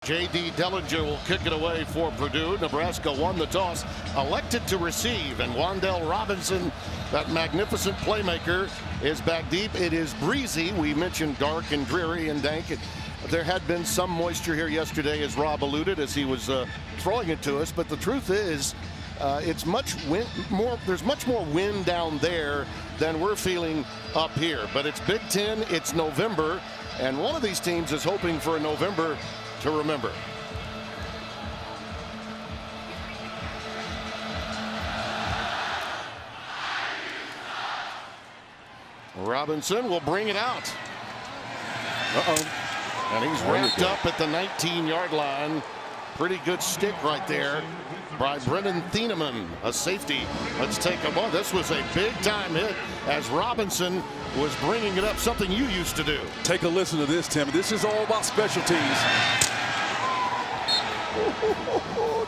J.D. Dellinger will kick it away for Purdue. Nebraska won the toss, elected to receive, and Wan'Dale Robinson, that magnificent playmaker, is back deep. It is breezy. We mentioned dark and dreary and dank. There had been some moisture here yesterday, as Rob alluded, as he was throwing it to us. But the truth is, it's there's much more wind down there than we're feeling up here. But it's Big Ten, it's November, and one of these teams is hoping for a November to remember. Robinson will bring it out. And he's wrapped up at the 19-yard line. Pretty good stick right there by Brennan Thieneman, a safety. Let's take a look. This was a big-time hit as Robinson was bringing it up, something you used to do. Take a listen to this, Tim. This is all about special teams.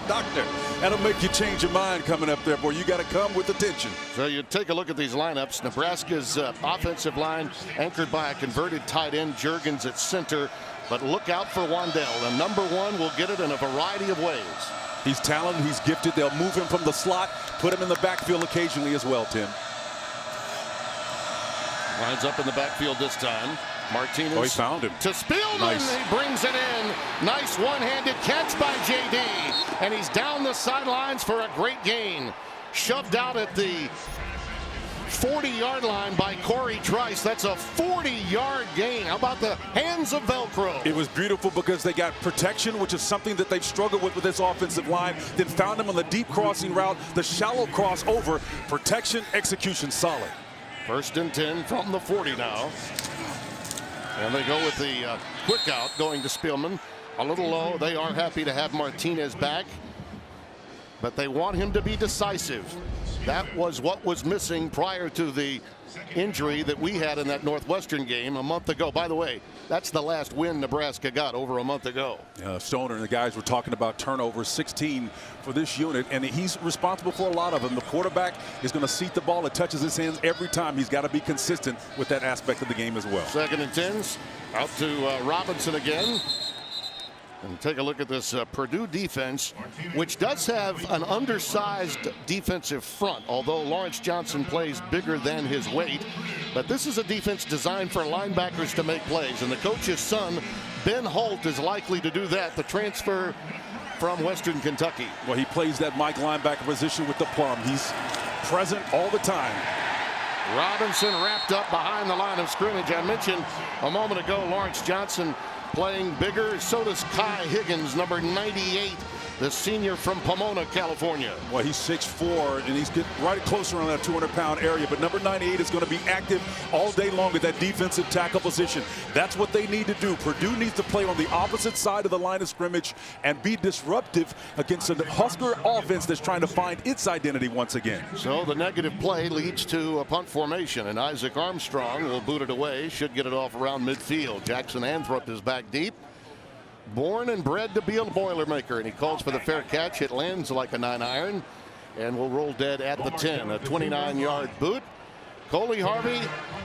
Doctor, that'll make you change your mind coming up there, boy. You got to come with attention. So you take a look at these lineups. Nebraska's offensive line anchored by a converted tight end, Juergens at center. But look out for Wan'Dale. And number one will get it in a variety of ways. He's talented. He's gifted. They'll move him from the slot, put him in the backfield occasionally as well, Tim. Lines up in the backfield this time. Martinez. Oh, he found him. To Spielman. Nice. He brings it in. Nice one-handed catch by J.D. And he's down the sidelines for a great gain. Shoved out at the 40-yard line by Corey Trice. That's a 40-yard gain. How about the hands of Velcro? It was beautiful because they got protection, which is something that they've struggled with this offensive line. Then found him on the deep crossing route, the shallow crossover. Protection, execution, solid. 1st and 10 from the 40 now. And they go with the quick out going to Spielman. A little low. They are happy to have Martinez back, but they want him to be decisive. That was what was missing prior to the injury that we had in that Northwestern game a month ago. By the way, that's the last win Nebraska got over a month ago. Stoner and the guys were talking about turnovers, 16 for this unit, and he's responsible for a lot of them. The quarterback is going to seat the ball. It touches his hands every time. He's got to be consistent with that aspect of the game as well. 2nd and 10s. Out to Robinson again. And take a look at this Purdue defense, which does have an undersized defensive front, although Lawrence Johnson plays bigger than his weight. But this is a defense designed for linebackers to make plays, and the coach's son, Ben Holt, is likely to do that, the transfer from Western Kentucky. Well, he plays that Mike linebacker position with the plum. He's present all the time. Robinson wrapped up behind the line of scrimmage. I mentioned a moment ago Lawrence Johnson playing bigger. So does Kai Higgins, number 98, the senior from Pomona, California. Well, he's 6'4", and he's getting right closer on that 200-pound area. But number 98 is going to be active all day long at that defensive tackle position. That's what they need to do. Purdue needs to play on the opposite side of the line of scrimmage and be disruptive against a Husker offense that's trying to find its identity once again. So the negative play leads to a punt formation, and Isaac Armstrong will boot it away. Should get it off around midfield. Jackson Anthrop is back deep. Born and bred to be a Boilermaker, and he calls for the fair catch. It lands like a 9-iron and will roll dead at the 10. A 29-yard boot. Coley Harvey,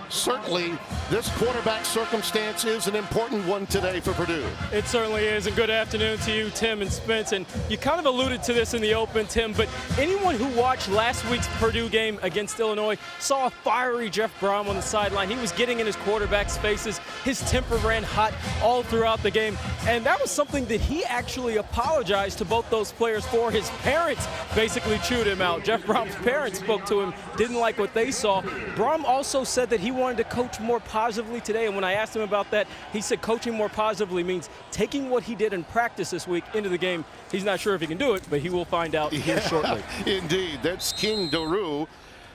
certainly this quarterback circumstance is an important one today for Purdue. It certainly is, and good afternoon to you, Tim and Spence. And you kind of alluded to this in the open, Tim, but anyone who watched last week's Purdue game against Illinois saw a fiery Jeff Brom on the sideline. He was getting in his quarterback's faces. His temper ran hot all throughout the game, and that was something that he actually apologized to both those players for. His parents basically chewed him out. Jeff Brom's parents spoke to him, didn't like what they saw. Brom also said that he wanted to coach more positively today, and when I asked him about that, he said coaching more positively means taking what he did in practice this week into the game. He's not sure if he can do it, but he will find out here shortly. Indeed. That's King Doru,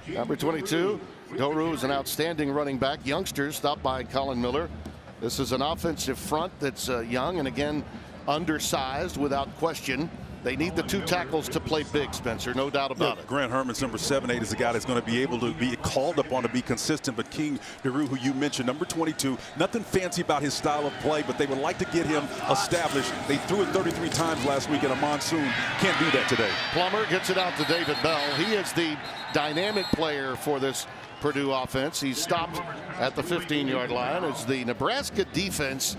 number 22. Doru is an outstanding running back. Youngsters stopped by Colin Miller. This is an offensive front that's young and, again, undersized without question. They need the 2 tackles to play big, Spencer, no doubt about it. Grant Herman's number 7-8 is the guy that's going to be able to be called upon to be consistent. But King Doru, who you mentioned, number 22, nothing fancy about his style of play, but they would like to get him established. They threw it 33 times last week in a monsoon. Can't do that today. Plummer gets it out to David Bell. He is the dynamic player for this Purdue offense. He's stopped at the 15-yard line as the Nebraska defense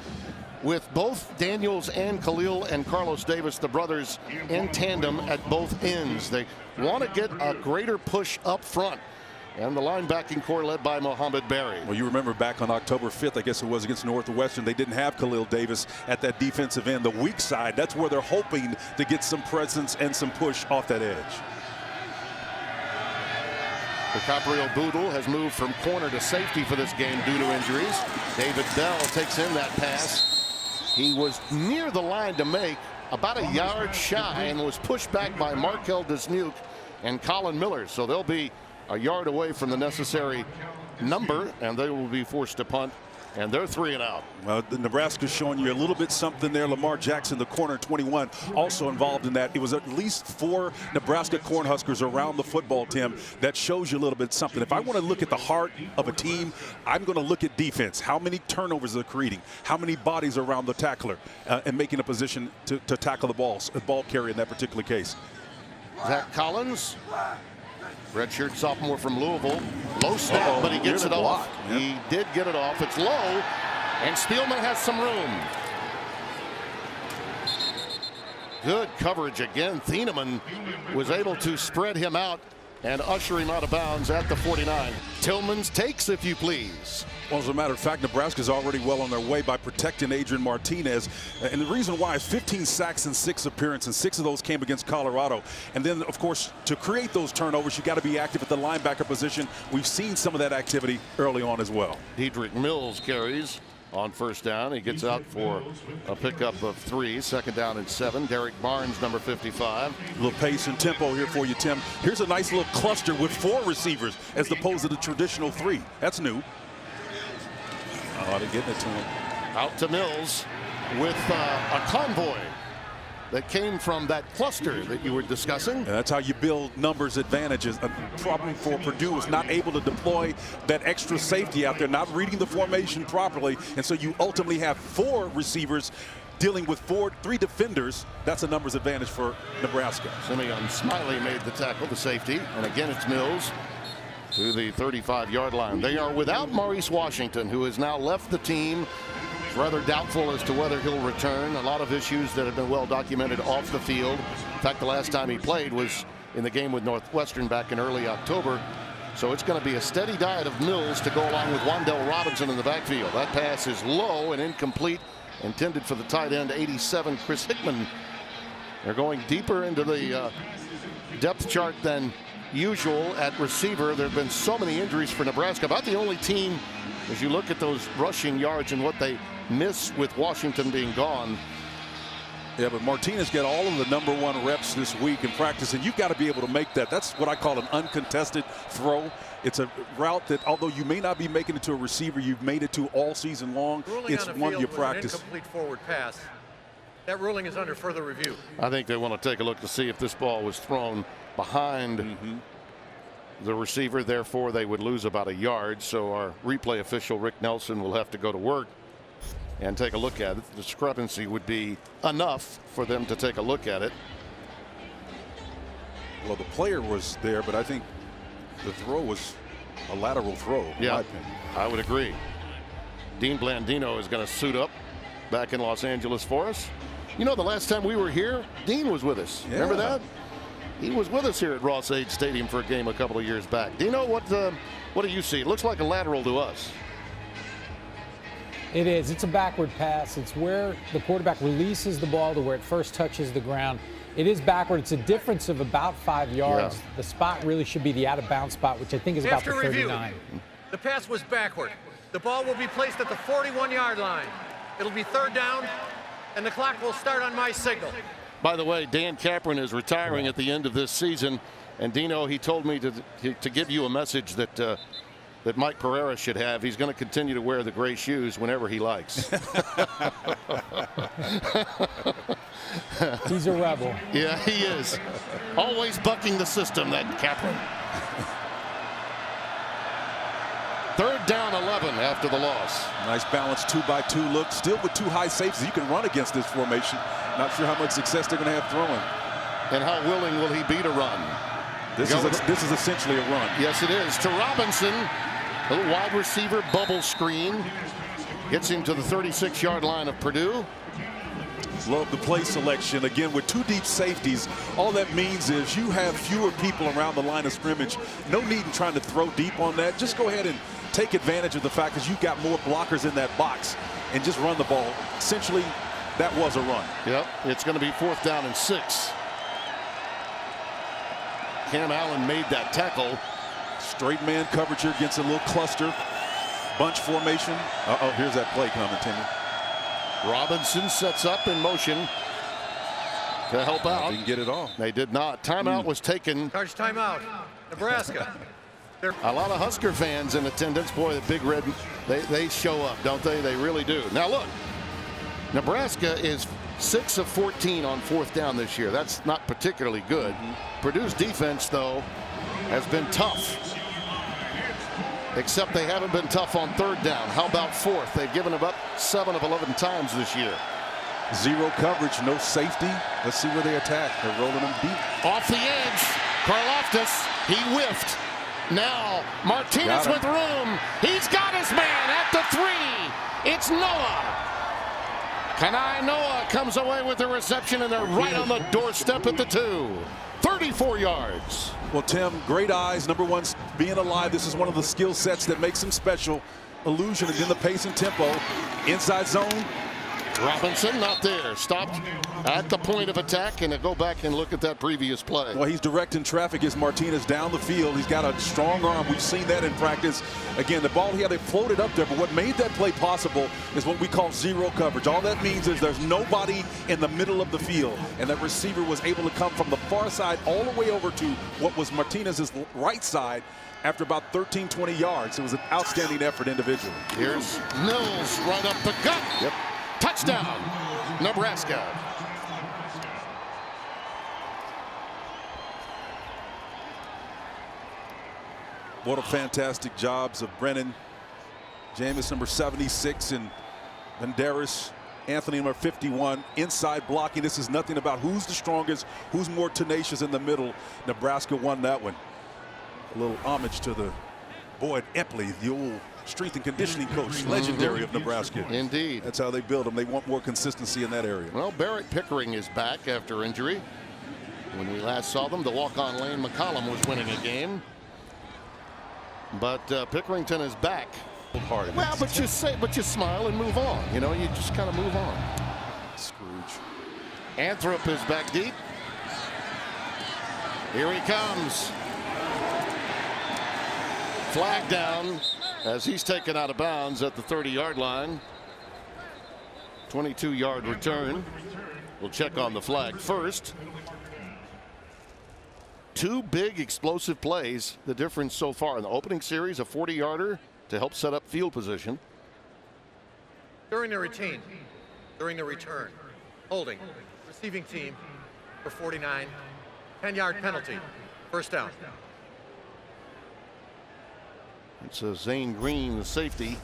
with both Daniels and Khalil and Carlos Davis, the brothers, in tandem at both ends. They want to get a greater push up front. And the linebacking core led by Mohamed Berry. Well, you remember back on October 5th, I guess it was, against Northwestern, they didn't have Khalil Davis at that defensive end. The weak side, that's where they're hoping to get some presence and some push off that edge. DiCaprio Boodle has moved from corner to safety for this game due to injuries. David Bell takes in that pass. He was near the line to make, about a yard shy, and was pushed back by Markel Dismuke and Colin Miller. So they'll be a yard away from the necessary number, and they will be forced to punt, and they're 3 and out. Well, Nebraska's showing you a little bit something there. Lamar Jackson, the corner 21, also involved in that. It was at least 4 Nebraska Cornhuskers around the football, Tim. That shows you a little bit something. If I want to look at the heart of a team, I'm going to look at defense. How many turnovers they're creating, how many bodies around the tackler, and making a position to tackle the ball carrier in that particular case. Zach Collins, redshirt sophomore from Louisville. Low snap, but he gets it off. Yep. He did get it off. It's low, and Spielman has some room. Good coverage again. Thieneman was able to spread him out and usher him out of bounds at the 49. Tillman's takes, if you please. Well, as a matter of fact, Nebraska's already well on their way by protecting Adrian Martinez. And the reason why is 15 sacks in 6 appearances. 6 of those came against Colorado. And then, of course, to create those turnovers, you got to be active at the linebacker position. We've seen some of that activity early on as well. Dedrick Mills carries on first down. He gets out for a pickup of 3, 2nd down and 7. Derek Barnes, number 55. A little pace and tempo here for you, Tim. Here's a nice little cluster with 4 receivers as opposed to the traditional 3. That's new. Oh, they're getting it to him. Out to Mills with a convoy that came from that cluster that you were discussing. And that's how you build numbers advantages. A problem for Purdue is not able to deploy that extra safety out there, not reading the formation properly. And so you ultimately have 4 receivers dealing with 3 defenders. That's a numbers advantage for Nebraska. Simeon Smiley made the tackle, the safety. And again, it's Mills to the 35-yard line. They are without Maurice Washington, who has now left the team. It's rather doubtful as to whether he'll return. A lot of issues that have been well documented off the field. In fact, the last time he played was in the game with Northwestern back in early October. So it's going to be a steady diet of Mills to go along with Wan'Dale Robinson in the backfield. That pass is low and incomplete, intended for the tight end 87, Chris Hickman. They're going deeper into the depth chart than usual at receiver. There have been so many injuries for Nebraska. About the only team, as you look at those rushing yards and what they miss with Washington being gone. Yeah, but Martinez got all of the #1 reps this week in practice, and you've got to be able to make that. That's what I call an uncontested throw. It's a route that, although you may not be making it to a receiver, you've made it to all season long. It's one you practice. An incomplete forward pass. That ruling is under further review. I think they want to take a look to see if this ball was thrown behind the receiver. Therefore, they would lose about a yard. So our replay official, Rick Nelson, will have to go to work and take a look at it. The discrepancy would be enough for them to take a look at it. Well, the player was there, but I think the throw was a lateral throw, in my opinion. I would agree. Dean Blandino is going to suit up back in Los Angeles for us. You know, the last time we were here, Dean was with us. Yeah. Remember that? He was with us here at Ross-Ade Stadium for a game a couple of years back. Dino, what do you see? It looks like a lateral to us. It is. It's a backward pass. It's where the quarterback releases the ball to where it first touches the ground. It is backward. It's a difference of about 5 yards. Yeah. The spot really should be the out-of-bounds spot, which I think is about the 39. The pass was backward. The ball will be placed at the 41-yard line. It'll be 3rd down, and the clock will start on my signal. By the way, Dan Capron is retiring at the end of this season, and Dino, he told me to give you a message that that Mike Pereira should have. He's going to continue to wear the gray shoes whenever he likes. He's a rebel. Yeah, he is. Always bucking the system, that Capron. 3rd down 11 after the loss. Nice balance 2-by-2 look. Still with 2 high safeties. You can run against this formation. Not sure how much success they're going to have throwing. And how willing will he be to run? This is essentially a run. Yes, it is. To Robinson. A little wide receiver bubble screen. Gets him to the 36-yard line of Purdue. Love the play selection. Again, with 2 deep safeties, all that means is you have fewer people around the line of scrimmage. No need in trying to throw deep on that. Just go ahead and take advantage of the fact that you've got more blockers in that box and just run the ball. Essentially, that was a run. Yep, it's going to be 4th down and 6. Cam Allen made that tackle. Straight man coverage here against a little cluster. Bunch formation. Uh-oh, here's that play coming, Timmy. Robinson sets up in motion to help out. Didn't get it all. They did not. Timeout was taken. Charge timeout. Nebraska. A lot of Husker fans in attendance. Boy, the Big Red, they show up, don't they? They really do. Now look, Nebraska is 6 of 14 on 4th down this year. That's not particularly good. Purdue's defense, though, has been tough. Except they haven't been tough on 3rd down. How about 4th? They've given them up 7 of 11 times this year. 0 coverage, no safety. Let's see where they attack. They're rolling them deep. Off the edge, Karlaftis, he whiffed. Now Martinez with room. He's got his man at the 3. It's Noah. Kanai Noah comes away with the reception, and they're right on the doorstep at the 2. 34 yards. Well, Tim, great eyes. Number 1, being alive. This is one of the skill sets that makes him special. Illusion and then the pace and tempo. Inside zone. Robinson not there. Stopped at the point of attack, and to go back and look at that previous play. Well, he's directing traffic as Martinez down the field. He's got a strong arm. We've seen that in practice. Again, the ball, they floated up there, but what made that play possible is what we call 0 coverage. All that means is there's nobody in the middle of the field, and that receiver was able to come from the far side all the way over to what was Martinez's right side after about 13, 20 yards. It was an outstanding effort individually. Here's Mills right up the gut. Yep. Touchdown, Nebraska. What a fantastic jobs of Brennan Jameis, number 76, and Banderas Anthony, number 51, inside blocking. This is nothing about who's the strongest, who's more tenacious in the middle. Nebraska won that one. A little homage to the Boyd Epley, the old strength and conditioning coach, legendary of Nebraska. Indeed. That's how they build them. They want more consistency in that area. Well, Barrett Pickering is back after injury. When we last saw them, the walk-on Lane McCollum was winning a game. But Pickerington is back. Hard. Well, but you smile and move on. You know, you just kind of move on. Scrooge. Anthrop is back deep. Here he comes. Flag down as he's taken out of bounds at the 30-yard line. 22-yard return. We'll check on the flag first. Two big explosive plays. The difference so far in the opening series, a 40-yarder to help set up field position. During the routine, during the return, holding, receiving team for 49, 10-yard penalty, first down. It's Zane Greene, the safety,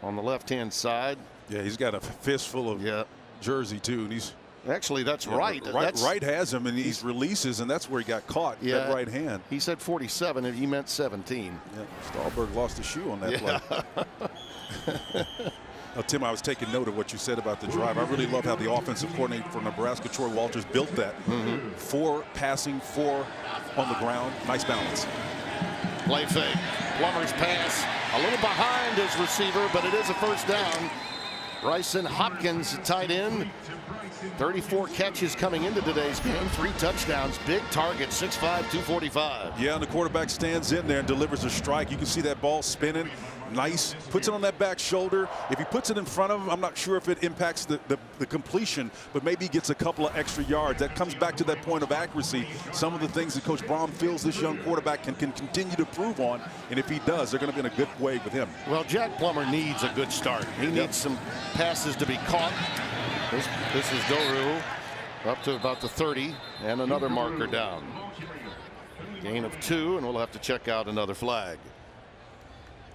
on the left-hand side. Yeah, he's got a fistful of jersey, too. And he's actually, that's right. Right has him, and he releases, and that's where he got caught, that right hand. He said 47, and he meant 17. Yeah, Stahlberg lost a shoe on that play. Now, Tim, I was taking note of what you said about the drive. I really love how the offensive coordinator for Nebraska, Troy Walters, built that. 4 passing, 4 on the ground. Nice balance. Play fake. Plummer's pass a little behind his receiver, but it is a first down. Bryson Hopkins, tight end. 34 catches coming into today's game, 3 touchdowns, big target, 6'5", 245. Yeah, and the quarterback stands in there and delivers a strike. You can see that ball spinning. Nice. Puts it on that back shoulder. If he puts it in front of him, I'm not sure if it impacts the completion, but maybe he gets a couple of extra yards. That comes back to that point of accuracy. Some of the things that Coach Braun feels this young quarterback can continue to prove on, and if he does, they're going to be in a good way with him. Well, Jack Plummer needs a good start. He needs some passes to be caught. This is Doru up to about the 30, and another marker down. Gain of 2, and we'll have to check out another flag.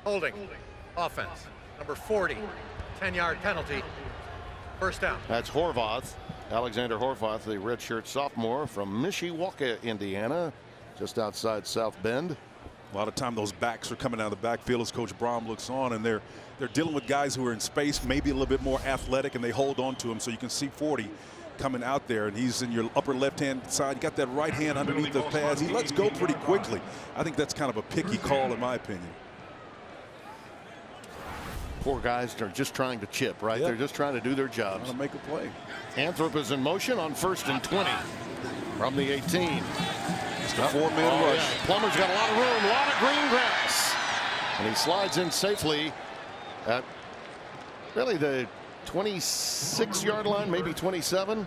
Holding, offense, number 40, 10-yard penalty, first down. That's Horvath, Alexander Horvath, the redshirt sophomore from Mishawaka, Indiana, just outside South Bend. A lot of time those backs are coming out of the backfield as Coach Braum looks on, and they're dealing with guys who are in space, maybe a little bit more athletic, and they hold on to him. So you can see 40 coming out there, and he's in your upper left-hand side. You got that right hand underneath the pads. He lets go pretty quickly. I think that's kind of a picky call in my opinion. Poor guys are just trying to chip, right? Yep. They're just trying to do their jobs. Trying to make a play. Anthrop is in motion on 1st and 20 from the 18. It's a 4-man rush. Yeah. Plummer's got a lot of room, a lot of green grass. And he slides in safely at really the 26-yard line, maybe 27.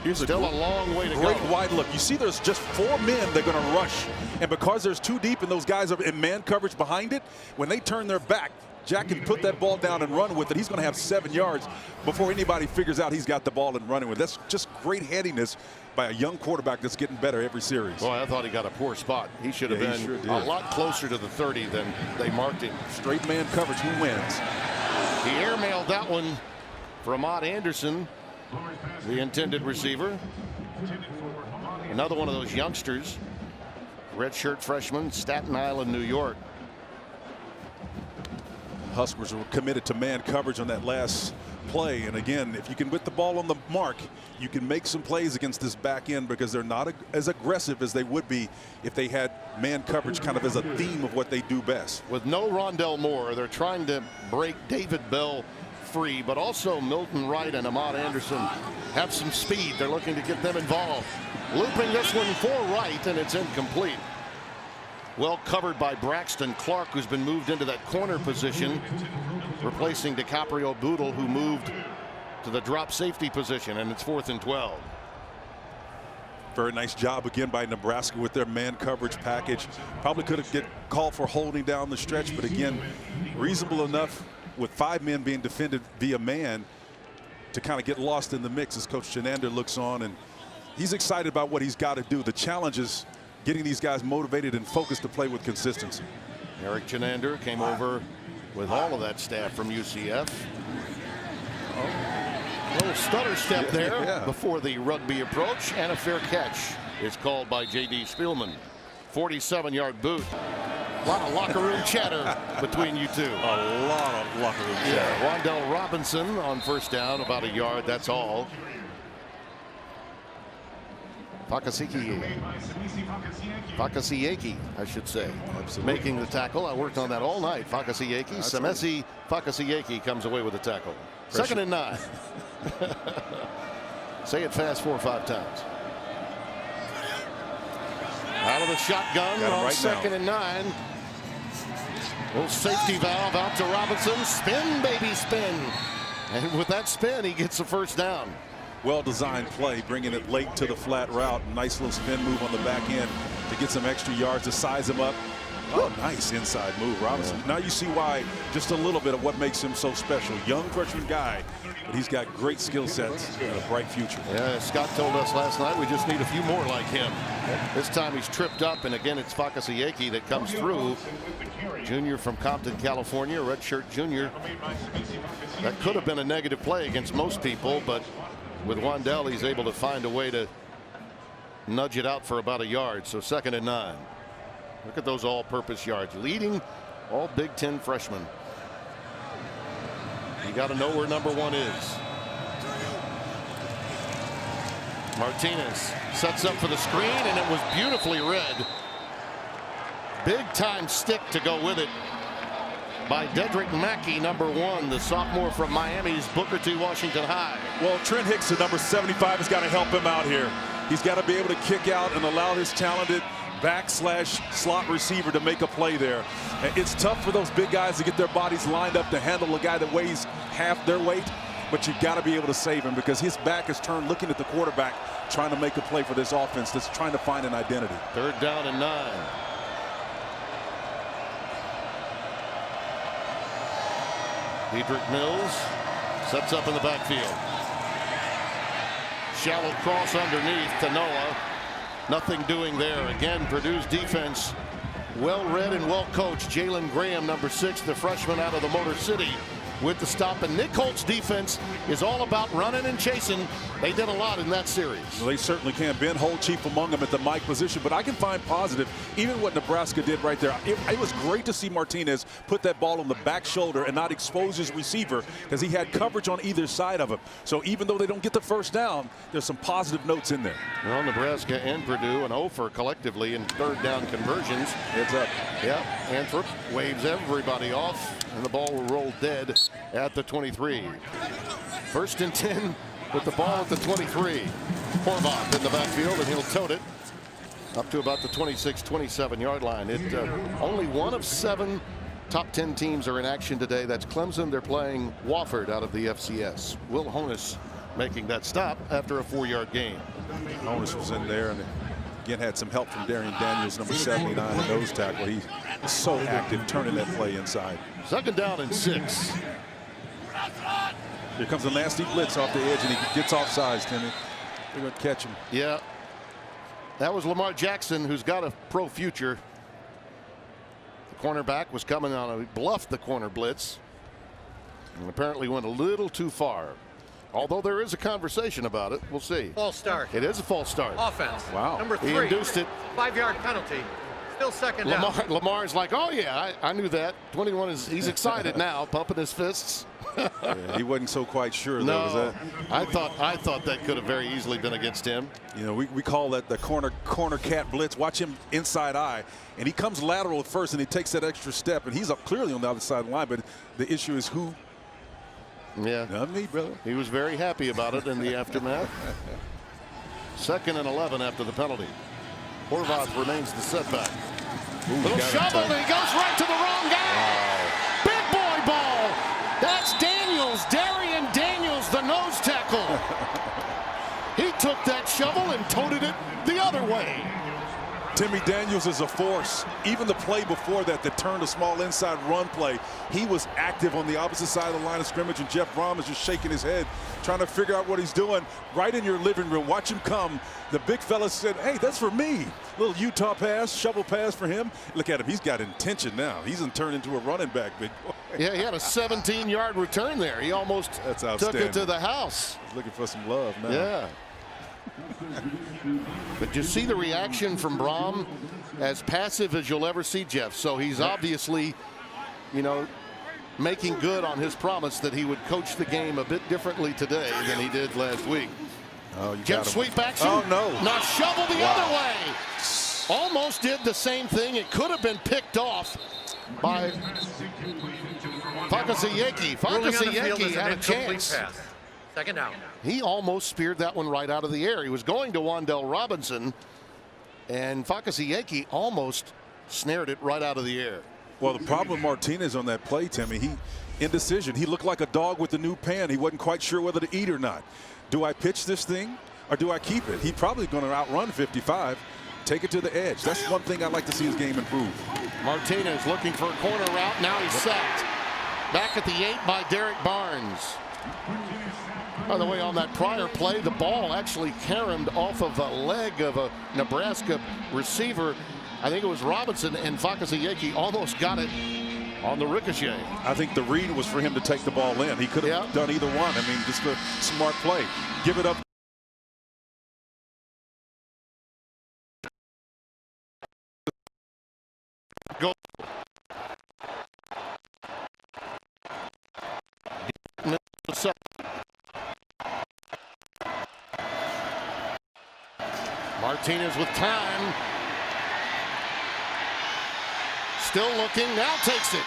Here's still a long way to go. Great wide look. You see there's just 4 men they're going to rush. And because there's 2 deep and those guys are in man coverage behind it, when they turn their back, Jack can put that ball down and run with it. He's going to have 7 yards before anybody figures out he's got the ball and running with it. That's just great headiness by a young quarterback that's getting better every series. Boy, I thought he got a poor spot. He should have been a lot closer to the 30 than they marked him. Straight man coverage, who wins? He airmailed that one for Ahmad Anderson, the intended receiver. Another one of those youngsters, redshirt freshman, Staten Island, New York. Huskers were committed to man coverage on that last play, and again, if you can get the ball on the mark, you can make some plays against this back end because they're not as aggressive as they would be if they had man coverage kind of as a theme of what they do best. With no Rondell Moore, they're trying to break David Bell free, but also Milton Wright and Ahmad Anderson have some speed. They're looking to get them involved. Looping this one for Wright, and it's incomplete. Well covered by Braxton Clark, who's been moved into that corner position, replacing DiCaprio Boodle, who moved to the drop safety position, and it's 4th and 12. Very nice job again by Nebraska with their man coverage package. Probably could have get called for holding down the stretch, but again, reasonable enough with 5 men being defended via man to kind of get lost in the mix as Coach Chenander looks on, and he's excited about what he's got to do. The challenge is getting these guys motivated and focused to play with consistency. Eric Chenander came over with all of that staff from UCF. A little stutter step there before the rugby approach, and a fair catch is called by J.D. Spielman. 47-yard boot. A lot of locker room chatter between you two. A lot of locker room chatter. Yeah, Wandell Robinson on 1st down, about a yard, that's all. Fakasieki, I should say. Absolutely. Making the tackle. I worked on that all night. Fakasieki. Samesi Fakasieki comes away with the tackle. Pressure. 2nd and 9. Say it fast 4 or 5 times. Out of the shotgun on right 2nd and 9. Little safety valve out to Robinson. Spin, baby, spin. And with that spin, he gets the 1st down. Well-designed play, bringing it late to the flat route. Nice little spin move on the back end to get some extra yards to size him up. Oh, nice inside move, Robinson. Yeah. Now you see why, just a little bit of what makes him so special. Young freshman guy, but he's got great skill sets and a bright future. Yeah, Scott told us last night we just need a few more like him. This time he's tripped up, and again it's Fakasieki that comes through. Junior from Compton, California, redshirt junior. That could have been a negative play against most people, but with Wandell, he's able to find a way to nudge it out for about a yard. So 2nd and 9. Look at those all-purpose yards. Leading all Big Ten freshmen. You got to know where number 1 is. Martinez sets up for the screen, and it was beautifully read. Big-time stick to go with it by Dedrick Mackey, number 1, the sophomore from Miami's Booker T. Washington High. Well, Trent Hicks, number 75, has got to help him out here. He's got to be able to kick out and allow his talented back/slot receiver to make a play there. It's tough for those big guys to get their bodies lined up to handle a guy that weighs half their weight, but you've got to be able to save him because his back is turned looking at the quarterback, trying to make a play for this offense that's trying to find an identity. 3rd down and 9. Dedrick Mills sets up in the backfield. Shallow cross underneath to Noah. Nothing doing there. Again, Purdue's defense well read and well coached. Jalen Graham, number 6, the freshman out of the Motor City, with the stop. And Nick Holt's defense is all about running and chasing. They did a lot in that series. Well, they certainly can. Ben Holt chief among them at the Mike position, but I can find positive even what Nebraska did right there. It was great to see Martinez put that ball on the back shoulder and not expose his receiver, because he had coverage on either side of him. So even though they don't get the first down, there's some positive notes in there. Well, Nebraska and Purdue an 0 for collectively in third down conversions. Heads up. Yeah, Anthrop waves everybody off, and the ball will roll dead at the 23. 1st and 10 with the ball at the 23. Horvath in the backfield, and he'll tote it up to about the 26-27 yard line. Only one of 7 top 10 teams are in action today. That's Clemson. They're playing Wofford out of the FCS. Will Honus making that stop after a 4-yard gain. Honus was in there and again had some help from Darian Daniels, number 79, the nose tackle. He's so active turning that play inside. 2nd down and 6. Here comes a nasty blitz off the edge, and he gets offsides, Timmy. They're going to catch him. Yeah. That was Lamar Jackson, who's got a pro future. The cornerback was coming on a bluff the corner blitz, and apparently went a little too far. Although there is a conversation about it. We'll see. False start. It is a false start. Offense. Wow. Number 3. He induced it. 5-yard penalty. Still 2nd down. Lamar's like, oh yeah, I knew that. 21 he's excited now, pumping his fists. Yeah, he wasn't so quite sure though. No, Was that? I thought that could have very easily been against him. You know, we call that the corner cat blitz. Watch him inside eye, and he comes lateral at first, and he takes that extra step, and he's up clearly on the other side of the line. But the issue is who. Yeah, not me, brother. He was very happy about it in the aftermath. 2nd and 11 after the penalty. Horvath remains the setback. Little shovel, and he goes right to the wrong guy. Wow. Big boy ball. That's Daniels, Darian Daniels, the nose tackle. He took that shovel and toted it the other way. Timmy Daniels is a force. Even the play before that turned a small inside run play, he was active on the opposite side of the line of scrimmage, and Jeff Brom is just shaking his head, trying to figure out what he's doing. Right in your living room, watch him come. The big fella said, hey, that's for me. Little Utah pass, shovel pass for him. Look at him, he's got intention now. He's turned into a running back, big boy. Yeah, he had a 17-yard return there. He almost took it to the house. He's looking for some love now. Yeah. But you see the reaction from Brom, as passive as you'll ever see, Jeff. So he's obviously, you know, making good on his promise that he would coach the game a bit differently today than he did last week. Oh, you Jet sweep action. Oh, no. Now shovel the other way. Almost did the same thing. It could have been picked off by Fakasiyeki. Fakasiyeki had a chance. Pass. 2nd down. He almost speared that one right out of the air. He was going to Wan'Dale Robinson, and Fakasiyeki almost snared it right out of the air. Well, the problem with Martinez on that play, Timmy, indecision. He looked like a dog with a new pan. He wasn't quite sure whether to eat or not. Do I pitch this thing or do I keep it? He's probably going to outrun 55. Take it to the edge. That's one thing I'd like to see his game improve. Martinez looking for a corner route. Now he's sacked. Back at the 8 by Derek Barnes. By the way, on that prior play, the ball actually caromed off of a leg of a Nebraska receiver. I think it was Robinson, and Fakasiyeki almost got it on the ricochet. I think the read was for him to take the ball in. He could have done either one. I mean, just a smart play. Give it up. Go. Martinez with time. Still looking, now takes it.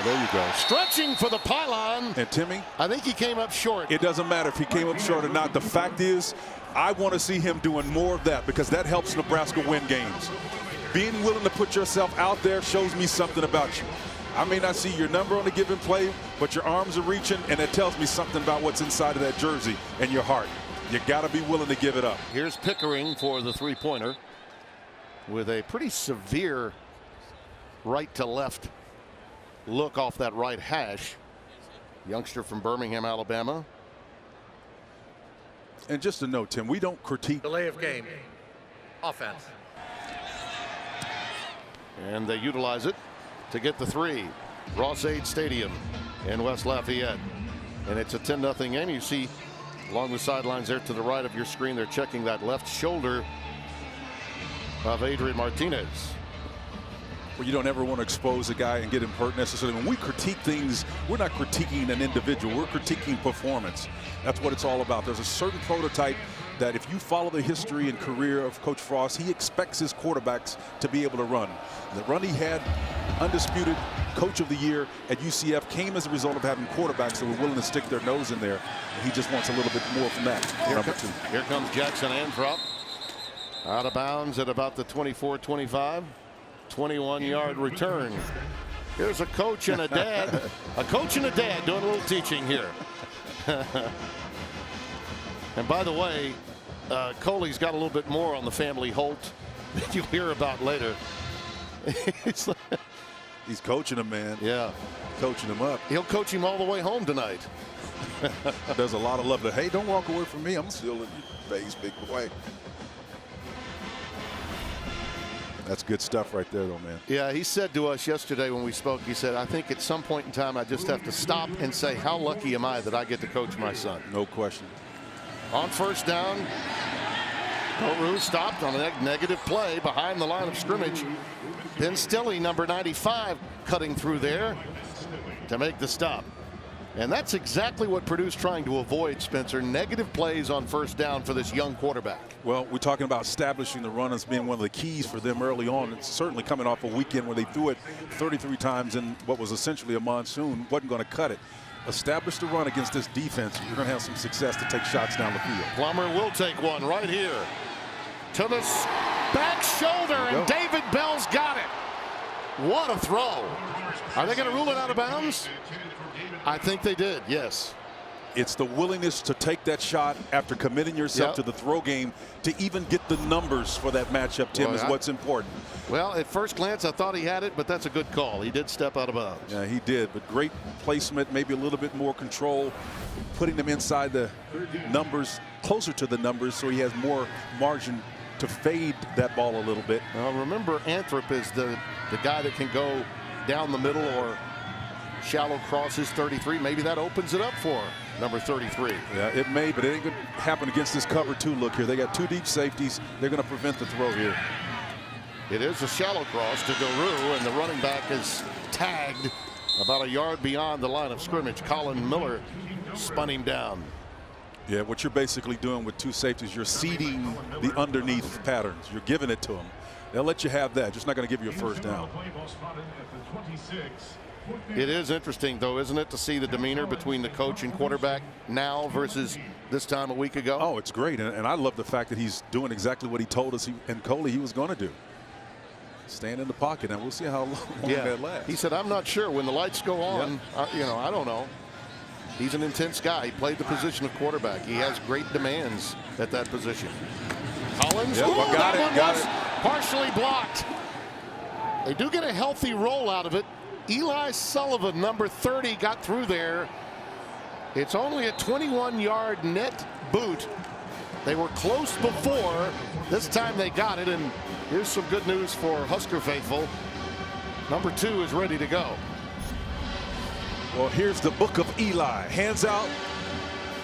There you go. Stretching for the pylon. And Timmy, I think he came up short. it doesn't matter if he came up short or not. The fact is, I want to see him doing more of that, because that helps Nebraska win games. Being willing to put yourself out there shows me something about you. I may not see your number on a given play, but your arms are reaching, and it tells me something about what's inside of that jersey and your heart. You got to be willing to give it up. Here's Pickering for the three-pointer with a pretty severe right to left look off that right hash. Youngster from Birmingham, Alabama. And just a note, Tim, we don't critique. Delay of game. Offense. And they utilize it to get the 3. Ross-Ade Stadium. in West Lafayette. And it's a 10-0 game. You see along the sidelines there to the right of your screen, they're checking that left shoulder of Adrian Martinez. Well, you don't ever want to expose a guy and get him hurt necessarily. When we critique things, we're not critiquing an individual, we're critiquing performance. That's what it's all about. There's a certain prototype that if you follow the history and career of Coach Frost, he expects his quarterbacks to be able to run. The run he had, undisputed Coach of the Year at UCF, came as a result of having quarterbacks that were willing to stick their nose in there. And he just wants a little bit more from that. Here comes Jackson Anthrop. Out of bounds at about the 24-25. 21-yard return. Here's a coach and a dad. A coach and a dad doing a little teaching here. And by the way, Coley's got a little bit more on the family Holt that you'll hear about later. He's coaching him, man. Yeah. Coaching him up. He'll coach him all the way home tonight. There's a lot of love to, hey, don't walk away from me. I'm still in your face, big boy. That's good stuff right there, though, man. Yeah, he said to us yesterday when we spoke, he said, I think at some point in time I just have to stop and say, how lucky am I that I get to coach my son? No question. On first down, Peru stopped on a negative play behind the line of scrimmage. Ben Stille, number 95, cutting through there to make the stop. And that's exactly what Purdue's trying to avoid, Spencer. Negative plays on first down for this young quarterback. Well, we're talking about establishing the run as being one of the keys for them early on. It's certainly coming off a weekend where they threw it 33 times in what was essentially a monsoon. Wasn't going to cut it. Establish the run against this defense. You're going to have some success to take shots down the field. Plummer will take one right here to the back shoulder, and David Bell's got it. What a throw. Are they going to rule it out of bounds? I think they did, yes. It's the willingness to take that shot after committing yourself to the throw game to even get the numbers for that matchup, Tim, is what's important. Well, at first glance, I thought he had it, but that's a good call. He did step out of bounds. Yeah, he did, but great placement, maybe a little bit more control, putting them inside the numbers, closer to the numbers, so he has more margin to fade that ball a little bit. Now, remember, Anthrop is the guy that can go down the middle or shallow crosses 33. Maybe that opens it up for number 33. Yeah, it may, but it ain't going to happen against this cover two look here. They got two deep safeties. They're going to prevent the throw here. It is a shallow cross to Garou, and the running back is tagged about a yard beyond the line of scrimmage. Colin Miller spun him down. Yeah, what you're basically doing with two safeties, you're seeding the underneath patterns. You're giving it to them. They'll let you have that. Just not going to give you a first down. It is interesting, though, isn't it, to see the demeanor between the coach and quarterback now versus this time a week ago? Oh, it's great. And I love the fact that he's doing exactly what he told us and Coley he was going to do. Stand in the pocket, and we'll see how long that lasts. He said, I'm not sure. When the lights go on, I don't know. He's an intense guy. He played the position of quarterback. He has great demands at that position. Collins, got it. Partially blocked. They do get a healthy roll out of it. Eli Sullivan, number 30, got through there. It's only a 21-yard net boot. They were close before. This time they got it, and here's some good news for Husker faithful. Number 2 is ready to go. Well, here's the book of Eli. Hands out,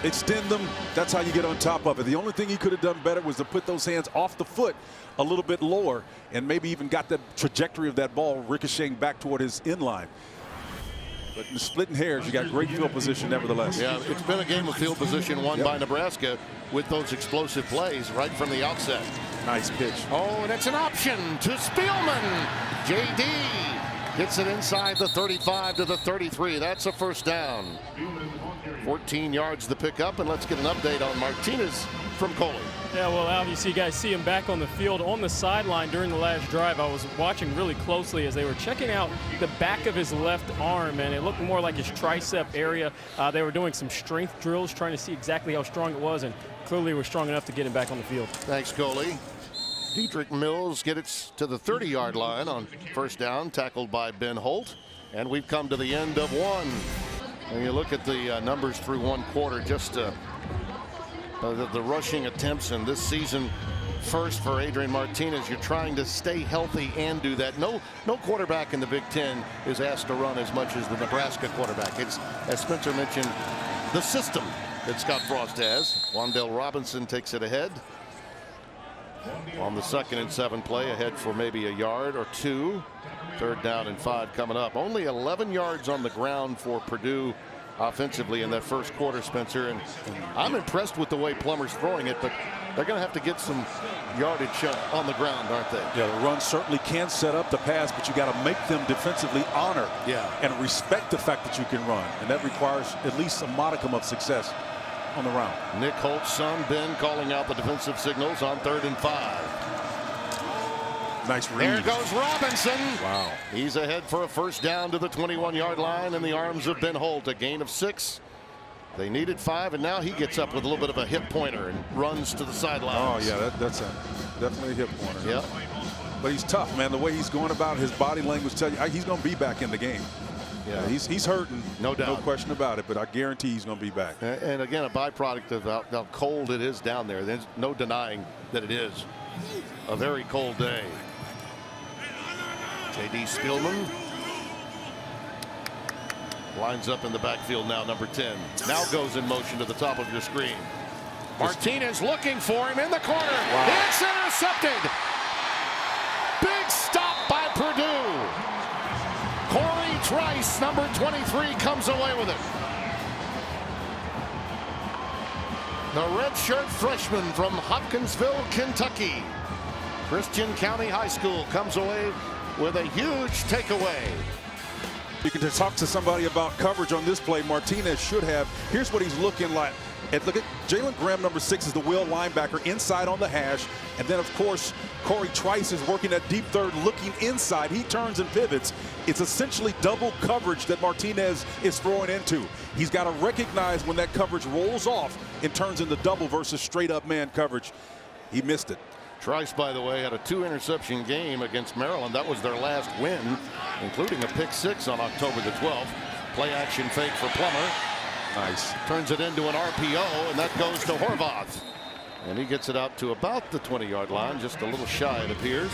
extend them. That's how you get on top of it. The only thing he could have done better was to put those hands off the foot a little bit lower and maybe even got the trajectory of that ball ricocheting back toward his inline. But in the splitting hairs, you got great field position nevertheless. Yeah, it's been a game of field position won by Nebraska with those explosive plays right from the outset. Nice pitch. Oh, and it's an option to Spielman. JD gets it inside the 35 to the 33. That's a first down. 14 yards to pick up, and let's get an update on Martinez from Coley. Yeah, well, obviously you guys see him back on the field on the sideline during the last drive. I was watching really closely as they were checking out the back of his left arm, and it looked more like his tricep area. They were doing some strength drills trying to see exactly how strong it was, and clearly were strong enough to get him back on the field. Thanks, Coley. Dietrich Mills gets to the 30-yard line on first down, tackled by Ben Holt, and we've come to the end of one. And you look at the numbers through one quarter, just the rushing attempts in this season, first for Adrian Martinez. You're trying to stay healthy and do that. No quarterback in the Big Ten is asked to run as much as the Nebraska quarterback. It's, as Spencer mentioned, the system that Scott Frost has. Wan'Dale Robinson takes it ahead on the 2nd and 7 play, ahead for maybe a yard or two. 3rd down and 5 coming up. Only 11 yards on the ground for Purdue offensively in that first quarter, Spencer. And I'm impressed with the way Plummer's throwing it, but they're going to have to get some yardage on the ground, aren't they? Yeah, the run certainly can set up the pass, but you got to make them defensively honor and respect the fact that you can run. And that requires at least a modicum of success on the round. Nick Holt's son, Ben, calling out the defensive signals on 3rd and 5. Nice read. There goes Robinson. Wow. He's ahead for a first down to the 21-yard line in the arms of Ben Holt. A gain of 6. They needed 5, and now he gets up with a little bit of a hip pointer and runs to the sidelines. Oh, yeah, that's definitely a hip pointer. Yep. But he's tough, man. The way he's going about his body language tells you he's going to be back in the game. Yeah, he's hurting. No doubt. No question about it, but I guarantee he's going to be back. And again, a byproduct of how cold it is down there. There's no denying that it is a very cold day. J.D. Spielman lines up in the backfield now, number 10. Now goes in motion to the top of your screen. Martinez looking for him in the corner. Wow. It's intercepted. Big stop by Purdue. Corey Trice, number 23, comes away with it. The redshirt freshman from Hopkinsville, Kentucky. Christian County High School comes away with a huge takeaway. You can talk to somebody about coverage on this play. Martinez should have. Here's what he's looking like. And look at Jalen Graham, number 6, is the wheel linebacker inside on the hash. And then, of course, Corey Trice is working that deep third, looking inside. He turns and pivots. It's essentially double coverage that Martinez is throwing into. He's got to recognize when that coverage rolls off and turns into double versus straight up man coverage. He missed it. Trice, by the way, had a 2-interception game against Maryland. That was their last win, including a pick 6 on October the 12th. Play action fake for Plummer. Nice. Turns it into an RPO, and that goes to Horvath. And he gets it out to about the 20-yard line, just a little shy, it appears.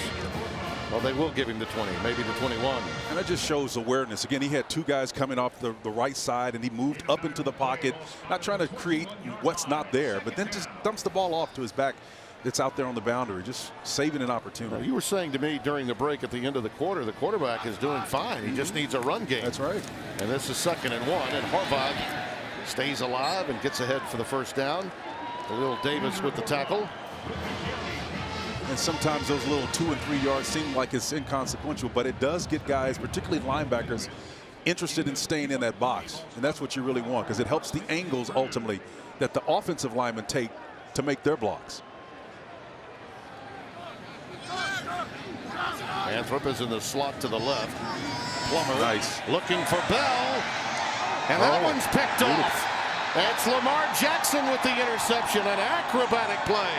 Well, they will give him the 20, maybe the 21. And that just shows awareness. Again, he had 2 guys coming off the right side, and he moved up into the pocket, not trying to create what's not there, but then just dumps the ball off to his back. It's out there on the boundary, just saving an opportunity. Well, you were saying to me during the break at the end of the quarter, the quarterback is doing fine. He just needs a run game. That's right. And this is 2nd and 1, and Horvath stays alive and gets ahead for the first down. Khalil Davis with the tackle. And sometimes those little 2 and 3 yards seem like it's inconsequential, but it does get guys, particularly linebackers, interested in staying in that box. And that's what you really want, because it helps the angles ultimately that the offensive linemen take to make their blocks. Anthrop is in the slot to the left. Plummer looking for Bell. And that one's picked off. It's Lamar Jackson with the interception. An acrobatic play.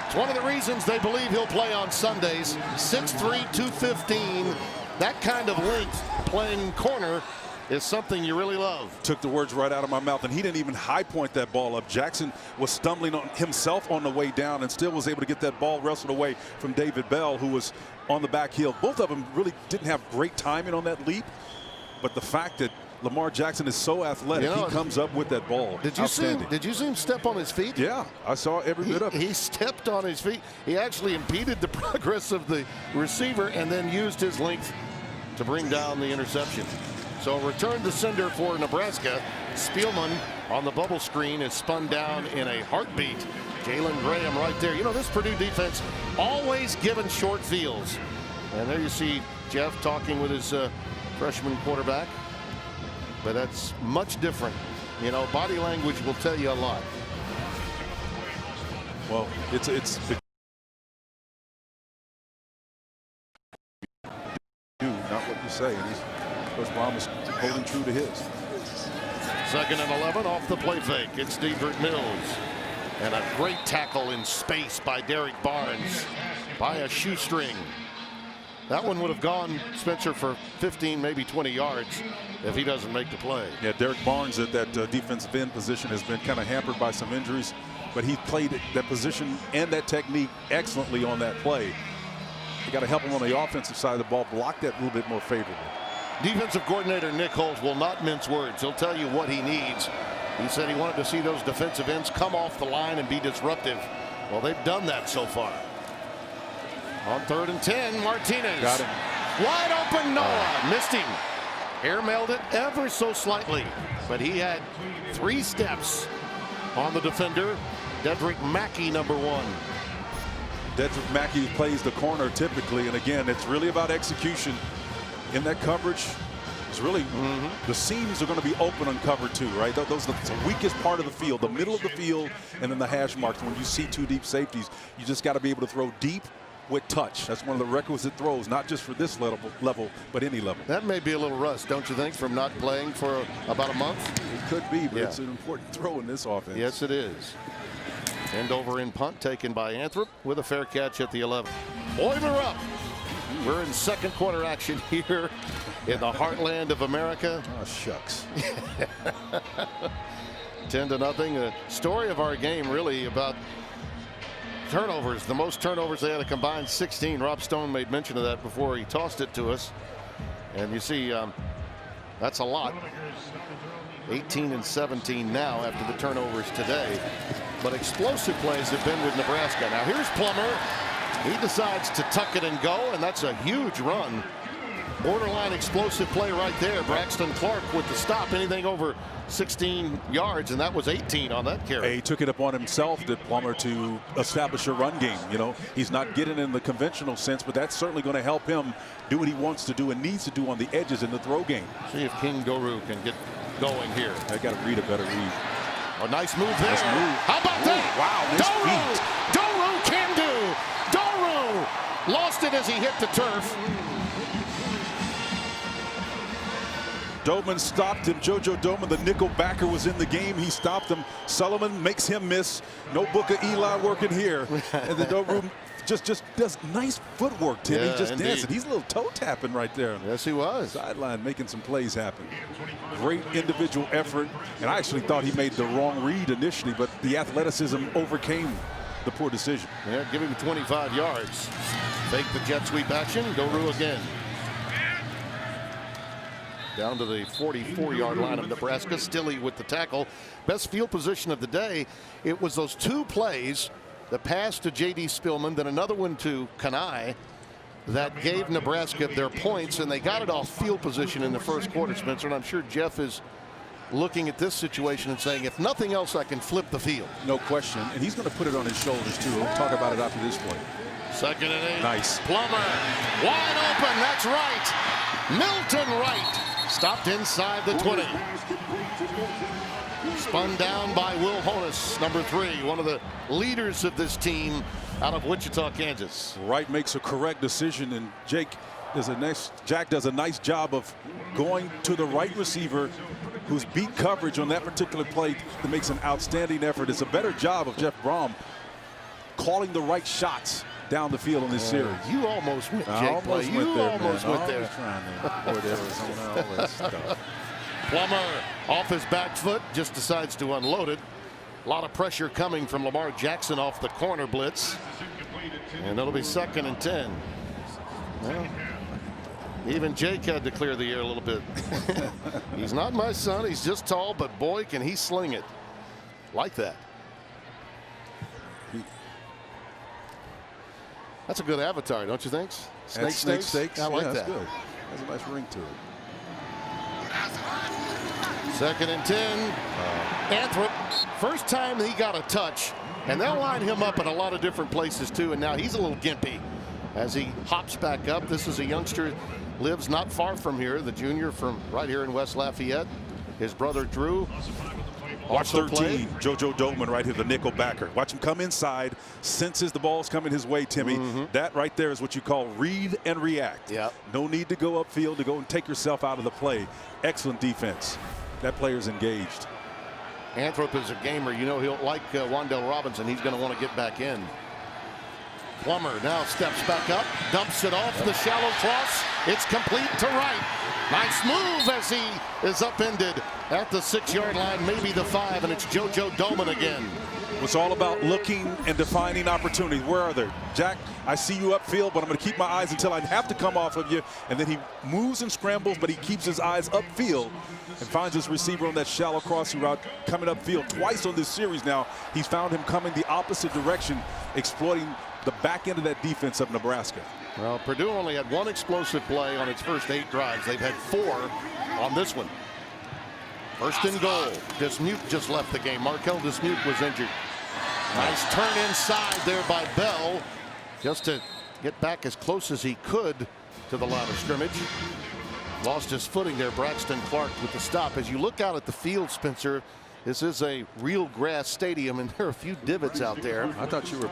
It's one of the reasons they believe he'll play on Sundays. 6'3", 215. That kind of length playing corner is something you really love. Took the words right out of my mouth, and he didn't even high point that ball up. Jackson was stumbling on himself on the way down and still was able to get that ball wrestled away from David Bell, who was on the back heel. Both of them really didn't have great timing on that leap, but the fact that Lamar Jackson is so athletic, he comes up with that ball. Did you see him step on his feet? Yeah, I saw every bit of it. He stepped on his feet. He actually impeded the progress of the receiver and then used his length to bring down the interception. So return to sender for Nebraska. Spielman on the bubble screen is spun down in a heartbeat. Jalen Graham right there. You know, this Purdue defense always given short fields. And there you see Jeff talking with his freshman quarterback. But that's much different. You know, body language will tell you a lot. Well, it's not what you say. Coach Brown is holding true to his. 2nd and 11 off the play fake. It's Devert Mills. And a great tackle in space by Derek Barnes by a shoestring. That one would have gone, Spencer, for 15, maybe 20 yards if he doesn't make the play. Yeah, Derek Barnes at that defensive end position has been kind of hampered by some injuries. but he played that position and that technique excellently on that play. You got to help him on the offensive side of the ball, block that a little bit more favorably. Defensive coordinator Nick Holtz will not mince words. He'll tell you what he needs. He said he wanted to see those defensive ends come off the line and be disruptive. Well, they've done that so far. On 3rd and 10, Martinez. Got him. Wide open Noah. Missed him. Airmailed it ever so slightly. But he had 3 steps on the defender. Dedrick Mackey, number 1. Dedrick Mackey plays the corner typically. And again, it's really about execution. In that coverage, it's really the seams are going to be open on cover 2, right? Those are the weakest part of the field, the middle of the field, and then the hash marks. When you see 2 deep safeties, you just got to be able to throw deep with touch. That's one of the requisite throws, not just for this level, but any level. That may be a little rust, don't you think, from not playing for about a month? It could be, but it's an important throw in this offense. Yes, it is. End over in punt taken by Anthrop with a fair catch at the 11. Boiler up. We're in second quarter action here in the heartland of America. Oh, shucks. 10-0. The story of our game really about turnovers. The most turnovers, they had a combined 16. Rob Stone made mention of that before he tossed it to us. And you see, that's a lot. 18 and 17 now after the turnovers today. But explosive plays have been with Nebraska. Now here's Plummer. He decides to tuck it and go, and that's a huge run. Borderline explosive play right there. Braxton Clark with the stop. Anything over 16 yards, and that was 18 on that carry. He took it upon himself, did Plummer, to establish a run game. You know, he's not getting in the conventional sense, but that's certainly going to help him do what he wants to do and needs to do on the edges in the throw game. See if King Doru can get going here. I got to read a better read. A nice move there. Nice move. How about that? Wow, nice feet. Doru can do. Doru lost it as he hit the turf. Doman stopped him. JoJo Doman, the nickel backer, was in the game. He stopped him. Sullivan makes him miss. No Booker Eli working here. And the Doru just does nice footwork, Tim. Yeah, he just indeed. dancing. He's a little toe tapping right there. Yes, he was. Sideline making some plays happen. Great individual effort. And I actually thought he made the wrong read initially, but the athleticism overcame the poor decision. Yeah, give him 25 yards. Fake the jet sweep action. Doru again. Down to the 44-yard line of Nebraska. Stilley with the tackle. Best field position of the day. It was those 2 plays, the pass to J.D. Spillman, then another one to Kanai, that gave Nebraska their points, and they got it off field position in the first quarter, Spencer. And I'm sure Jeff is looking at this situation and saying, if nothing else, I can flip the field. No question. And he's going to put it on his shoulders, too. We'll talk about it after this point. 2nd and 8. Nice. Plummer. Wide open. That's right. Milton Wright. Stopped inside the 20. Spun down by Will Honus, number 3, one of the leaders of this team out of Wichita, Kansas. Wright makes a correct decision, and Jack does a nice job of going to the right receiver who's beat coverage on that particular play that makes an outstanding effort. It's a better job of Jeff Brom calling the right shots down the field in this series. You almost went, Jake. I almost went there, almost man. went there. Trying to avoid Arizona, all that stuff. Plummer off his back foot, just decides to unload it. A lot of pressure coming from Lamar Jackson off the corner blitz. And it'll be 2nd and 10. Well, even Jake had to clear the air a little bit. He's not my son. He's just tall, but boy, can he sling it. Like that. That's a good avatar, don't you think? Snake Steaks. I like that. That's good. Has a nice ring to it. 2nd and 10. Anthrop, first time he got a touch, and they'll line him up in a lot of different places too, and now he's a little gimpy as he hops back up. This is a youngster, lives not far from here, the junior from right here in West Lafayette. His brother Drew. Watch 13, JoJo Doman right here, the nickel backer. Watch him come inside, senses the ball's coming his way, Timmy. That right there is what you call read and react. Yep. No need to go upfield to go and take yourself out of the play. Excellent defense. That player's engaged. Anthrop is a gamer. You know, he'll like Wan'Dale Robinson. He's going to want to get back in. Plummer now steps back up, dumps it off the shallow cross. It's complete to Wright. Nice move as he is upended at the 6-yard line, maybe the 5, and it's JoJo Doman again. It's all about looking and defining opportunities. Where are they? Jack, I see you upfield, but I'm going to keep my eyes until I have to come off of you. And then he moves and scrambles, but he keeps his eyes upfield and finds his receiver on that shallow crossing route coming upfield. Twice on this series now, he's found him coming the opposite direction, exploiting the back end of that defense of Nebraska. Well, Purdue only had one explosive play on its first 8 drives. They've had 4 on this one. First and goal. Dismuke just left the game. Markel Dismuke was injured. Nice turn inside there by Bell, just to get back as close as he could to the line of scrimmage. Lost his footing there, Braxton Clark with the stop. As you look out at the field, Spencer, this is a real grass stadium, and there are a few divots out there. I thought you were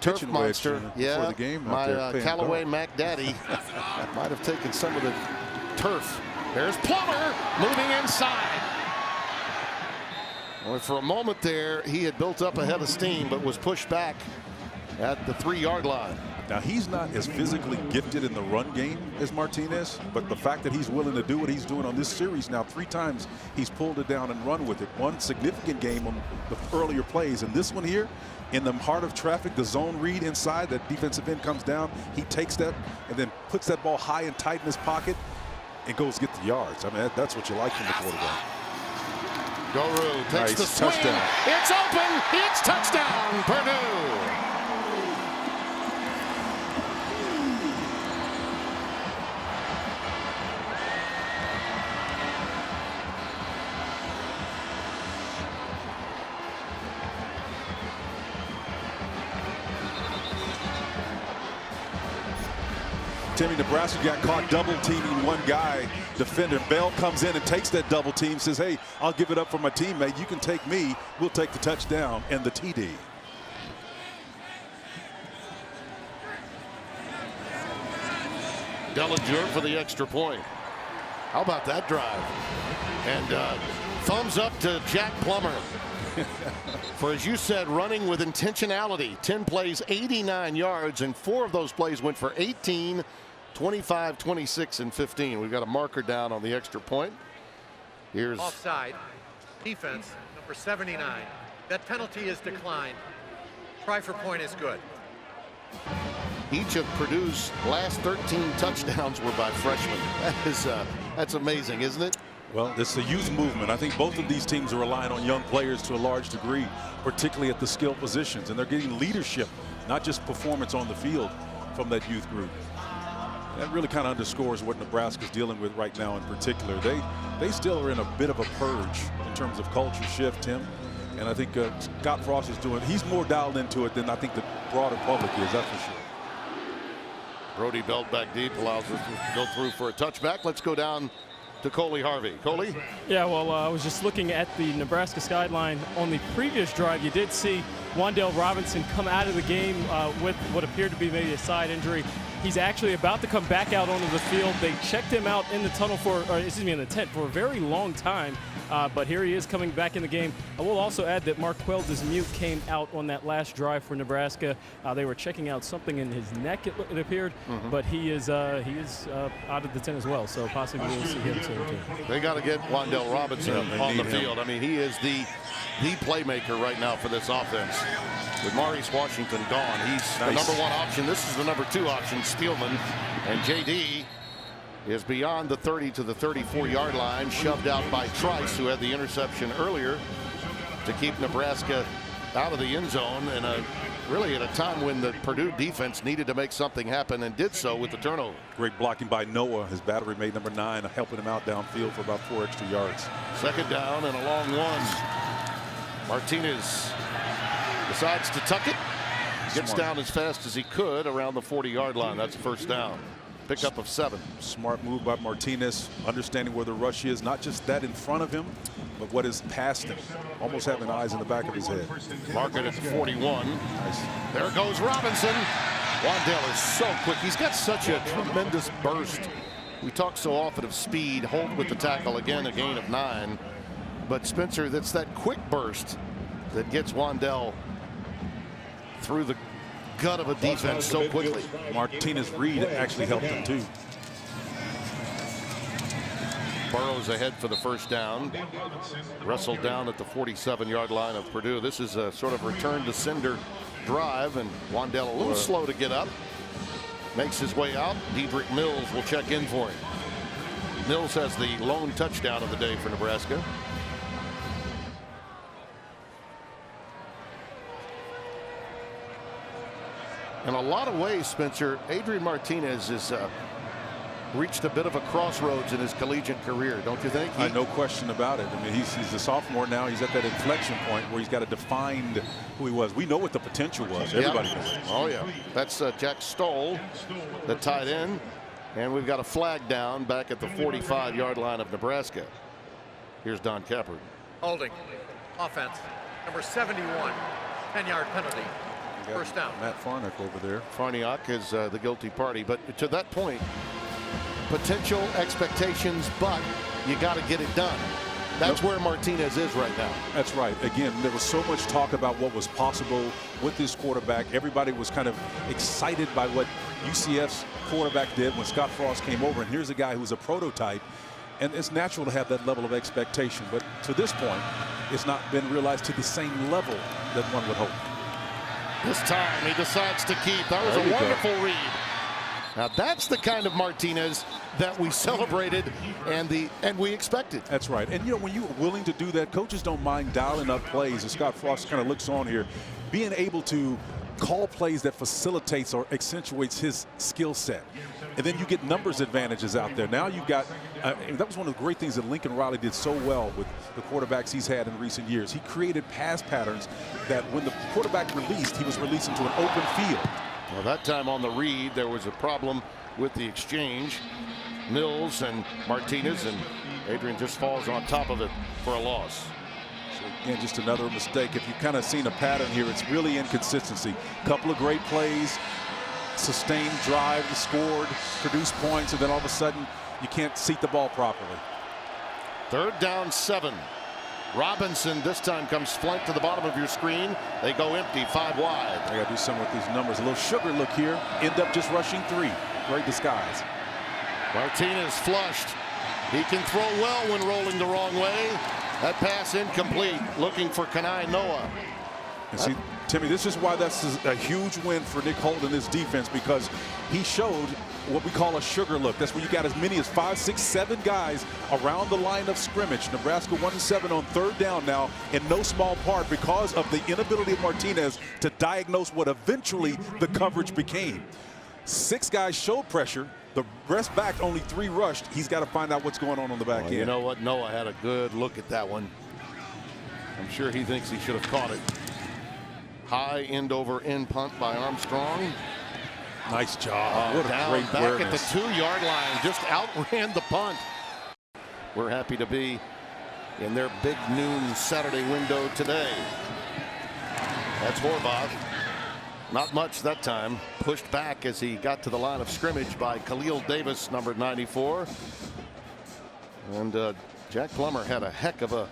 Turf pitching monster, before the game. My Callaway Mac Daddy might have taken some of the turf. There's Plummer moving inside. Well, for a moment there, he had built up a head of steam, but was pushed back at the 3-yard line. Now, he's not as physically gifted in the run game as Martinez, but the fact that he's willing to do what he's doing on this series now, 3 times he's pulled it down and run with it. One significant game on the earlier plays, and this one here, in the heart of traffic, the zone read inside, that defensive end comes down, he takes that and then puts that ball high and tight in his pocket and goes get the yards. I mean, that's what you like from the quarterback. Guru takes the swing. Touchdown. It's open. It's touchdown, Purdue. Timmy, Nebraska got caught double teaming one guy, defender. Bell comes in and takes that double team, says, hey, I'll give it up for my teammate. You can take me. We'll take the touchdown and the TD. Dellinger for the extra point. How about that drive? And thumbs up to Jack Plummer. For, as you said, running with intentionality. 10 plays, 89 yards, and 4 of those plays went for 18, 25, 26, and 15. We've got a marker down on the extra point. Here's offside. Defense, number 79. That penalty is declined. Try for point is good. Each of Purdue's last 13 touchdowns were by freshmen. That's amazing, isn't it? Well, it's a youth movement. I think both of these teams are relying on young players to a large degree, particularly at the skill positions. And they're getting leadership, not just performance on the field from that youth group. That really kind of underscores what Nebraska's dealing with right now in particular. They still are in a bit of a purge in terms of culture shift, Tim. And I think Scott Frost is he's more dialed into it than I think the broader public is, that's for sure. Brody Belt back deep allows us to go through for a touchback. Let's go down to Coley Harvey. Coley? Yeah, well, I was just looking at the Nebraska sideline. On the previous drive, you did see Wan'Dale Robinson come out of the game with what appeared to be maybe a side injury. He's actually about to come back out onto the field. They checked him out in the tunnel in the tent for a very long time. But here he is coming back in the game. I will also add that Marquel Dismuke came out on that last drive for Nebraska. They were checking out something in his neck, it appeared, but he is out of the tent as well. So possibly we'll see him soon too. They got to get Wan'Dale Robinson on the field. I mean, he is the playmaker right now for this offense. With Maurice Washington gone, he's the number 1 option. This is the number 2 option, Spielman, and JD is beyond the 30 to the 34-yard line, shoved out by Trice, who had the interception earlier to keep Nebraska out of the end zone, and really at a time when the Purdue defense needed to make something happen and did so with the turnover. Great blocking by Noah, his battery mate number 9, helping him out downfield for about 4 extra yards. Second down and a long one. Martinez decides to tuck it. Gets down as fast as he could around the 40-yard line. That's a first down. Pickup of 7. Smart move by Martinez, understanding where the rush is, not just that in front of him, but what is past him. Almost having eyes in the back of his head. Mark it at the 41. Nice. There goes Robinson. Wan'Dale is so quick. He's got such a tremendous burst. We talk so often of speed. Holt with the tackle again, a gain of 9. But Spencer, that's that quick burst that gets Wan'Dale through the gut of a defense so quickly. Martinez Reed actually helped him too. Burrows ahead for the first down. Wrestled down at the 47-yard line of Purdue. This is a sort of return to sender drive, and Wandell a little slow to get up. Makes his way out. Dedrick Mills will check in for him. Mills has the lone touchdown of the day for Nebraska. In a lot of ways, Spencer, Adrian Martinez has reached a bit of a crossroads in his collegiate career, don't you think? No question about it. I mean, he's a sophomore now. He's at that inflection point where he's got to define who he was. We know what the potential was. Everybody knows. Oh, yeah. That's Jack Stoll, the tight end. And we've got a flag down back at the 45-yard line of Nebraska. Here's Don Capper. Holding. Offense. Number 71. 10-yard penalty. First down. Matt Farniok over there. Farniok is the guilty party. But to that point, potential, expectations, but you got to get it done. That's where Martinez is right now. That's right. Again, there was so much talk about what was possible with this quarterback. Everybody was kind of excited by what UCF's quarterback did when Scott Frost came over. And here's a guy who's a prototype. And it's natural to have that level of expectation. But to this point, it's not been realized to the same level that one would hope. This time he decides to keep. That was a wonderful read. Now that's the kind of Martinez that we celebrated and we expected. That's right. And you know, when you're willing to do that, coaches don't mind dialing up plays. And Scott Frost kind of looks on here, being able to call plays that facilitates or accentuates his skill set. And then you get numbers advantages out there. Now you've got, that was one of the great things that Lincoln Riley did so well with the quarterbacks he's had in recent years. He created pass patterns that when the quarterback released, he was releasing to an open field. Well, that time on the read, there was a problem with the exchange. Mills and Martinez, and Adrian just falls on top of it for a loss. So again, just another mistake. If you've kind of seen a pattern here, it's really inconsistency. Couple of great plays, sustained drive, scored, produced points, and then all of a sudden you can't seat the ball properly. 3rd down 7. Robinson this time comes flanked to the bottom of your screen. They go empty, 5 wide. I got to do something with these numbers. A little sugar look here. End up just rushing 3. Great disguise. Martinez flushed. He can throw well when rolling the wrong way. That pass incomplete. Looking for Kenai Noah. And see, Timmy, this is why that's a huge win for Nick Holt and his defense, because he showed what we call a sugar look. That's where you got as many as 5, 6, 7 guys around the line of scrimmage. Nebraska 1-7 on 3rd down now, in no small part because of the inability of Martinez to diagnose what eventually the coverage became. 6 guys showed pressure. The rest back, only 3 rushed. He's got to find out what's going on the back end. You know what? Noah had a good look at that one. I'm sure he thinks he should have caught it. High end over end punt by Armstrong. Nice job. What a down great back awareness. at the 2-yard line. Just outran the punt. We're happy to be in their big noon Saturday window today. That's Horvath. Not much that time. Pushed back as he got to the line of scrimmage by Khalil Davis, number 94. And Jack Plummer had a heck of a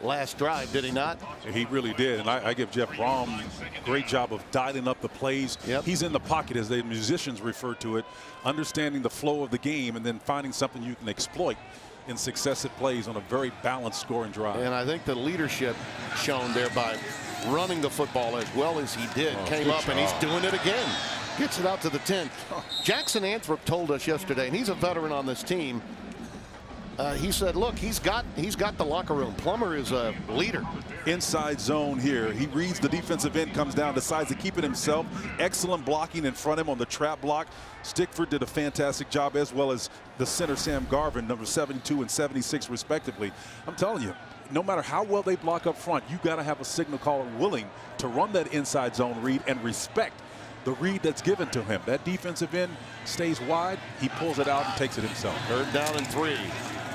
last drive, did he not? He really did. And I give Jeff Brom a great job of dialing up the plays. Yep. He's in the pocket, as the musicians refer to it, understanding the flow of the game and then finding something you can exploit in successive plays on a very balanced scoring drive. And I think the leadership shown there by running the football as well as he did came up, and he's doing it again. Gets it out to the 10. Jackson Anthrop told us yesterday, and he's a veteran on this team. He said, look, he's got the locker room. Plummer is a leader. Inside zone here. He reads the defensive end, comes down, decides to keep it himself. Excellent blocking in front of him on the trap block. Stickford did a fantastic job, as well as the center Sam Garvin, number 72 and 76 respectively. I'm telling you, no matter how well they block up front, you got to have a signal caller willing to run that inside zone read and respect the read that's given to him. That defensive end stays wide. He pulls it out and takes it himself. 3rd down and 3.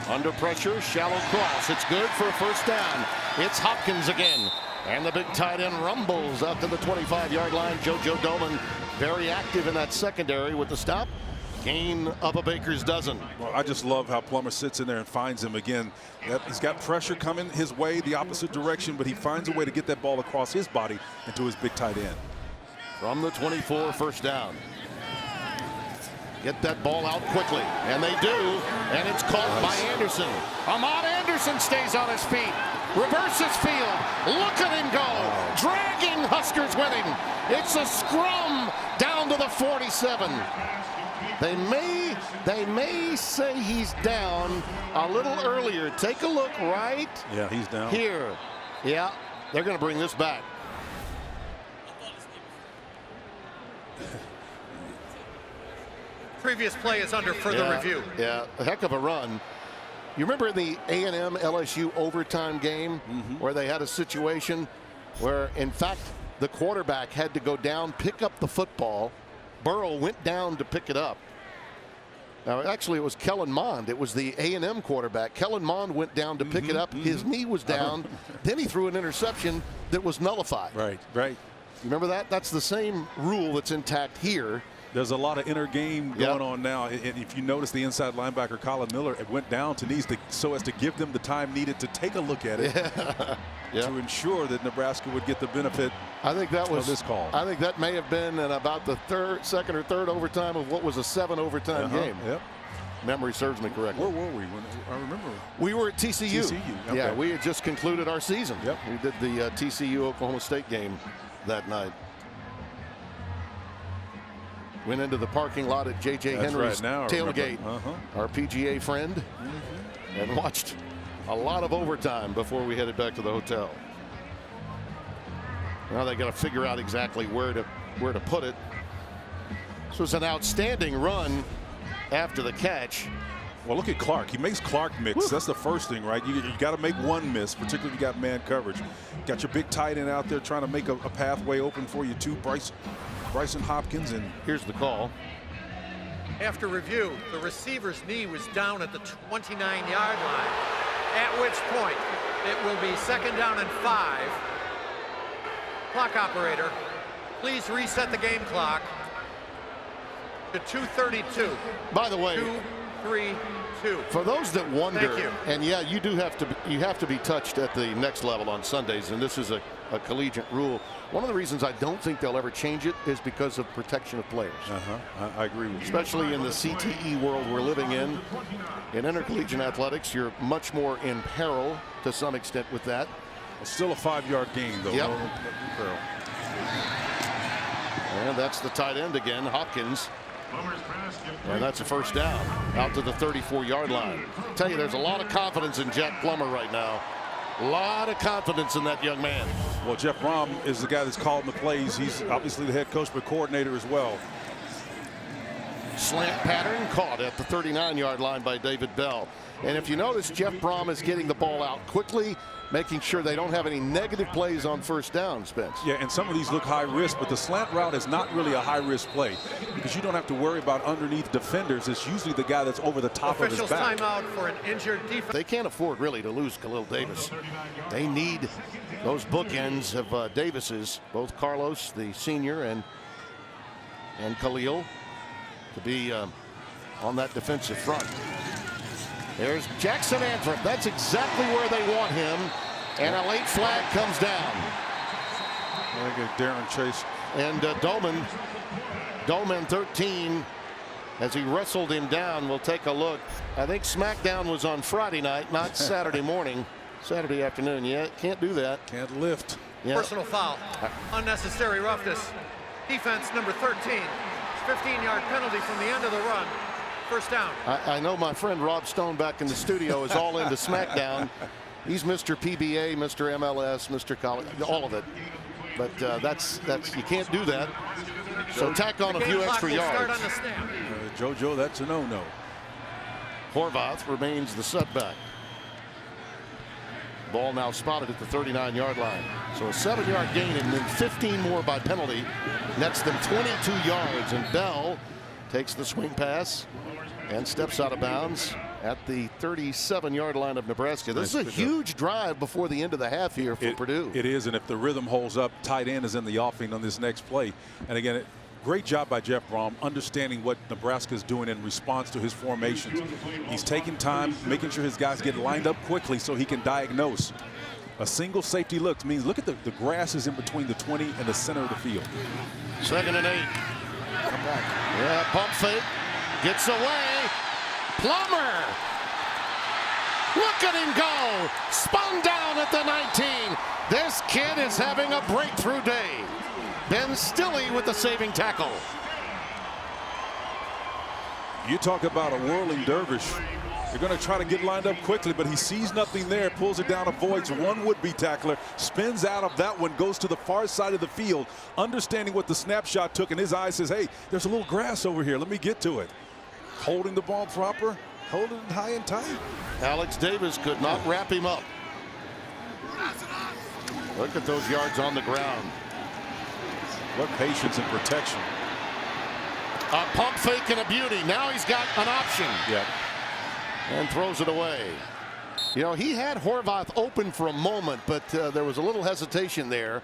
Under pressure, shallow cross. It's good for a first down. It's Hopkins again. And the big tight end rumbles out to the 25-yard line. JoJo Doman very active in that secondary with the stop. Gain of a baker's dozen. Well, I just love how Plummer sits in there and finds him again. He's got pressure coming his way, the opposite direction, but he finds a way to get that ball across his body into his big tight end. From the 24, first down. get that ball out quickly. And they do. And it's caught by Anderson. Ahmad Anderson stays on his feet. Reverses field. Look at him go. Dragging Huskers with him. It's a scrum down to the 47. They may say he's down a little earlier. Take a look right he's down here. Yeah, they're going to bring this back. Previous play is under further review. Yeah, a heck of a run. You remember the A&M LSU overtime game where they had a situation where, in fact, the quarterback had to go down, pick up the football. Burrow went down to pick it up. Now, actually, it was Kellen Mond. It was the A&M quarterback. Kellen Mond went down to pick it up. His knee was down. Then he threw an interception that was nullified. Right. You remember that? That's the same rule that's intact here. There's a lot of inner game going on now. And if you notice, the inside linebacker, Colin Miller, it went down to knees so as to give them the time needed to take a look at it to ensure that Nebraska would get the benefit of this call. I think that may have been in about the second or third overtime of what was a 7 overtime game. Yep. Memory serves me correctly. Where were we? I remember. We were at TCU. Okay. Yeah, we had just concluded our season. Yep. We did the TCU Oklahoma State game that night. Went into the parking lot at J.J. Henry's tailgate, our PGA friend, and watched a lot of overtime before we headed back to the hotel. Now they got to figure out exactly where to put it. This was an outstanding run after the catch. Well, look at Clark. He makes Clark mix. That's the first thing, right? You got to make one miss, particularly if you got man coverage. Got your big tight end out there trying to make a pathway open for you too, Bryson Hopkins. And here's the call. After review, the receiver's knee was down at the 29-yard line, at which point it will be 2nd down and 5. Clock operator, please reset the game clock to 2:32. By the way, 2-3-2. For those that wonder, Thank you. and yeah, you have to be touched at the next level on Sundays, and this is a collegiate rule. One of the reasons I don't think they'll ever change it is because of protection of players. I agree with you. Especially in the CTE world we're living in. In intercollegiate athletics, you're much more in peril to some extent with that. It's still a 5-yard gain, though. Yep. No peril. And that's the tight end again, Hopkins. And that's a 1st down out to the 34-yard line. I tell you, there's a lot of confidence in Jack Plummer right now. A lot of confidence in that young man. Well, Jeff Brom is the guy that's calling the plays. He's obviously the head coach, but coordinator as well. Slant pattern caught at the 39-yard line by David Bell. And if you notice, Jeff Brom is getting the ball out quickly, making sure they don't have any negative plays on 1st down, Spence. Yeah, and some of these look high risk, but the slant route is not really a high risk play because you don't have to worry about underneath defenders. It's usually the guy that's over the top of his back. Timeout for an injured defense. They can't afford really to lose Khalil Davis. They need those bookends of Davis's, both Carlos, the senior, and Khalil, to be on that defensive front. There's Jackson Anthrop. That's exactly where they want him. And a late flag comes down. I think Darren Chase. And Dolman 13, as he wrestled him down. We'll take a look. I think SmackDown was on Friday night, not Saturday morning. Saturday afternoon. Yeah, can't do that. Can't lift. Yeah. Personal foul. Unnecessary roughness. Defense number 13. 15-yard penalty from the end of the run. 1st down. I know my friend Rob Stone back in the studio is all into SmackDown. He's Mr. PBA, Mr. MLS, Mr. College, all of it. But that's you can't do that. So tack on a few extra yards. Start on the snap. JoJo, that's a no-no. Horvath remains the setback. Ball now spotted at the 39-yard line. So a 7-yard gain and then 15 more by penalty. Nets them 22 yards. And Bell takes the swing pass and steps out of bounds at the 37-yard line of Nebraska. This is a huge drive before the end of the half here for Purdue. It is, and if the rhythm holds up, tight end is in the offing on this next play. And again, great job by Jeff Brom understanding what Nebraska is doing in response to his formations. He's taking time, making sure his guys get lined up quickly so he can diagnose. A single safety look means look at the grass is in between the 20 and the center of the field. 2nd and 8. Come back. Yeah, pump fake. Gets away. Plummer. Look at him go. Spun down at the 19. This kid is having a breakthrough day. Ben Stilley with the saving tackle. You talk about a whirling dervish. They're going to try to get lined up quickly, but he sees nothing there, pulls it down, avoids one would-be tackler, spins out of that one, goes to the far side of the field, understanding what the snapshot took, and his eye says, hey, there's a little grass over here. Let me get to it. Holding the ball proper, holding it high and tight. Alex Davis could not wrap him up. Look at those yards on the ground. What patience and protection. A pump fake and a beauty. Now he's got an option. Yeah. And throws it away. You know, he had Horvath open for a moment, but there was a little hesitation there.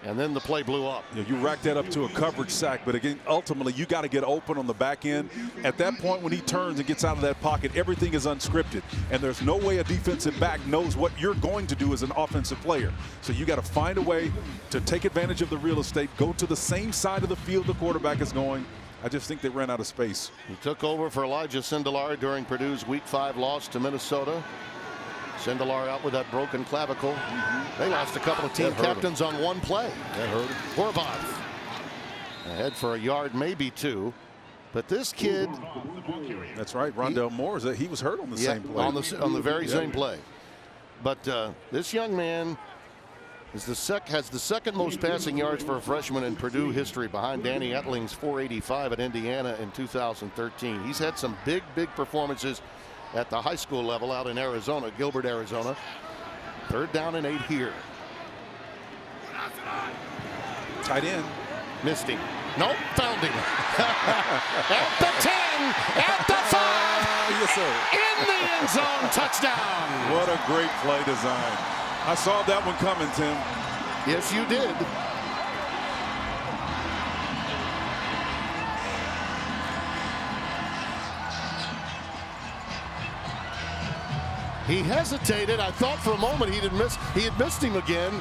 And then the play blew up. You rack that up to a coverage sack, but again, ultimately, you got to get open on the back end. At that point, when he turns and gets out of that pocket, everything is unscripted. And there's no way a defensive back knows what you're going to do as an offensive player. So you got to find a way to take advantage of the real estate, go to the same side of the field the quarterback is going. I just think they ran out of space. He took over for Elijah Sindelar during Purdue's Week 5 loss to Minnesota. Sindelar out with that broken clavicle. They lost a couple of team captains on one play. That hurt him. Horvath ahead for a yard, maybe two. But this kid. That's right. Rondell Moore, he was hurt on the same play. On the very same play. But this young man is has the second most passing yards for a freshman in Purdue history, behind Danny Ettling's 485 at Indiana in 2013. He's had some big performances at the high school level out in Arizona, Gilbert, Arizona. 3rd down and 8 here. Tight end. Missed him. Nope, found him. At the 10, at the 5. Yes, sir. In the end zone, touchdown. What a great play design. I saw that one coming, Tim. Yes, you did. He hesitated. I thought for a moment he had missed him again,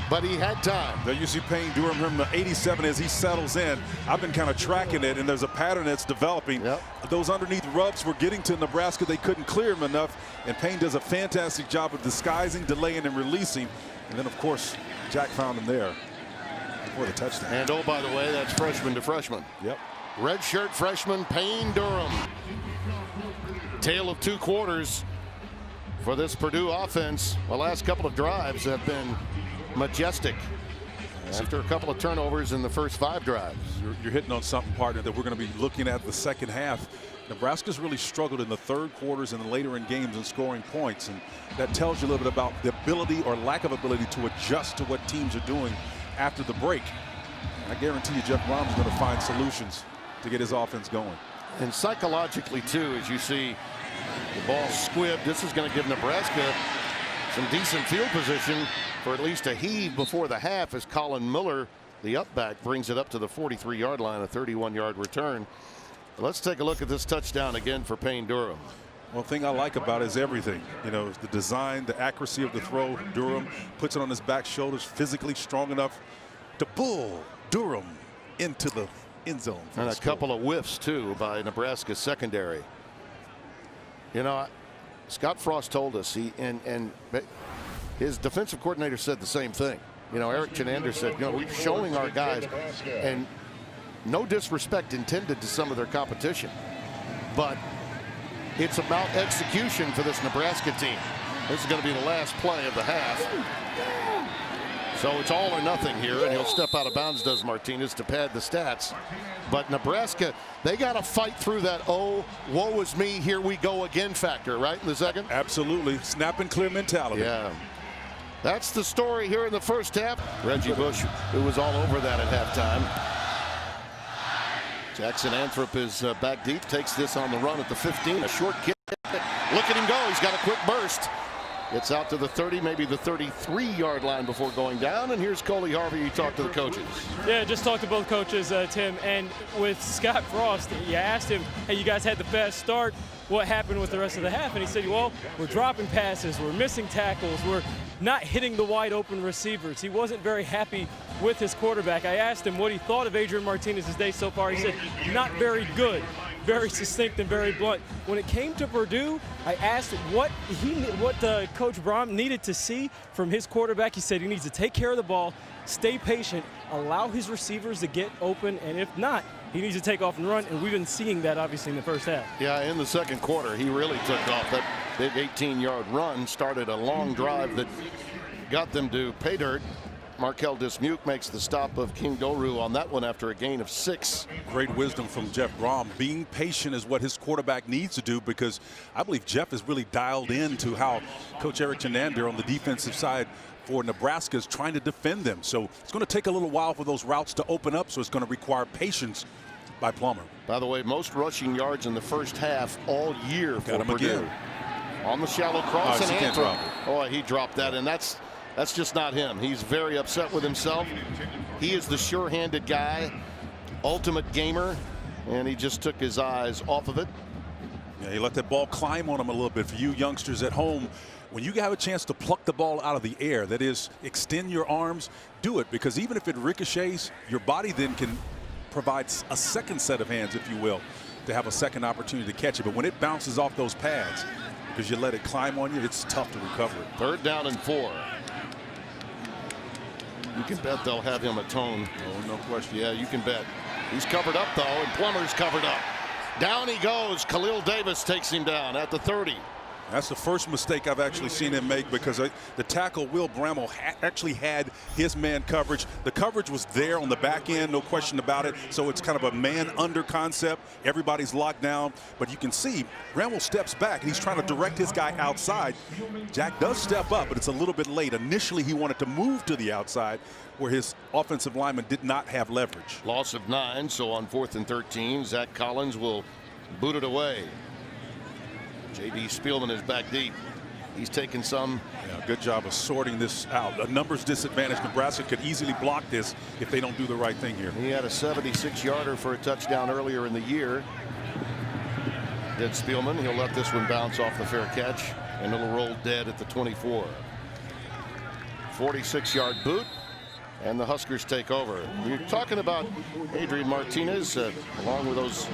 but he had time. There you see Payne Durham from the 87 as he settles in. I've been kind of tracking it, and there's a pattern that's developing. Yep. Those underneath rubs were getting to Nebraska. They couldn't clear him enough, and Payne does a fantastic job of disguising, delaying, and releasing. And then, of course, Jack found him there for the touchdown. And, oh, by the way, that's freshman to freshman. Yep. Redshirt freshman Payne Durham. Tale of two quarters for this Purdue offense. The last couple of drives have been majestic after a couple of turnovers in the first 5 drives. You're hitting on something, partner, that we're going to be looking at the second half. Nebraska's really struggled in the 3rd quarters and later in games in scoring points, and that tells you a little bit about the ability or lack of ability to adjust to what teams are doing after the break. And I guarantee you Jeff Brom's going to find solutions to get his offense going. And psychologically, too, as you see the ball squibbed, this is going to give Nebraska some decent field position for at least a heave before the half, as Colin Miller, the upback, brings it up to the 43-yard line, a 31-yard return. Let's take a look at this touchdown again for Payne Durham. One thing I like about it is everything. You know, the design, the accuracy of the throw. Durham puts it on his back shoulders, physically strong enough to pull Durham into the end zone. And a couple of whiffs, too, by Nebraska's secondary. You know, Scott Frost told us, and his defensive coordinator said the same thing. You know, Eric Chenander said, you know, we're showing our guys, and no disrespect intended to some of their competition, but it's about execution for this Nebraska team. This is going to be the last play of the half. So it's all or nothing here, and he'll step out of bounds, does Martinez, to pad the stats. But Nebraska, they got to fight through that, oh, woe is me, here we go again factor, right, in the second? Absolutely. Snap and clear mentality. Yeah. That's the story here in the first half. Reggie Bush, who was all over that at halftime. Jackson Anthrop is back deep, takes this on the run at the 15. A short kick. Look at him go. He's got a quick burst. Gets out to the 30, maybe the 33-yard line before going down. And here's Coley Harvey. He talked to the coaches. Yeah, just talked to both coaches, Tim. And with Scott Frost, you asked him, hey, you guys had the fast start. What happened with the rest of the half? And he said, well, we're dropping passes. We're missing tackles. We're not hitting the wide open receivers. He wasn't very happy with his quarterback. I asked him what he thought of Adrian Martinez's day so far. He said, not very good. very succinct and very blunt. When it came to Purdue, I asked what Coach Brom needed to see from his quarterback. He said he needs to take care of the ball, stay patient, allow his receivers to get open, and if not, he needs to take off and run, and we've been seeing that obviously in the first half. Yeah, in the second quarter, he really took off. That big 18-yard run started a long drive that got them to pay dirt. Markel Dismuke makes the stop of King Doru on that one after a gain of 6. Great wisdom from Jeff Brom. Being patient is what his quarterback needs to do, because I believe Jeff is really dialed into how Coach Eric Chenander on the defensive side for Nebraska is trying to defend them. So it's going to take a little while for those routes to open up, so it's going to require patience by Plummer. By the way, most rushing yards in the first half all year for Got him Purdue. again. On the shallow cross, Oh, he can't drop it. Oh, he dropped that, and that's just not him. He's very upset with himself. He is the sure-handed guy, ultimate gamer, and he just took his eyes off of it. Yeah, he let that ball climb on him a little bit. For you youngsters at home, when you have a chance to pluck the ball out of the air, that is, extend your arms, do it, because even if it ricochets, your body then can provide a second set of hands, if you will, to have a second opportunity to catch it. But when it bounces off those pads, because you let it climb on you, it's tough to recover it. 3rd down and 4. You can bet they'll have him atone. Oh, no question. Yeah, you can bet. He's covered up, though, and Plummer's covered up. Down he goes. Khalil Davis takes him down at the 30. That's the first mistake I've actually seen him make, because the tackle, Will Bramall, actually had his man coverage. The coverage was there on the back end, no question about it. So it's kind of a man under concept. Everybody's locked down. But you can see Bramall steps back, and he's trying to direct his guy outside. Jack does step up, but it's a little bit late. Initially, he wanted to move to the outside, where his offensive lineman did not have leverage. Loss of 9, so on 4th and 13, Zach Collins will boot it away. J.D. Spielman is back deep. He's taken some. Yeah, good job of sorting this out. A numbers disadvantage. Nebraska could easily block this if they don't do the right thing here. He had a 76-yarder for a touchdown earlier in the year. Did Spielman. He'll let this one bounce off the fair catch, and it'll roll dead at the 24. 46-yard boot, and the Huskers take over. You're talking about Adrian Martinez, along with those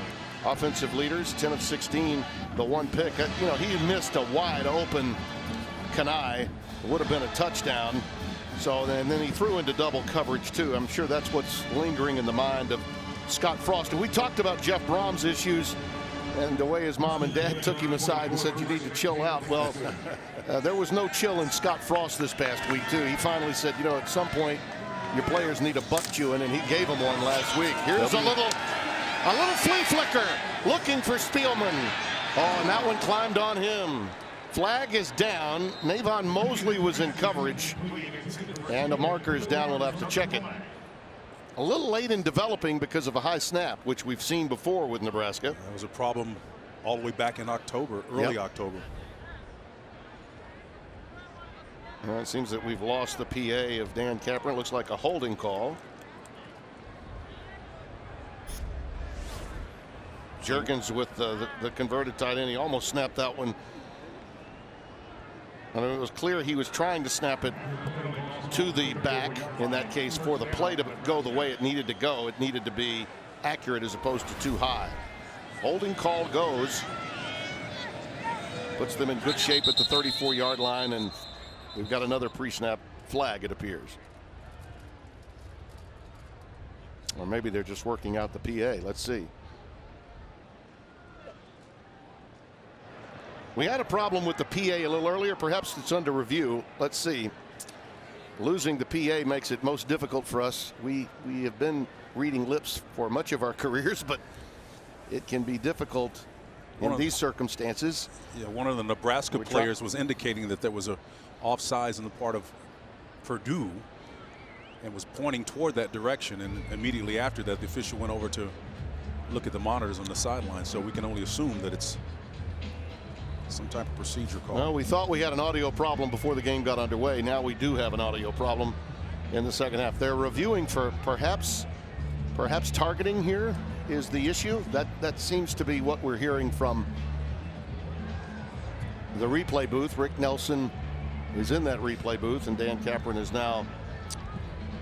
offensive leaders, 10 of 16, the 1 pick. You know, he missed a wide open Kanai. It would have been a touchdown. So and then he threw into double coverage too. I'm sure that's what's lingering in the mind of Scott Frost. And we talked about Jeff Brom's issues and the way his mom and dad took him aside and said, you need to chill out. Well, there was no chill in Scott Frost this past week too. He finally said, you know, at some point your players need a butt chewing, and he gave them one last week. Here's a little flea flicker looking for Spielman. Oh, and that one climbed on him. Flag is down. Navon Mosley was in coverage, and a marker is down. We'll have to check it. A little late in developing because of a high snap, which we've seen before with Nebraska. That was a problem all the way back in October, early October. Well, it seems that we've lost the PA of Dan Capron. It looks like a holding call. Juergens with the converted tight end. He almost snapped that one. I mean, it was clear he was trying to snap it to the back, in that case, for the play to go the way it needed to go. It needed to be accurate as opposed to too high. Holding call goes. Puts them in good shape at the 34-yard line, and we've got another pre-snap flag, it appears. Or maybe they're just working out the PA. Let's see. We had a problem with the PA a little earlier. Perhaps it's under review. Let's see. Losing the PA makes it most difficult for us. We have been reading lips for much of our careers, but it can be difficult in these circumstances. Yeah, one of the Nebraska players was indicating that there was a offsides on the part of Purdue and was pointing toward that direction, and immediately after that the official went over to look at the monitors on the sideline, so we can only assume that it's some type of procedure call. Well, we thought we had an audio problem before the game got underway. Now we do have an audio problem in the second half. They're reviewing for perhaps targeting here is the issue. That seems to be what we're hearing from the replay booth. Rick Nelson is in that replay booth, and Dan Capron is now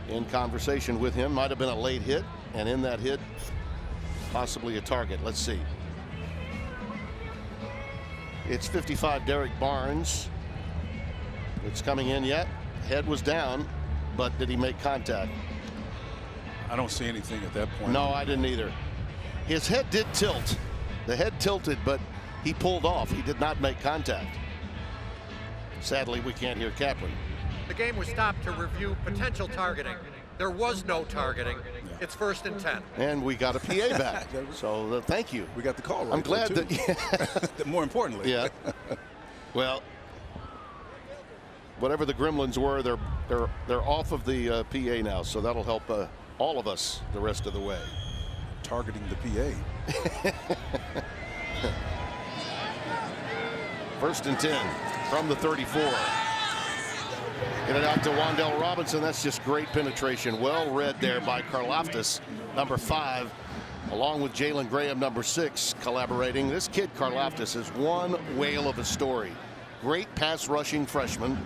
in conversation with him. Might have been a late hit, and in that hit, possibly a target. Let's see. It's 55 Derek Barnes. It's coming in yet. Head was down, but did he make contact? I don't see anything at that point. No, I didn't either. His head did tilt. The head tilted, but he pulled off. He did not make contact. Sadly, we can't hear Kaplan. The game was stopped to review potential targeting. There was no targeting. It's 1st and 10. And we got a PA back. So thank you. We got the call right. I'm glad that. More importantly. Yeah. Well, whatever the gremlins were, they're off of the PA now. So that'll help all of us the rest of the way. Targeting the PA. 1st and 10 from the 34. Get it out to Wan'Dale Robinson. That's just great penetration. Well read there by Karlaftis, number 5, along with Jalen Graham, number 6, collaborating. This kid Karlaftis is one whale of a story. Great pass rushing freshman.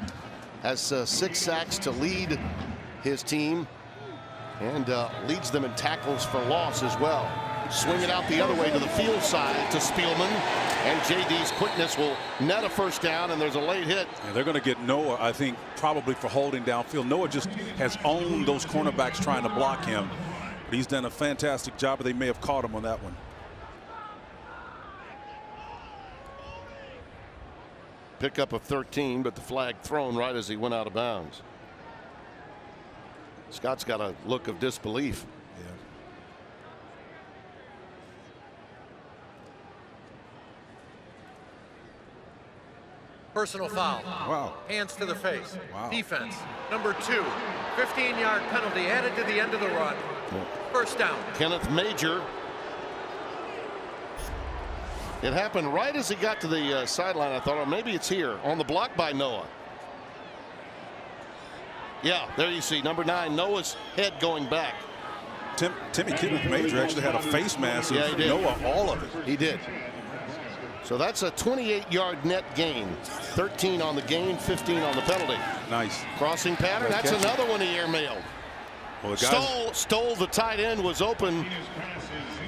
Has 6 sacks to lead his team and leads them in tackles for loss as well. Swing it out the other way to the field side to Spielman, and JD's quickness will net a 1st down, and there's a late hit. Yeah, they're going to get Noah, I think, probably for holding downfield. Noah just has owned those cornerbacks trying to block him. But he's done a fantastic job, but they may have caught him on that one. Pickup of 13, but the flag thrown right as he went out of bounds. Scott's got a look of disbelief. Yeah. Personal foul. Wow. Hands to the face. Wow. Defense. Number 2. 15-yard penalty added to the end of the run. 1st down. Kenneth Major. It happened right as he got to the sideline. I thought, oh, maybe it's here on the block by Noah. Yeah, there you see number 9, Noah's head going back. Timmy Kenneth Major actually had a face mask of Noah, all of it. He did. So that's a 28-yard net gain. 13 on the gain, 15 on the penalty. Nice. Crossing pattern. That's another one he airmailed. Well, Stole the tight end, was open.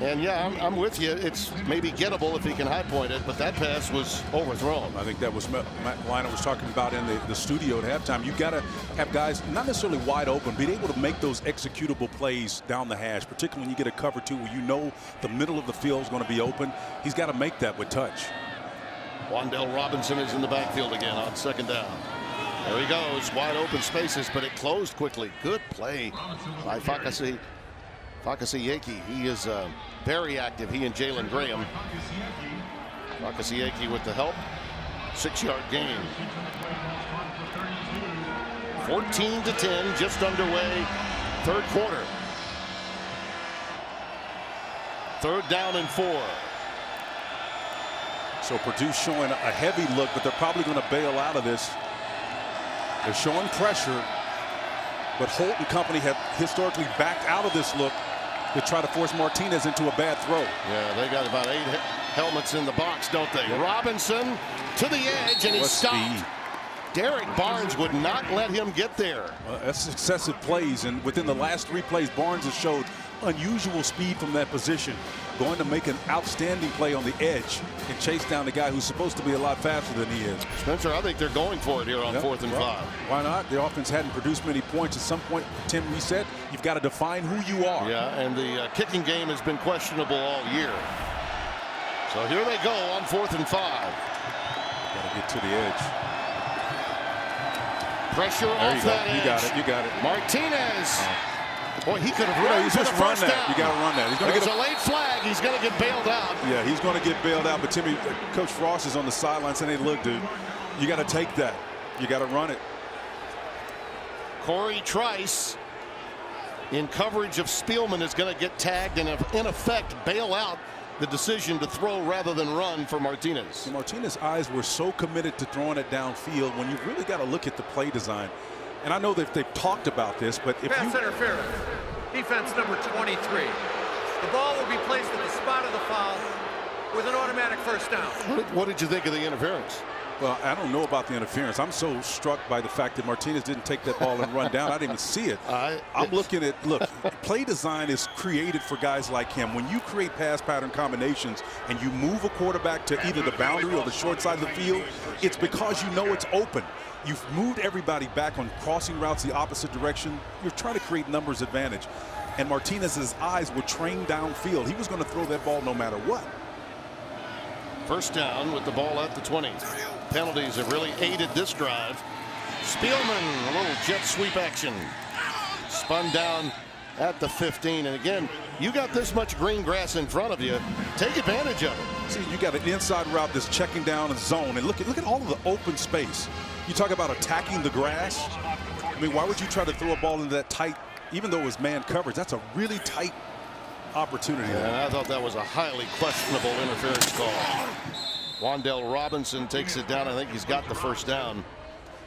And yeah, I'm with you. It's maybe gettable if he can high point it, but that pass was overthrown. I think that was Matt Liner was talking about in the studio at halftime. You got to have guys not necessarily wide open, be able to make those executable plays down the hash, particularly when you get a cover 2 where you know the middle of the field is going to be open. He's got to make that with touch. Wan'Dale Robinson is in the backfield again on 2nd down. There he goes, wide open spaces, but it closed quickly. Good play by Fakasi Yaki. He is very active, he and Jalen Graham. Fakasi Yaki with the help. 6-yard gain. 14-10, just underway, 3rd quarter. 3rd down and 4. So Purdue showing a heavy look, but they're probably going to bail out of this. They're showing pressure, but Holt and company have historically backed out of this look to try to force Martinez into a bad throw. Yeah, they got about 8 helmets in the box, don't they? Yep. Robinson to the edge, and he stopped. Speed. Derek Barnes would not let him get there. That's excessive plays, and within the last 3 plays, Barnes has showed unusual speed from that position, going to make an outstanding play on the edge and chase down the guy who's supposed to be a lot faster than he is. Spencer, I think they're going for it here on 4th and 5. Why not? The offense hadn't produced many points. At some point, Tim, we said you've got to define who you are. Yeah, and the kicking game has been questionable all year. So here they go on 4th and 5. Got to get to the edge. Pressure off that edge. You got it. Martinez. Boy, he could have run. He's just run that. You got to run that. He's going to get a late flag. He's going to get bailed out. Yeah, he's going to get bailed out. But Timmy, Coach Frost is on the sideline saying, "Hey, look, dude, you got to take that. You got to run it." Corey Trice, in coverage of Spielman, is going to get tagged and, in effect, bail out the decision to throw rather than run for Martinez. So Martinez's eyes were so committed to throwing it downfield when you really got to look at the play design. And I know that they've talked about this, but if pass interference, defense number 23. The ball will be placed at the spot of the foul with an automatic 1st down. What did you think of the interference? Well, I don't know about the interference. I'm so struck by the fact that Martinez didn't take that ball and run down. I didn't even see it. I'm looking at, look, play design is created for guys like him. When you create pass pattern combinations and you move a quarterback to either the boundary or the short side of the field, it's because you know it's open. You've moved everybody back on crossing routes the opposite direction. You're trying to create numbers advantage. And Martinez's eyes were trained downfield. He was going to throw that ball no matter what. First down with the ball at the 20. Penalties have really aided this drive. Spielman, a little jet sweep action. Spun down at the 15. And again, you got this much green grass in front of you. Take advantage of it. See, you got an inside route that's checking down a zone. And look at all of the open space. You talk about attacking the grass. I mean, why would you try to throw a ball into that tight, even though it was man coverage? That's a really tight opportunity there. And I thought that was a highly questionable interference call. Wan'Dale Robinson takes it down. I think he's got the first down.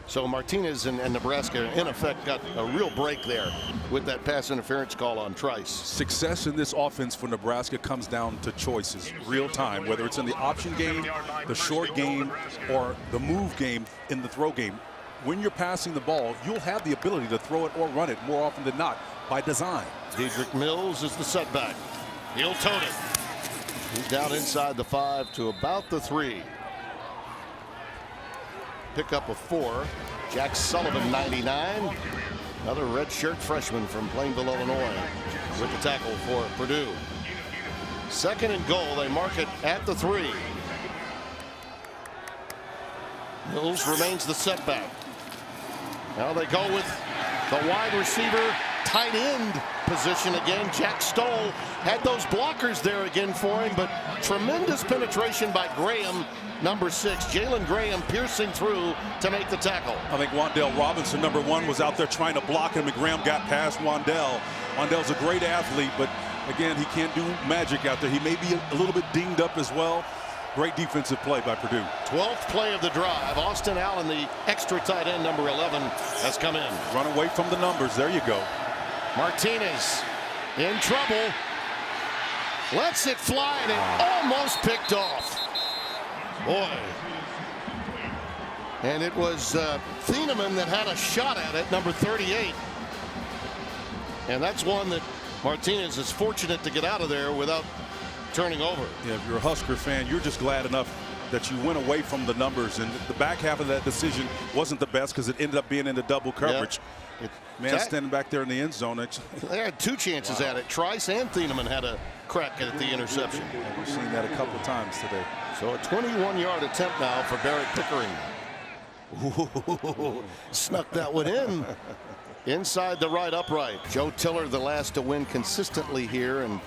So Martinez and Nebraska, in effect, got a real break there with that pass interference call on Trice. Success in this offense for Nebraska comes down to choices, real time, whether it's in the option game, the short game, or the move game in the throw game. When you're passing the ball, you'll have the ability to throw it or run it more often than not by design. Dedrick Mills is the setback. He'll tote it. He's down inside the 5 to about the 3. Pickup of 4. Jack Sullivan, 99. Another redshirt freshman from Plainville, Illinois, with the tackle for Purdue. Second and goal. They mark it at the 3. Mills remains the setback. Now they go with the wide receiver, tight end position again. Jack Stoll had those blockers there again for him, but tremendous penetration by Graham, number 6. Jalen Graham piercing through to make the tackle. I think Wan'Dale Robinson, number 1, was out there trying to block him, and Graham got past Wan'Dale. Wan'Dale's a great athlete, but again, he can't do magic out there. He may be a little bit dinged up as well. Great defensive play by Purdue. 12th play of the drive. Austin Allen, the extra tight end, number 11, has come in. Run away from the numbers. There you go. Martinez in trouble. Lets it fly, and it almost picked off. Boy. And it was Thieneman that had a shot at it, number 38. And that's one that Martinez is fortunate to get out of there without turning over. Yeah, if you're a Husker fan, you're just glad enough that you went away from the numbers, and the back half of that decision wasn't the best because it ended up being into double coverage. Yep. Man standing back there in the end zone. They had 2 chances at it. Trice and Thieneman had a crack at the interception. And we've seen that a couple times today. So a 21-yard attempt now for Barrett Pickering. Ooh, snuck that one in. Inside the right upright. Joe Tiller, the last to win consistently here, and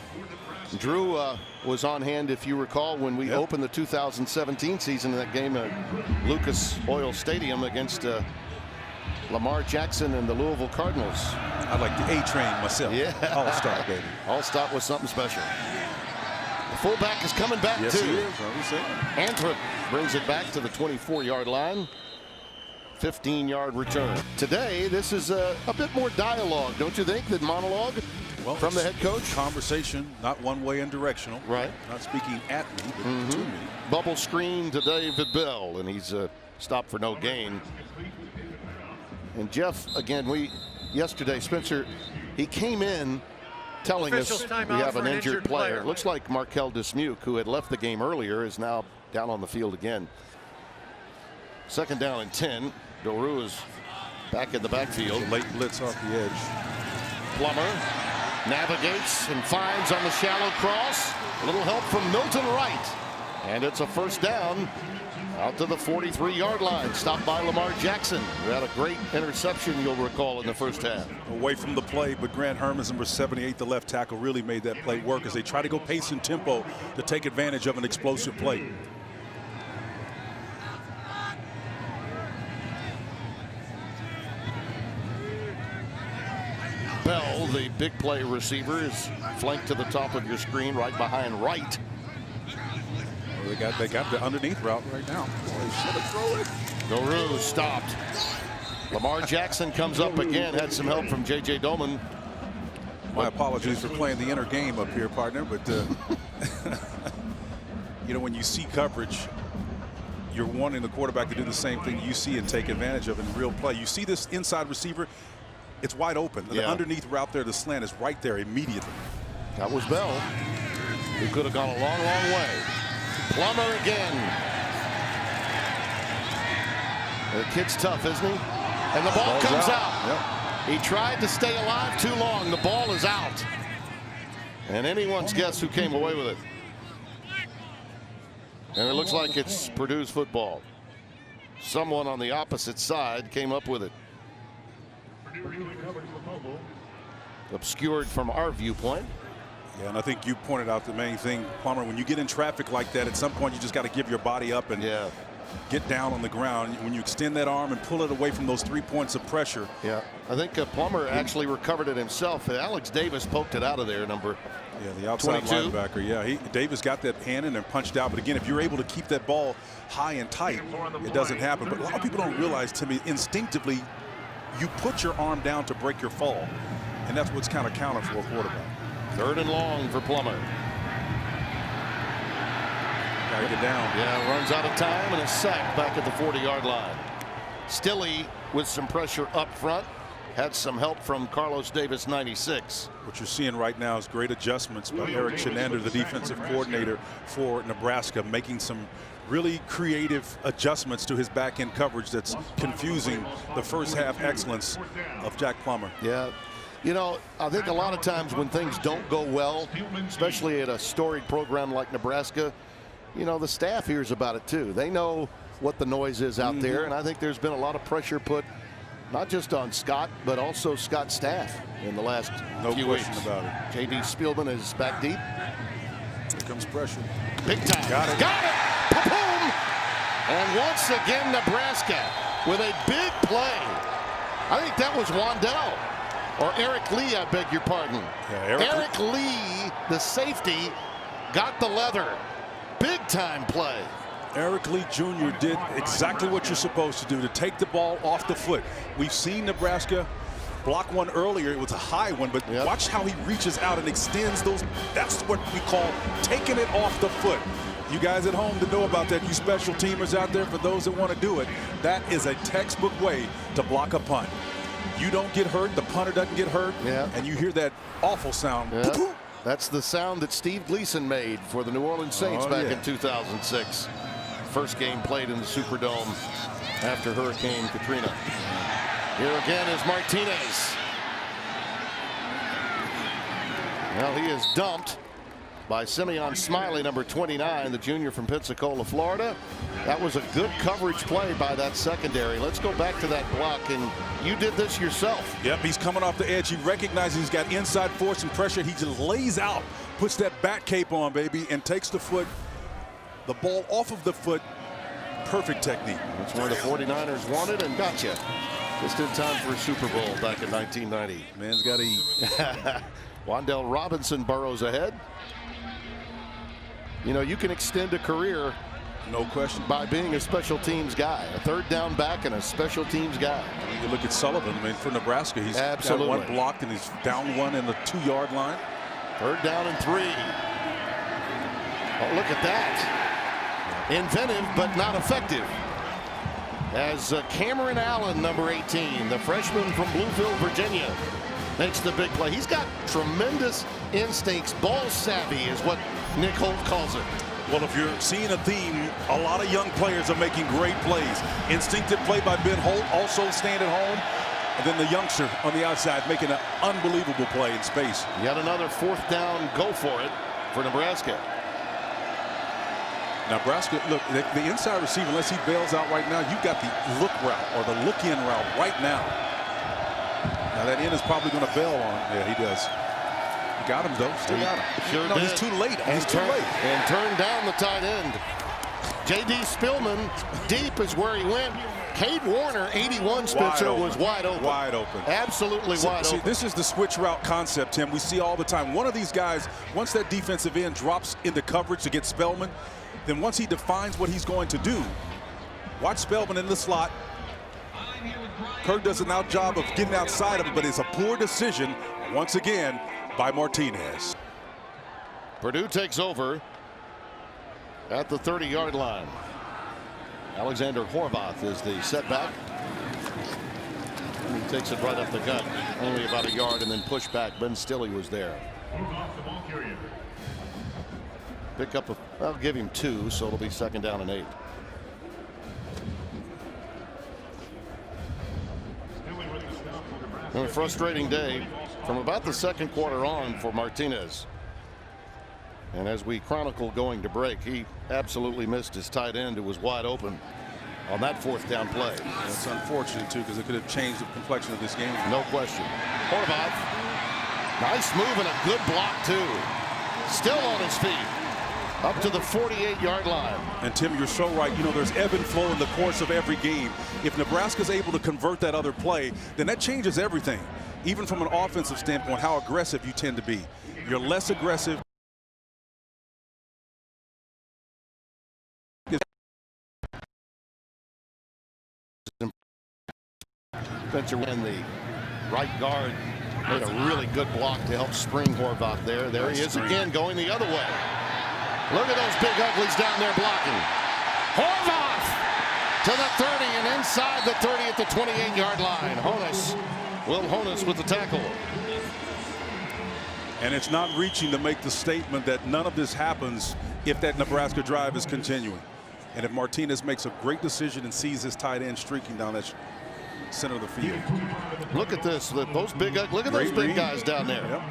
Drew was on hand, if you recall, when we opened the 2017 season in that game at Lucas Oil Stadium against Lamar Jackson and the Louisville Cardinals. I like the A-train myself. Yeah. All-star, baby. All-star was something special. The fullback is coming back, yes, too. He is. Anthrop brings it back to the 24-yard line. 15-yard return. Today, this is a bit more dialogue, don't you think, than monologue from the head coach? Conversation, not one-way and directional. Right. Not speaking at me, but to me. Bubble screen to David Bell, and he's stopped for no gain. And Jeff, again, yesterday, Spencer, he came in telling us we have an injured player. It looks like Markel Dismuke, who had left the game earlier, is now down on the field again. Second down and 10. Doru is back in the backfield. Late blitz off the edge. Plummer navigates and finds on the shallow cross. A little help from Milton Wright. And it's a first down out to the 43-yard line. Stopped by Lamar Jackson, who had a great interception, you'll recall, in the first half. Away from the play, but Grant Herman's number 78, the left tackle, really made that play work as they try to go pace and tempo to take advantage of an explosive play. Bell, the big play receiver, is flanked to the top of your screen right behind Wright. Well, they got the underneath route right now. Doru stopped. Lamar Jackson comes up again, had some help from J.J. Doman. My apologies for playing the inner game up here, partner, but you know, when you see coverage, you're wanting the quarterback to do the same thing you see and take advantage of in real play. You see this inside receiver, it's wide open. Yeah. The underneath route there, the slant is right there immediately. That was Bell, who could have gone a long, long way. Plummer again. The kid's tough, isn't he? And the ball comes out. Yep. He tried to stay alive too long. The ball is out. And anyone's guess who came away with it. And it looks like it's Purdue's football. Someone on the opposite side came up with it. Obscured from our viewpoint. Yeah, and I think you pointed out the main thing, Plummer, when you get in traffic like that, at some point you just got to give your body up and get down on the ground. When you extend that arm and pull it away from those 3 points of pressure. Yeah, I think Plummer actually recovered it himself. Alex Davis poked it out of there, number the outside 22. linebacker. Yeah, Davis got that hand in and punched out. But again, if you're able to keep that ball high and tight, it doesn't happen. But a lot of people don't realize, Timmy, instinctively, you put your arm down to break your fall. And that's what's kind of counted for a quarterback. 3rd and long for Plummer. Got to get down. Yeah, runs out of time and a sack back at the 40-yard line. Stilley with some pressure up front. Had some help from Carlos Davis, 96. What you're seeing right now is great adjustments by Eric Shenander, the defensive coordinator for Nebraska, making some really creative adjustments to his back end coverage that's confusing the first half excellence of Jack Plummer. Yeah. You know, I think a lot of times when things don't go well, especially at a storied program like Nebraska, you know, the staff hears about it too. They know what the noise is out there, and I think there's been a lot of pressure put not just on Scott, but also Scott's staff in the last few weeks. About it. J.D. Spielman is back deep. Here comes pressure. Big time. Got it. Got it. Boom. And once again, Nebraska with a big play. I think that was Wandell. Or Eric Lee, I beg your pardon. Yeah, Eric Lee, the safety, got the leather. Big time play. Eric Lee Jr. did exactly what you're supposed to do, to take the ball off the foot. We've seen Nebraska block one earlier. It was a high one, but watch how he reaches out and extends those. That's what we call taking it off the foot. You guys at home to know about that, you special teamers out there, for those that want to do it, that is a textbook way to block a punt. You don't get hurt, the punter doesn't get hurt, and you hear that awful sound. Yeah. That's the sound that Steve Gleason made for the New Orleans Saints back in 2006. First game played in the Superdome after Hurricane Katrina. Here again is Martinez. Well, he is dumped by Simeon Smiley, number 29, the junior from Pensacola, Florida. That was a good coverage play by that secondary. Let's go back to that block, and you did this yourself. Yep, he's coming off the edge. He recognizes he's got inside force and pressure. He just lays out, puts that bat cape on, baby, and takes the ball off of the foot. Perfect technique. That's where the 49ers wanted and got you. Just in time for a Super Bowl back in 1990. Man's got to eat. Wandell Robinson burrows ahead. You know, you can extend a career, no question, by being a special teams guy, a third down back and a special teams guy. I mean, you look at Sullivan. I mean, for Nebraska, he's got one blocked and he's down one in the 2-yard line. 3rd down and 3. Oh, look at that. Inventive, but not effective. As Cameron Allen, number 18, the freshman from Bluefield, Virginia, makes the big play. He's got tremendous instincts. Ball savvy is what Nick Holt calls it. Well, if you're seeing a theme, a lot of young players are making great plays. Instinctive play by Ben Holt, also staying at home. And then the youngster on the outside making an unbelievable play in space. Yet another 4th down, go for it for Nebraska. Nebraska, look, the inside receiver, unless he bails out right now, you've got the look route or the look-in route right now. Now that end is probably going to bail on him. Yeah, he does. He got him, though. Still got him. Sure no, did. he's too late. He's too late. And turned down the tight end. J.D. Spielman, deep is where he went. Cade Warner, 81, Spencer, was wide open. Wide open. Absolutely wide open. This is the switch route concept, Tim. We see all the time. One of these guys, once that defensive end drops into coverage to get Spellman, then once he defines what he's going to do, watch Spellman in the slot. Kirk does an out job of getting outside of him, but it's a poor decision, once again, by Martinez. Purdue takes over at the 30-yard line. Alexander Horvath is the setback. And he takes it right up the gut, only about a yard, and then push back. Ben Stille was there. Pick up I'll give him 2, so it'll be 2nd down and 8. And a frustrating day from about the 2nd quarter on for Martinez. And as we chronicle going to break, he absolutely missed his tight end who was wide open on that 4th down play. It's unfortunate, too, because it could have changed the complexion of this game. No question. Horvath, nice move and a good block, too. Still on his feet. Up to the 48-yard line. And Tim, you're so right. You know, there's ebb and flow in the course of every game. If Nebraska's able to convert that other play, then that changes everything. Even from an offensive standpoint, how aggressive you tend to be. You're less aggressive. Spencer, when the right guard made a really good block to help spring Horvath there. There he is again, going the other way. Look at those big uglies down there blocking. Horvath to the 30 and inside the 30 at the 28-yard line. Will Honas with the tackle. And it's not reaching to make the statement that none of this happens if that Nebraska drive is continuing. And if Martinez makes a great decision and sees his tight end streaking down that center of the field. Look at this. Those big guys down there. Yep.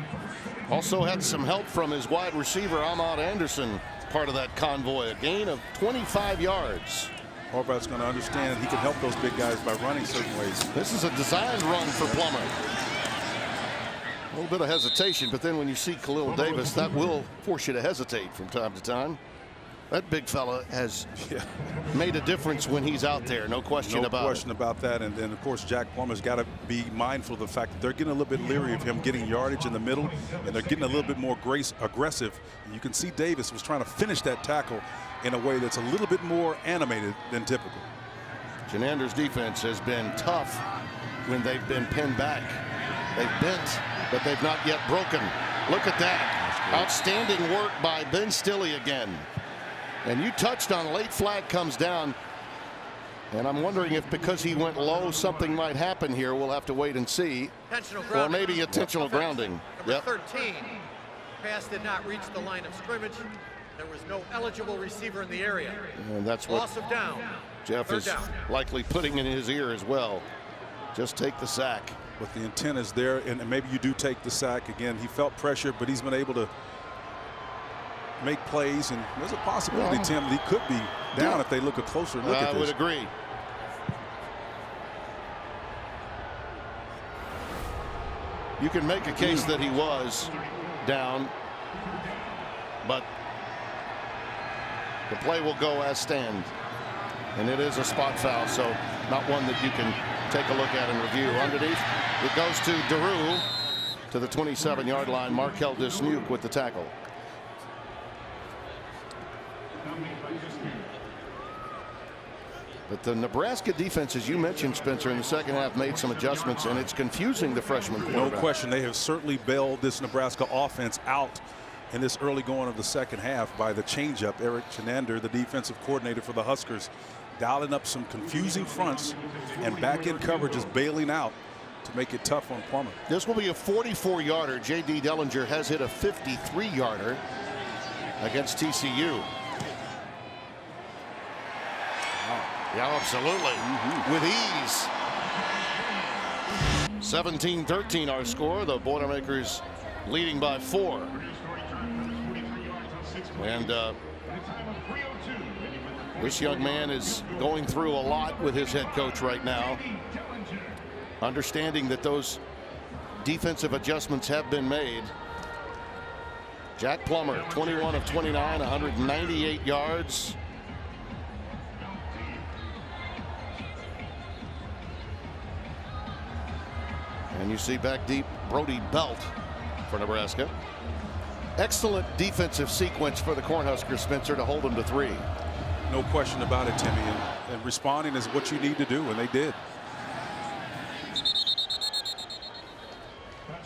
Also had some help from his wide receiver, Ahmad Anderson, part of that convoy. A gain of 25 yards. Horvath's going to understand he can help those big guys by running certain ways. This is a designed run for Plummer. A little bit of hesitation, but then when you see Khalil Davis, that will force you to hesitate from time to time. That big fella has made a difference when he's out there. No question about it. No question about that. And then, of course, Jack Plummer's got to be mindful of the fact that they're getting a little bit leery of him getting yardage in the middle, and they're getting a little bit more aggressive. And you can see Davis was trying to finish that tackle in a way that's a little bit more animated than typical. Chenander's defense has been tough when they've been pinned back. They've bent, but they've not yet broken. Look at that. Outstanding work by Ben Stille again. And you touched on late flag comes down. And I'm wondering if because he went low, something might happen here. We'll have to wait and see. Or maybe intentional grounding. Number 13. Pass did not reach the line of scrimmage. There was no eligible receiver in the area. And that's what loss of down. Jeff is likely putting in his ear as well. Just take the sack. But the intent is there, and maybe you do take the sack. Again, he felt pressure, but he's been able to make plays, and there's a possibility, Tim, that he could be down if they look a closer look at this. I would agree. You can make a case that he was down, but the play will go as stand, and it is a spot foul, so not one that you can take a look at and review. Underneath, it goes to DeRue to the 27-yard line. Markel Dismuke with the tackle. But the Nebraska defense, as you mentioned, Spencer, in the second half made some adjustments, and it's confusing the freshman quarterback. No question. They have certainly bailed this Nebraska offense out in this early going of the second half by the changeup. Eric Chenander, the defensive coordinator for the Huskers, dialing up some confusing fronts, and back-end coverage is bailing out to make it tough on Plummer. This will be a 44-yarder. J.D. Dellinger has hit a 53-yarder against TCU. Yeah, absolutely. With ease. 17-13 our score. The Boilermakers leading by 4. And this young man is going through a lot with his head coach right now. Understanding that those defensive adjustments have been made. Jack Plummer, 21 of 29, 198 yards. And you see back deep Brody Belt for Nebraska. Excellent defensive sequence for the Cornhuskers, Spencer, to hold them to 3. No question about it, Timmy. And responding is what you need to do, and they did.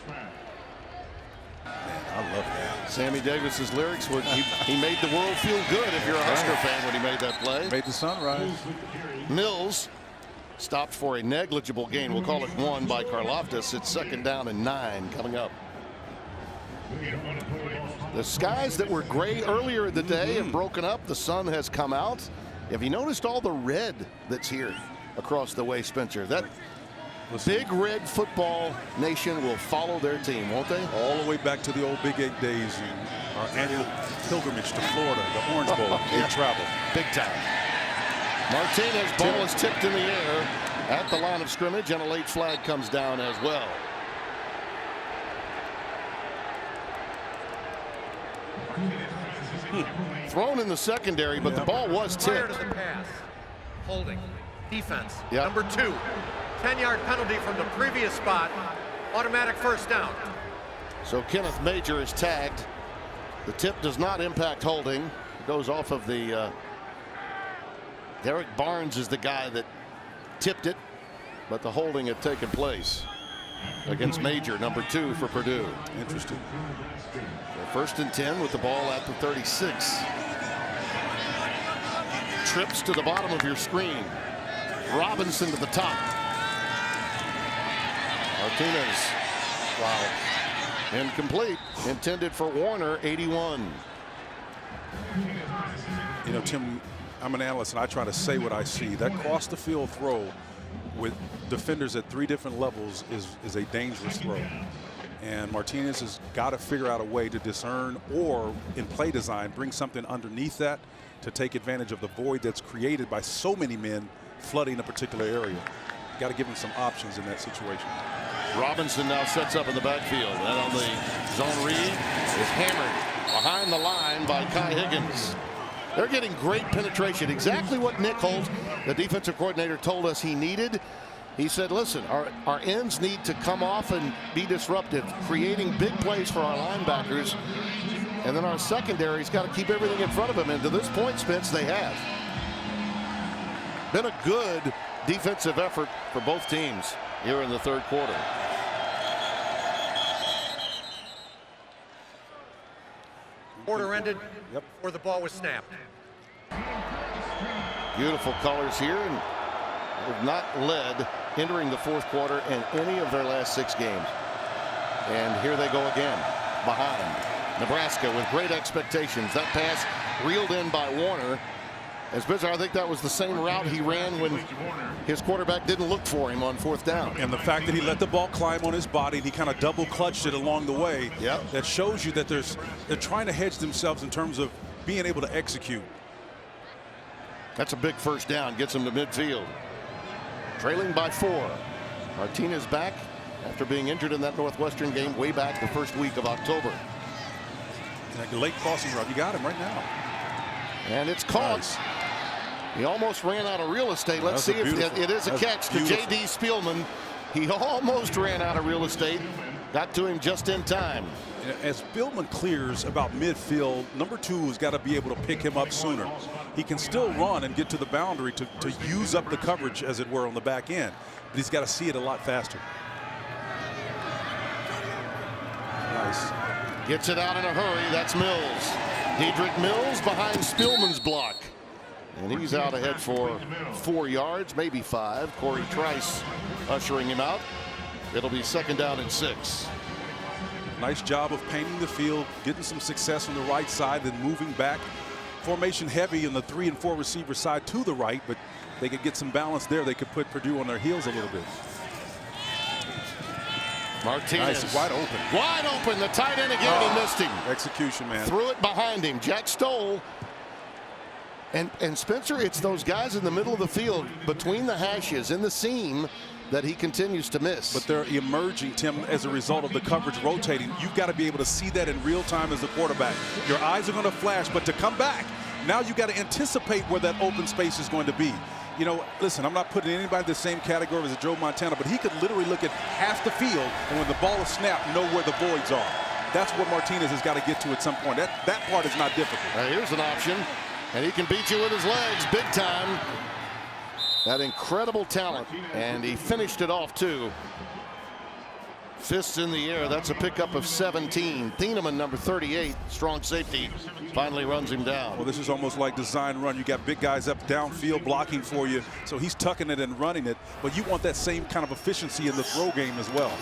Man, I love that. Sammy Davis's lyrics were he made the world feel good if you're a Husker fan when he made that play. Made the sun rise. Mills stopped for a negligible gain. We'll call it one by Karlaftis. It's 2nd down and 9 coming up. The skies that were gray earlier in the day have broken up. The sun has come out. Have you noticed all the red that's here across the way, Spencer? That big red football nation will follow their team, won't they? All the way back to the old Big 8 days and our annual pilgrimage to Florida, the Orange Bowl. Yeah. Travel. Big time. Martinez, ball is tipped in the air at the line of scrimmage, and a late flag comes down as well. Thrown in the secondary, but the ball was Prior tipped. to the pass. Holding. Defense. Yep. Number 2. 10-yard penalty from the previous spot. Automatic first down. So Kenneth Major is tagged. The tip does not impact holding. It goes off of the Derek Barnes is the guy that tipped it, but the holding had taken place against Major, number 2 for Purdue. Interesting. So 1st and 10 with the ball at the 36. Trips to the bottom of your screen. Robinson to the top. Martinez. Wow. Incomplete. Intended for Warner, 81. You know, Tim, I'm an analyst, and I try to say what I see. That cross-the-field throw with defenders at 3 different levels is a dangerous throw. And Martinez has got to figure out a way to discern or, in play design, bring something underneath that to take advantage of the void that's created by so many men flooding a particular area. Got to give him some options in that situation. Robinson now sets up in the backfield, and on the zone read is hammered behind the line by Kai Higgins. They're getting great penetration. Exactly what Nick Holt, the defensive coordinator, told us he needed. He said, listen, our ends need to come off and be disruptive, creating big plays for our linebackers. And then our secondary's got to keep everything in front of them. And to this point, Spence, they have. Been a good defensive effort for both teams here in the 3rd quarter. Quarter ended before the ball was snapped. Beautiful colors here, and have not led entering the 4th quarter in any of their last 6 games. And here they go again, behind. Nebraska with great expectations. That pass reeled in by Warner. As Spencer, I think that was the same route he ran when his quarterback didn't look for him on 4th down. And the fact that he let the ball climb on his body, and he kind of double clutched it along the way, that shows you that they're trying to hedge themselves in terms of being able to execute. That's a big 1st down, gets them to midfield. Trailing by 4. Martinez back after being injured in that Northwestern game way back the 1st week of October. Like the late crossing route, you got him right now. And it's caught. Nice. He almost ran out of real estate. Let's see if it is a catch to J.D. Spielman. He almost ran out of real estate. Got to him just in time. As Spielman clears about midfield, number 2 has got to be able to pick him up sooner. He can still run and get to the boundary to use up the coverage, as it were, on the back end. But he's got to see it a lot faster. Nice. Gets it out in a hurry. That's Mills. Dedrick Mills behind Spielman's block. And he's out ahead for 4 yards, maybe 5. Corey Trice ushering him out. It'll be 2nd down and 6. Nice job of painting the field, getting some success on the right side, then moving back. Formation heavy in the 3 and 4 receiver side to the right, but they could get some balance there. They could put Purdue on their heels a little bit. Martinez. Nice, wide open. Wide open. The tight end again. He missed him. Execution, man. Threw it behind him. Jack Stoll. And Spencer, it's those guys in the middle of the field between the hashes in the seam that he continues to miss. But they're emerging, Tim, as a result of the coverage rotating. You've got to be able to see that in real time as the quarterback. Your eyes are going to flash, but to come back, now you got to anticipate where that open space is going to be. You know, listen, I'm not putting anybody in the same category as Joe Montana, but he could literally look at half the field and when the ball is snapped, know where the voids are. That's what Martinez has got to get to at some point. That part is not difficult. Here's an option, and he can beat you with his legs big time. That incredible talent, and he finished it off too. Fists in the air. That's a pickup of 17. Thieneman, number 38, strong safety, finally runs him down. Well, this is almost like design run. You got big guys up downfield blocking for you, so he's tucking it and running it. But you want that same kind of efficiency in the throw game as well.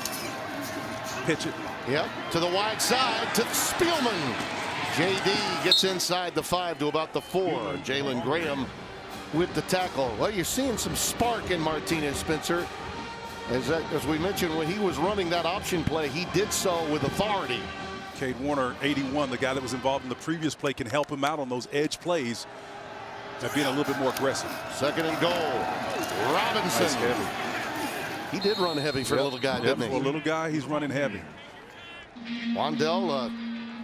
Pitch it. Yep, to the wide side to Spielman. JD gets inside the 5 to about the 4. Jalen Graham with the tackle. Well, you're seeing some spark in Martinez, Spencer. As we mentioned, when he was running that option play, he did so with authority. Cade Warner, 81, the guy that was involved in the previous play, can help him out on those edge plays and being a little bit more aggressive. 2nd and goal. Robinson. Nice heavy. He did run heavy for a little guy, didn't he? For a little guy, he's running heavy. Wandell,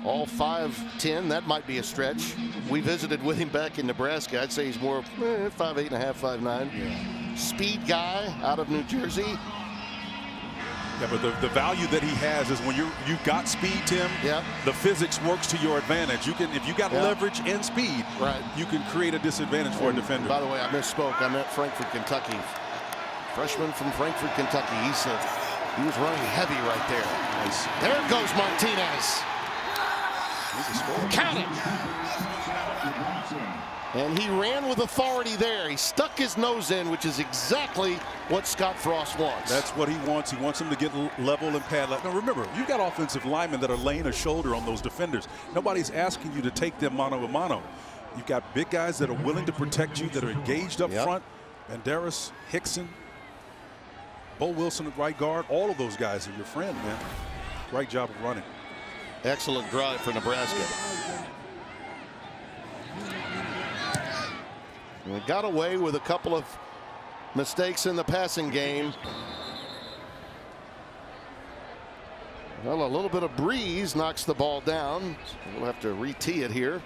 all 5'10", that might be a stretch. We visited with him back in Nebraska. I'd say he's more 5'8 and a half, 5'9". Yeah. Speed guy out of New Jersey. Yeah, but the value that he has is when you've got speed, Tim. Yeah. The physics works to your advantage. You can, if you got leverage and speed, right, you can create a disadvantage for a defender. By the way, I misspoke. I meant Frankfort, Kentucky. Freshman from Frankfort, Kentucky. He was running heavy right there. Nice. There goes Martinez. Count it. And he ran with authority there. He stuck his nose in, which is exactly what Scott Frost wants. That's what he wants. He wants them to get level and pad. Now remember, you've got offensive linemen that are laying a shoulder on those defenders. Nobody's asking you to take them mano a mano. You've got big guys that are willing to protect you, that are engaged up front. Banderas, Hickman, Bo Wilson at right guard. All of those guys are your friend, man. Great job of running. Excellent drive for Nebraska. We got away with a couple of mistakes in the passing game. Well, a little bit of breeze knocks the ball down. We'll have to re-tee it here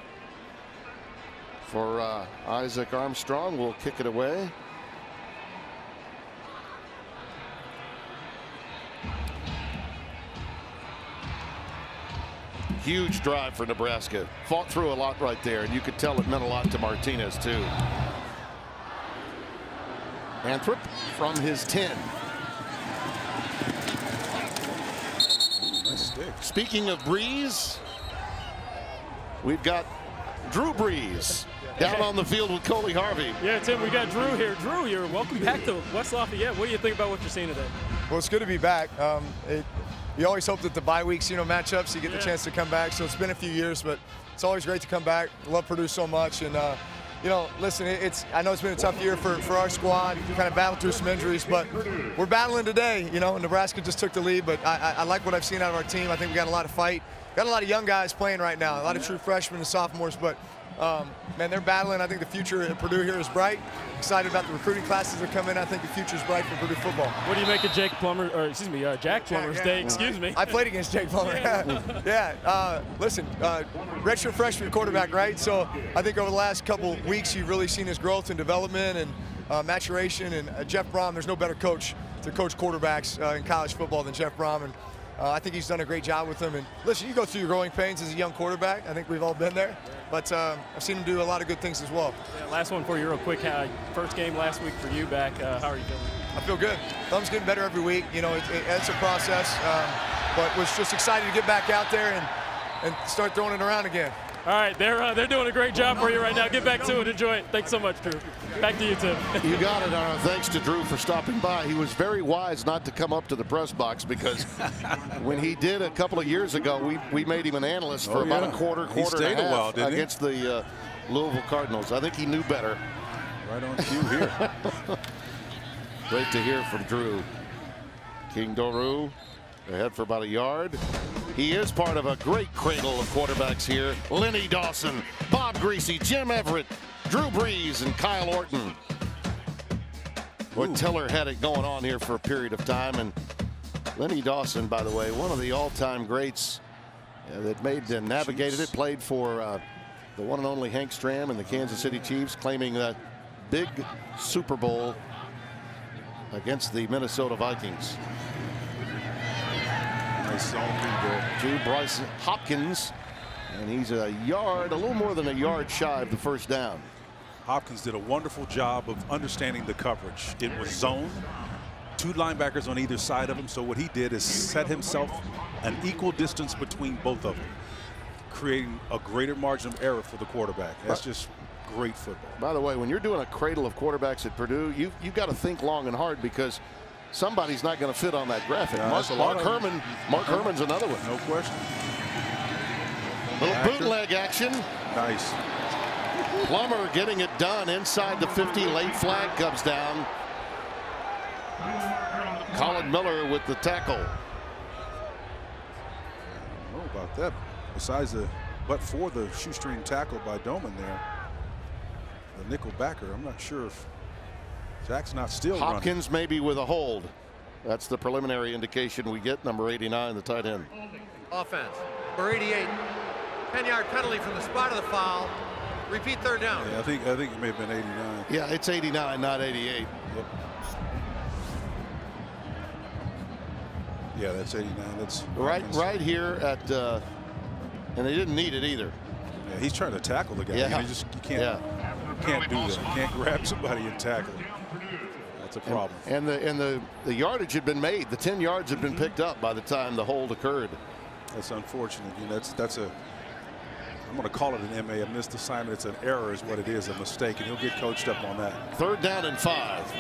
for Isaac Armstrong. We'll kick it away. Huge drive for Nebraska. Fought through a lot right there, and you could tell it meant a lot to Martinez, too. Anthrop from his 10. Nice stick. Speaking of Breeze, we've got Drew Brees down on the field with Coley Harvey. Yeah, Tim, we got Drew here. Drew, you're welcome back to West Lafayette. What do you think about what you're seeing today? Well, it's good to be back. You always hope that the bye weeks, matchups, you get the chance to come back. So it's been a few years, but it's always great to come back. I love Purdue so much. And, listen, I know it's been a tough year for our squad. We kind of battled through some injuries, but we're battling today. Nebraska just took the lead, but I like what I've seen out of our team. I think we got a lot of fight. Got a lot of young guys playing right now, a lot of true freshmen and sophomores, but man, they're battling. I think the future at Purdue here is bright. Excited about the recruiting classes that come in. I think the future is bright for Purdue football. What do you make of Jack Plummer's day? Excuse me. I played against Jake Plummer. Listen, redshirt freshman quarterback, right? So I think over the last couple weeks, you've really seen his growth and development and maturation. And Jeff Brom, there's no better coach to coach quarterbacks in college football than Jeff Brom. And I think he's done a great job with them. And listen, you go through your growing pains as a young quarterback. I think we've all been there. But I've seen him do a lot of good things as well. Yeah, last one for you real quick. First game last week for you back. How are you feeling? I feel good. Thumb's getting better every week. It's a process. But was just excited to get back out there and start throwing it around again. All right, they're doing a great job for you right now. Get back to it. Enjoy it. Thanks so much, Drew. Back to you, Tim. You got it. Thanks to Drew for stopping by. He was very wise not to come up to the press box because when he did a couple of years ago, we made him an analyst for about a quarter he stayed and a half a while, didn't he? against the Louisville Cardinals. I think he knew better. Right on cue here. Great to hear from Drew. King Doru ahead for about a yard. He is part of a great cradle of quarterbacks here. Lenny Dawson, Bob Greasy, Jim Everett, Drew Brees, and Kyle Orton. Boy, Tiller had it going on here for a period of time. And Lenny Dawson, by the way, one of the all-time greats that made and navigated it, played for the one and only Hank Stram and the Kansas City Chiefs, claiming that big Super Bowl against the Minnesota Vikings. Nice zone read there. To Bryce Hopkins, and he's a little more than a yard shy of the first down. Hopkins did a wonderful job of understanding the coverage. It was zone. 2 linebackers on either side of him. So what he did is set himself an equal distance between both of them, creating a greater margin of error for the quarterback. That's just great football. By the way, when you're doing a cradle of quarterbacks at Purdue, you've got to think long and hard, because somebody's not going to fit on that graphic. Mark Herman's another one. No question. Little bootleg action. Nice. Plummer getting it done inside the 50. Late flag comes down. Colin Miller with the tackle. I don't know about that. Besides but for the shoestring tackle by Doman there, the nickel backer, I'm not sure if Jack's not still Hopkins running. maybe with a hold. That's the preliminary indication we get. Number 89, the tight end. Offense. Number 88. 10-yard penalty from the spot of the foul. Repeat third down. Yeah, I think it may have been 89. Yeah, it's 89, not 88. Yep. Yeah, that's 89. That's right here at, and they didn't need it either. Yeah, he's trying to tackle the guy. Yeah. You can't do that. You can't grab somebody and tackle. That's a problem. And the yardage had been made. The 10 yards had been picked up by the time the hold occurred. That's unfortunate. You know, that's a, I'm going to call it an MA, a missed assignment. It's an error is what it is, a mistake, and he'll get coached up on that. 3rd down and 5.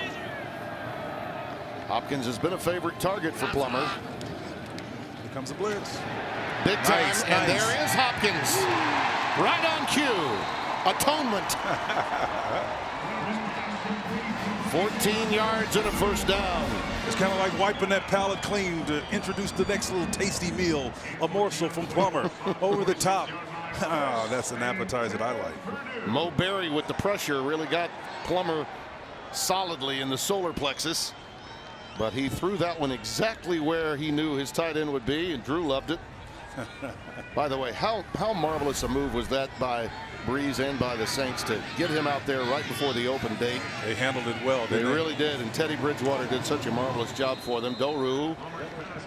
Hopkins has been a favorite target for Plummer. Here comes the blitz. Big time, Nice. and there is Hopkins. Right on cue. Atonement. 14 yards and a first down. It's kind of like wiping that palate clean to introduce the next little tasty meal, a morsel from Plummer over the top. Oh, that's an appetizer that I like. Mo Berry with the pressure really got Plummer solidly in the solar plexus, but he threw that one exactly where he knew his tight end would be, and Drew loved it. By the way, how marvelous a move was that by Breeze and by the Saints to get him out there right before the open date. They handled it well. They really did, and Teddy Bridgewater did such a marvelous job for them. Doru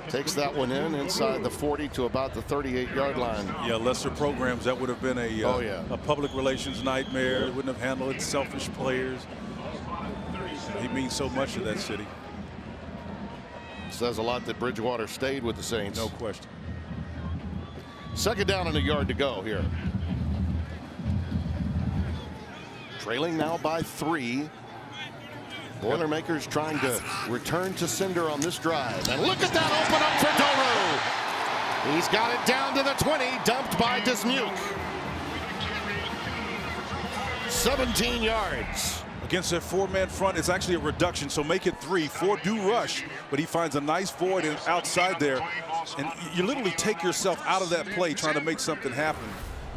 takes that one in inside the 40 to about the 38-yard line. Yeah, lesser programs, that would have been a public relations nightmare. They wouldn't have handled it. Selfish players. He means so much to that city. Says a lot that Bridgewater stayed with the Saints. No question. 2nd down and a yard to go here. Trailing now by 3. Boilermakers trying to return to sender on this drive. And look at that open up for Doru. He's got it down to the 20, dumped by Dismuke. 17 yards. Against that 4-man front, it's actually a reduction, so make it 3. 4 do rush, but he finds a nice void outside there. And you literally take yourself out of that play trying to make something happen.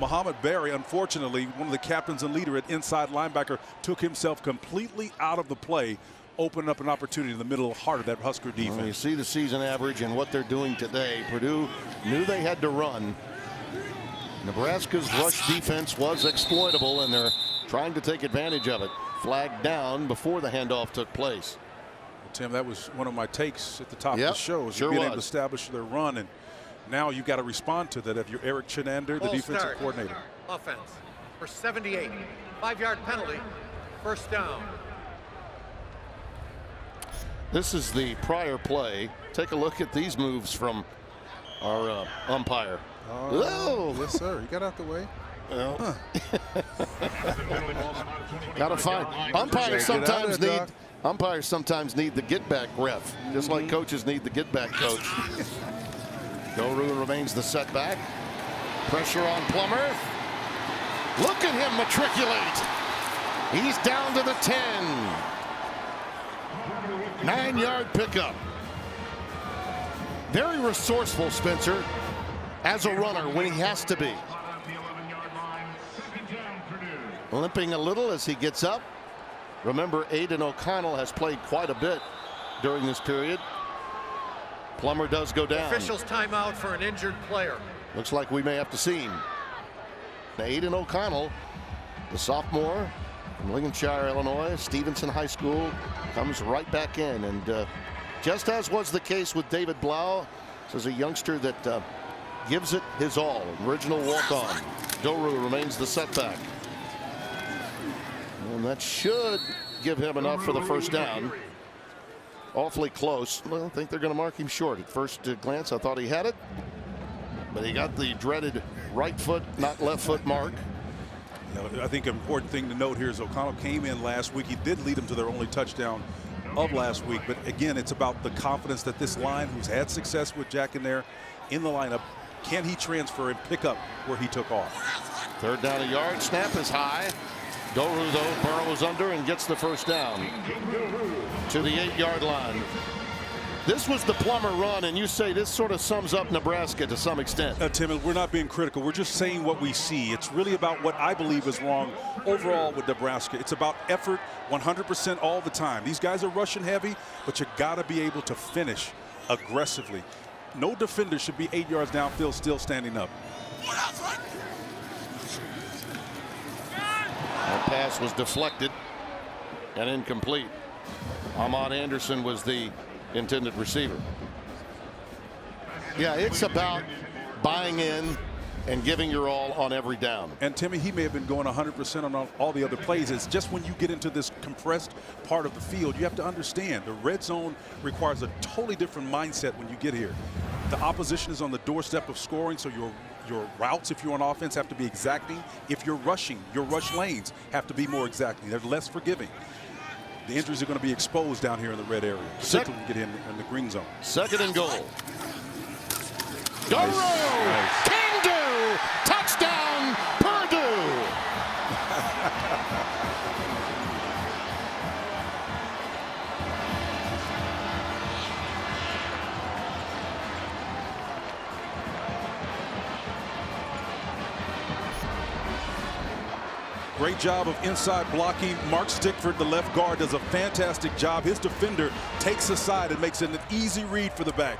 Muhammad Berry, unfortunately, one of the captains and leader at inside linebacker, took himself completely out of the play, opened up an opportunity in the middle heart of that Husker defense. Well, you see the season average and what they're doing today. Purdue knew they had to run. Nebraska's rush defense was exploitable, and they're trying to take advantage of it. Flag down before the handoff took place. Tim, that was one of my takes at the top of the show. Sure being was. able to establish their run, and now you've got to respond to that if you're Eric Chinander, the defensive coordinator. Offense for 78. 5-yard penalty. First down. This is the prior play. Take a look at these moves from our umpire. Oh, yes, sir. He got out the way. Well, gotta find umpires sometimes need the get back ref, just like coaches need the get back coach. Doru remains the setback. Pressure on Plummer. Look at him matriculate. He's down to the 10. 9-yard pickup. Very resourceful, Spencer, as a runner when he has to be. Limping a little as he gets up. Remember, Aiden O'Connell has played quite a bit during this period. Plummer does go down. Officials timeout for an injured player. Looks like we may have to see him. Now, Aiden O'Connell, the sophomore from Lincolnshire, Illinois, Stevenson High School, comes right back in. And just as was the case with David Blau, this is a youngster that gives it his all. Original walk-on. Doru remains the setback. And that should give him enough for the first down. awfully close. I don't think they're going to mark him short. At first glance, I thought he had it, but he got the dreaded right foot, not left foot mark. I think an important thing to note here is O'Connell came in last week. He did lead them to their only touchdown of last week. But again, it's about the confidence that this line, who's had success with Jack in there in the lineup, can he transfer and pick up where he took off? 3rd down a yard. Snap is high. Doru, though, burrows under and gets the 1st down to the 8-yard line. This was the Plummer run, and you say this sort of sums up Nebraska to some extent. Tim, we're not being critical. We're just saying what we see. It's really about what I believe is wrong overall with Nebraska. It's about effort 100% all the time. These guys are rushing heavy, but you got to be able to finish aggressively. No defender should be 8 yards downfield still standing up. That pass was deflected and incomplete. Ahmad Anderson was the intended receiver. Yeah, it's about buying in and giving your all on every down. And Timmy, he may have been going 100% on all the other plays. It's just when you get into this compressed part of the field, you have to understand the red zone requires a totally different mindset when you get here. The opposition is on the doorstep of scoring, so your routes, if you're on offense, have to be exacting. If you're rushing, your rush lanes have to be more exacting. They're less forgiving. The injuries are going to be exposed down here in the red area, particularly when you get in the green zone. 2nd and goal. Doru! Nice. Can do! Touchdown, Purdue! Great job of inside blocking. Mark Stickford, the left guard, does a fantastic job. His defender takes the side and makes it an easy read for the back.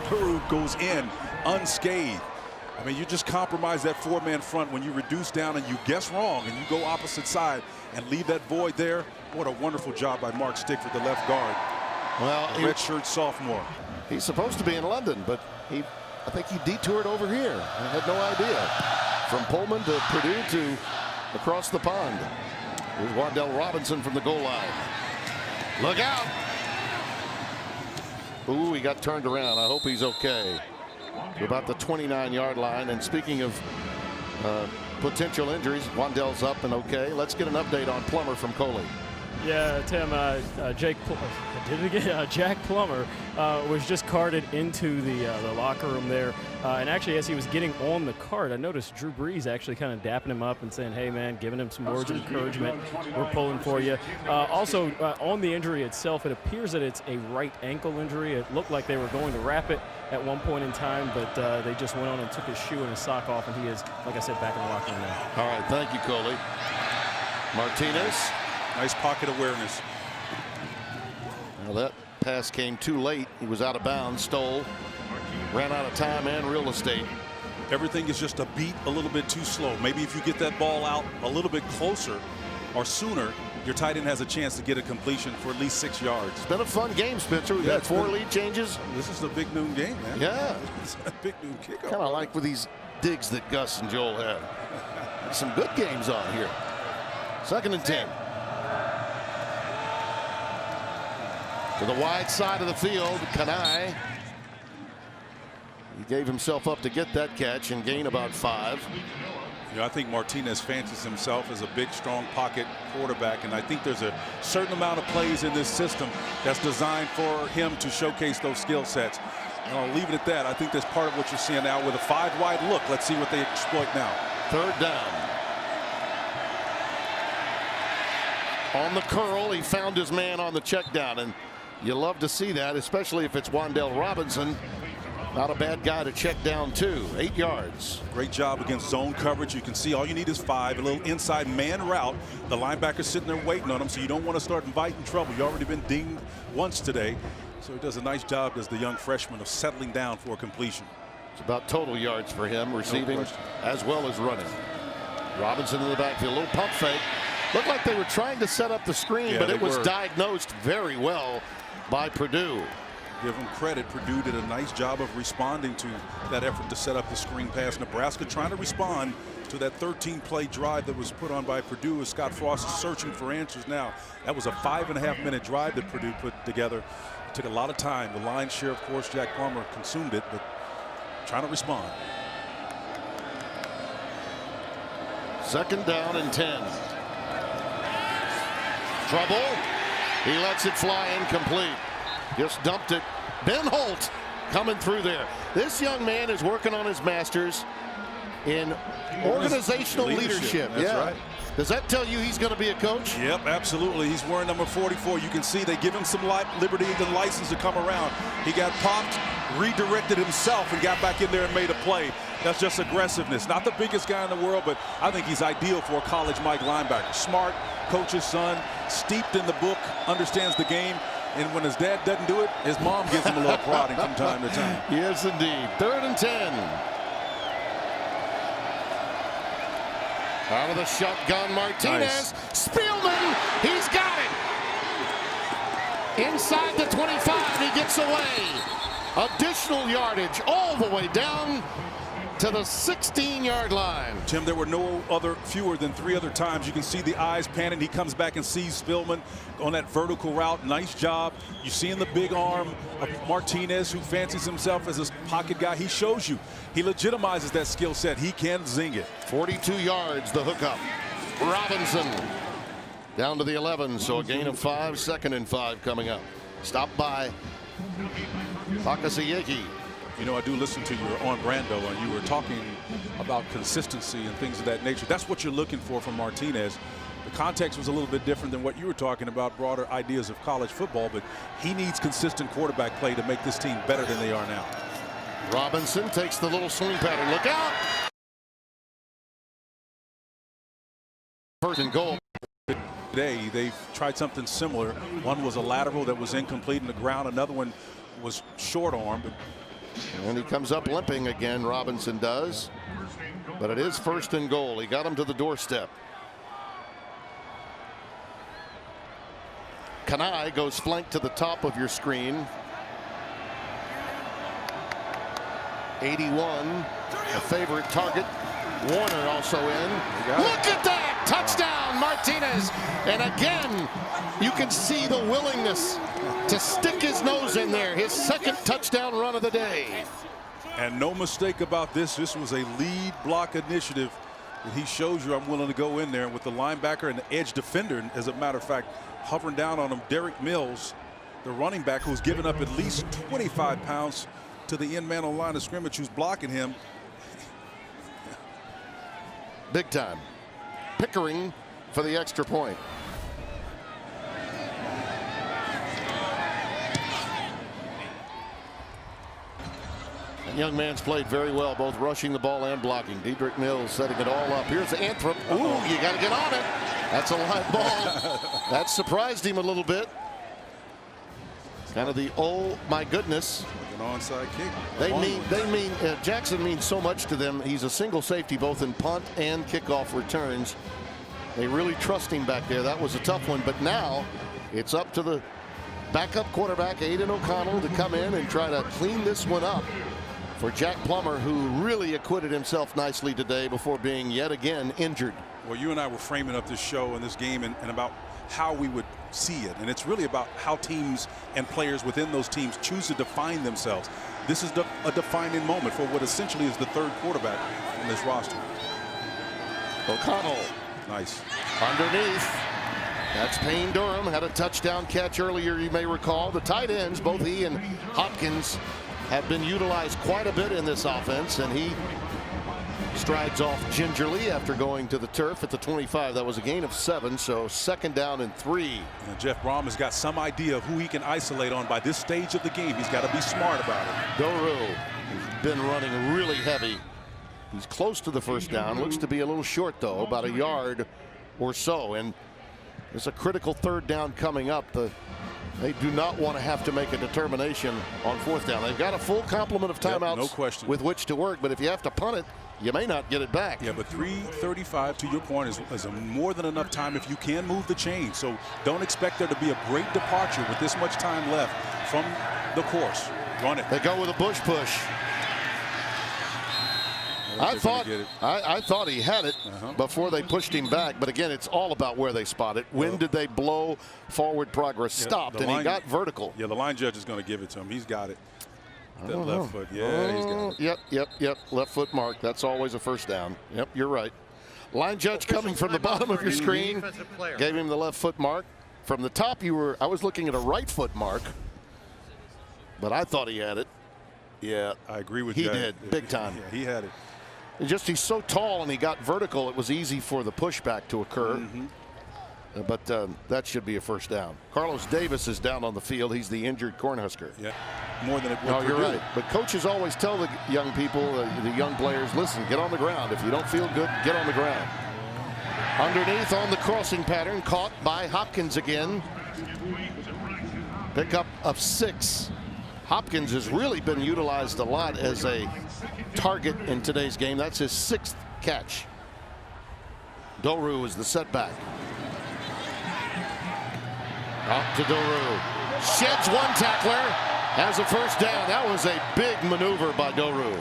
Purdue goes in unscathed. I mean, you just compromise that 4-man front when you reduce down and you guess wrong and you go opposite side and leave that void there. What a wonderful job by Mark Stickford, the left guard. Well, Redshirt sophomore. He's supposed to be in London, but I think he detoured over here. I had no idea. From Pullman to Purdue to across the pond. Here's Wan'Dale Robinson from the goal line. Look out. Ooh, he got turned around. I hope he's okay. To about the 29-yard line. And speaking of potential injuries, Wan'Dale's up and okay. Let's get an update on Plummer from Coley. Yeah, Tim, Jack Plummer was just carted into the locker room there. And actually, as he was getting on the cart, I noticed Drew Brees actually kind of dapping him up and saying, hey, man, giving him some words of encouragement. We're pulling for you. Also, on the injury itself, it appears that it's a right ankle injury. It looked like they were going to wrap it at one point in time, but they just went on and took his shoe and his sock off, and he is, like I said, back in the locker room now. All right, thank you, Coley. Martinez. Nice pocket awareness. Well, that pass came too late. He was out of bounds, stole, ran out of time and real estate. Everything is just a beat a little bit too slow. Maybe if you get that ball out a little bit closer or sooner, your tight end has a chance to get a completion for at least 6 yards. It's been a fun game, Spencer. We've had 4 lead changes. This is a big noon game, man. Yeah. It's a big noon kickoff. Kind of like with these digs that Gus and Joel had. Some good games on here. 2nd and 10. To the wide side of the field, Kanai. He gave himself up to get that catch and gain about 5. You know, I think Martinez fancies himself as a big, strong pocket quarterback, and I think there's a certain amount of plays in this system that's designed for him to showcase those skill sets. And I'll leave it at that. I think that's part of what you're seeing now with a 5-wide look. Let's see what they exploit now. 3rd down. On the curl, he found his man on the check down, and you love to see that, especially if it's Wan'Dale Robinson. Not a bad guy to check down too. 8 yards. Great job against zone coverage. You can see all you need is 5. A little inside man route. The linebacker's sitting there waiting on him, so you don't want to start inviting trouble. You've already been dinged once today. So he does a nice job as the young freshman of settling down for a completion. It's about total yards for him, receiving as well as running. Robinson in the backfield, a little pump fake. Looked like they were trying to set up the screen, but it was diagnosed very well by Purdue. Give them credit. Purdue did a nice job of responding to that effort to set up the screen pass. Nebraska trying to respond to that 13-play drive that was put on by Purdue as Scott Frost is searching for answers now. That was a 5.5-minute drive that Purdue put together took a lot of time. The lion's share, of course, Jack Plummer consumed it, but trying to respond. 2nd down and 10. Trouble. He lets it fly incomplete. Just dumped it. Ben Holt coming through there. This young man is working on his master's in organizational leadership. That's right. Does that tell you he's going to be a coach? Yep, absolutely. He's wearing number 44. You can see they give him some liberty and license to come around. He got popped, redirected himself, and got back in there and made a play. That's just aggressiveness. Not the biggest guy in the world, but I think he's ideal for a college Mike linebacker. Smart, coach's son, steeped in the book, understands the game. And when his dad doesn't do it, his mom gives him a little prodding from time to time. Yes, indeed. 3rd and 10. Out of the shotgun, Martinez. Nice. Spielman, he's got it. Inside the 25, he gets away. Additional yardage all the way down to the 16-yard line. Tim, there were fewer than 3 other times. You can see the eyes panning. He comes back and sees Spielman on that vertical route. Nice job. You see in the big arm of Martinez, who fancies himself as a pocket guy. He shows you. He legitimizes that skill set. He can zing it. 42 yards, the hookup. Robinson down to the 11, so a gain of 5. 2nd and 5 coming up. Stopped by Bakasiyeki. You know, I do listen to you on Brando, and you were talking about consistency and things of that nature. That's what you're looking for from Martinez. The context was a little bit different than what you were talking about, broader ideas of college football, but he needs consistent quarterback play to make this team better than they are now. Robinson takes the little swing pattern. Look out! 1st and goal. Today, they've tried something similar. One was a lateral that was incomplete in the ground. Another one was short-armed. And he comes up limping again, Robinson does. But it is 1st and goal. He got him to the doorstep. Kanai goes flank to the top of your screen. 81, a favorite target. Warner also in. Look at that! Touchdown, Martinez. And again, you can see the willingness to stick his nose in there. His 2nd touchdown run of the day. And no mistake about this. This was a lead block initiative. And he shows you I'm willing to go in there with the linebacker and the edge defender. And as a matter of fact, hovering down on him, Derek Mills, the running back who's given up at least 25 pounds to the end man on the line of scrimmage who's blocking him. Big time. Pickering for the extra point. That young man's played very well, both rushing the ball and blocking. Dedrick Mills setting it all up. Here's Anthrop. Ooh, you got to get on it. That's a live ball. That surprised him a little bit. Kind of the oh my goodness. An onside kick. Jackson means so much to them. He's a single safety both in punt and kickoff returns. They really trust him back there. That was a tough one, but now it's up to the backup quarterback Aiden O'Connell to come in and try to clean this one up for Jack Plummer, who really acquitted himself nicely today before being yet again injured. Well, you and I were framing up this show and this game and about how we would see it, and it's really about how teams and players within those teams choose to define themselves. This is a defining moment for what essentially is the 3rd quarterback in this roster. O'Connell. Nice. Underneath. That's Payne Durham. Had a touchdown catch earlier, you may recall. The tight ends, both he and Hopkins, have been utilized quite a bit in this offense, and he strides off gingerly after going to the turf at the 25. That was a gain of 7, so 2nd down and 3. And Jeff Brom has got some idea of who he can isolate on by this stage of the game. He's got to be smart about it. Doru has been running really heavy. He's close to the 1st down. Looks to be a little short, though, about a yard or so. And there's a critical 3rd down coming up. They do not want to have to make a determination on 4th down. They've got a full complement of timeouts, no question, with which to work. But if you have to punt it, you may not get it back. Yeah, but 3:35, to your point, is more than enough time if you can move the chain. So don't expect there to be a great departure with this much time left from the course. Run it. They go with a bush push. I thought he had it before they pushed him back. But again, it's all about where they spot it. When did they blow forward progress? Stopped, and he got vertical. Yeah, the line judge is going to give it to him. He's got it. That left foot. Yeah, he's got it. Yep. Left foot mark. That's always a first down. Yep, you're right. Line judge coming from the bottom of your screen. Gave him the left foot mark. From the top, I was looking at a right foot mark. But I thought he had it. Yeah, I agree with you. He did, big time. Yeah, he had it. He's so tall and he got vertical, it was easy for the pushback to occur. But that should be a first down. Carlos Davis is down on the field. He's the injured Cornhusker. Yeah, more than it would. No, you're right. But coaches always tell the young people, the young players, listen, get on the ground. If you don't feel good, get on the ground. Underneath on the crossing pattern, caught by Hopkins again. Pickup of 6. Hopkins has really been utilized a lot as a target in today's game. That's his 6th catch. Doru is the setback. Out to Doru. Sheds one tackler. Has a first down. That was a big maneuver by Doru.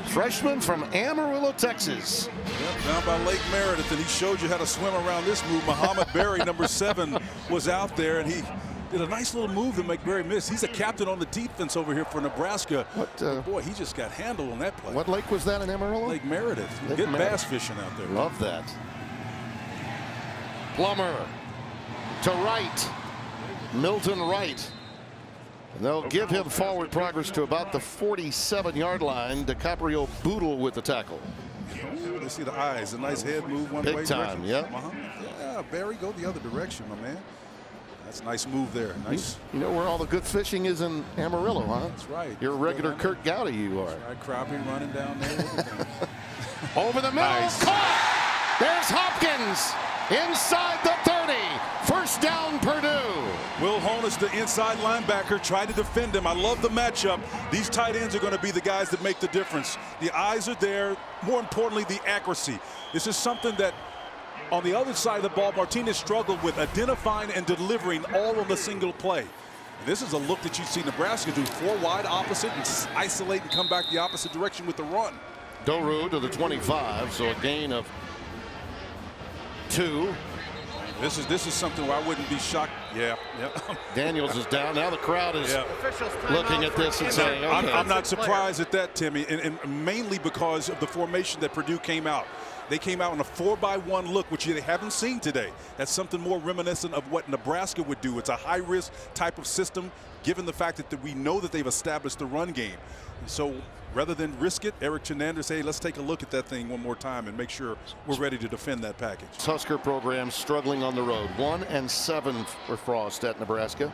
Freshman from Amarillo, Texas. Yep, down by Lake Meredith, and he showed you how to swim around this move. Muhammad Berry, number 7, was out there, and he did a nice little move to make Berry miss. He's a captain on the defense over here for Nebraska. Boy, he just got handled on that play. What lake was that in Amarillo? Lake Meredith. Good bass fishing out there. Love that. Plummer to right. Milton Wright. And they'll give him forward progress to about the 47-yard line. DiCaprio Boodle with the tackle. Ooh, they see the eyes. A nice head move one way. Big time, yep. Yeah, Berry, go the other direction, my man. That's a nice move there. Nice. You know where all the good fishing is in Amarillo, huh? That's right. You're a regular Kurt Gowdy, you are. Right, crappie running down there. Over the middle. Nice. Caught! There's Hopkins inside the 30. First down, Purdue. Will Honus, the inside linebacker, tried to defend him. I love the matchup. These tight ends are going to be the guys that make the difference. The eyes are there. More importantly, the accuracy. This is something that on the other side of the ball, Martinez struggled with identifying and delivering all on the single play. This is a look that you see Nebraska do 4 wide opposite and isolate and come back the opposite direction with the run. Doru to the 25, so a gain of 2. This is something where I wouldn't be shocked. Yeah. Daniels is down. Now the crowd is looking at this and saying, okay. I'm not surprised at that, Timmy, and mainly because of the formation that Purdue came out. They came out on a 4-by-1 look, which they haven't seen today. That's something more reminiscent of what Nebraska would do. It's a high-risk type of system, given the fact that we know that they've established the run game. And so rather than risk it, Eric Chenander say, let's take a look at that thing one more time and make sure we're ready to defend that package. Husker program struggling on the road. 1-7 for Frost at Nebraska.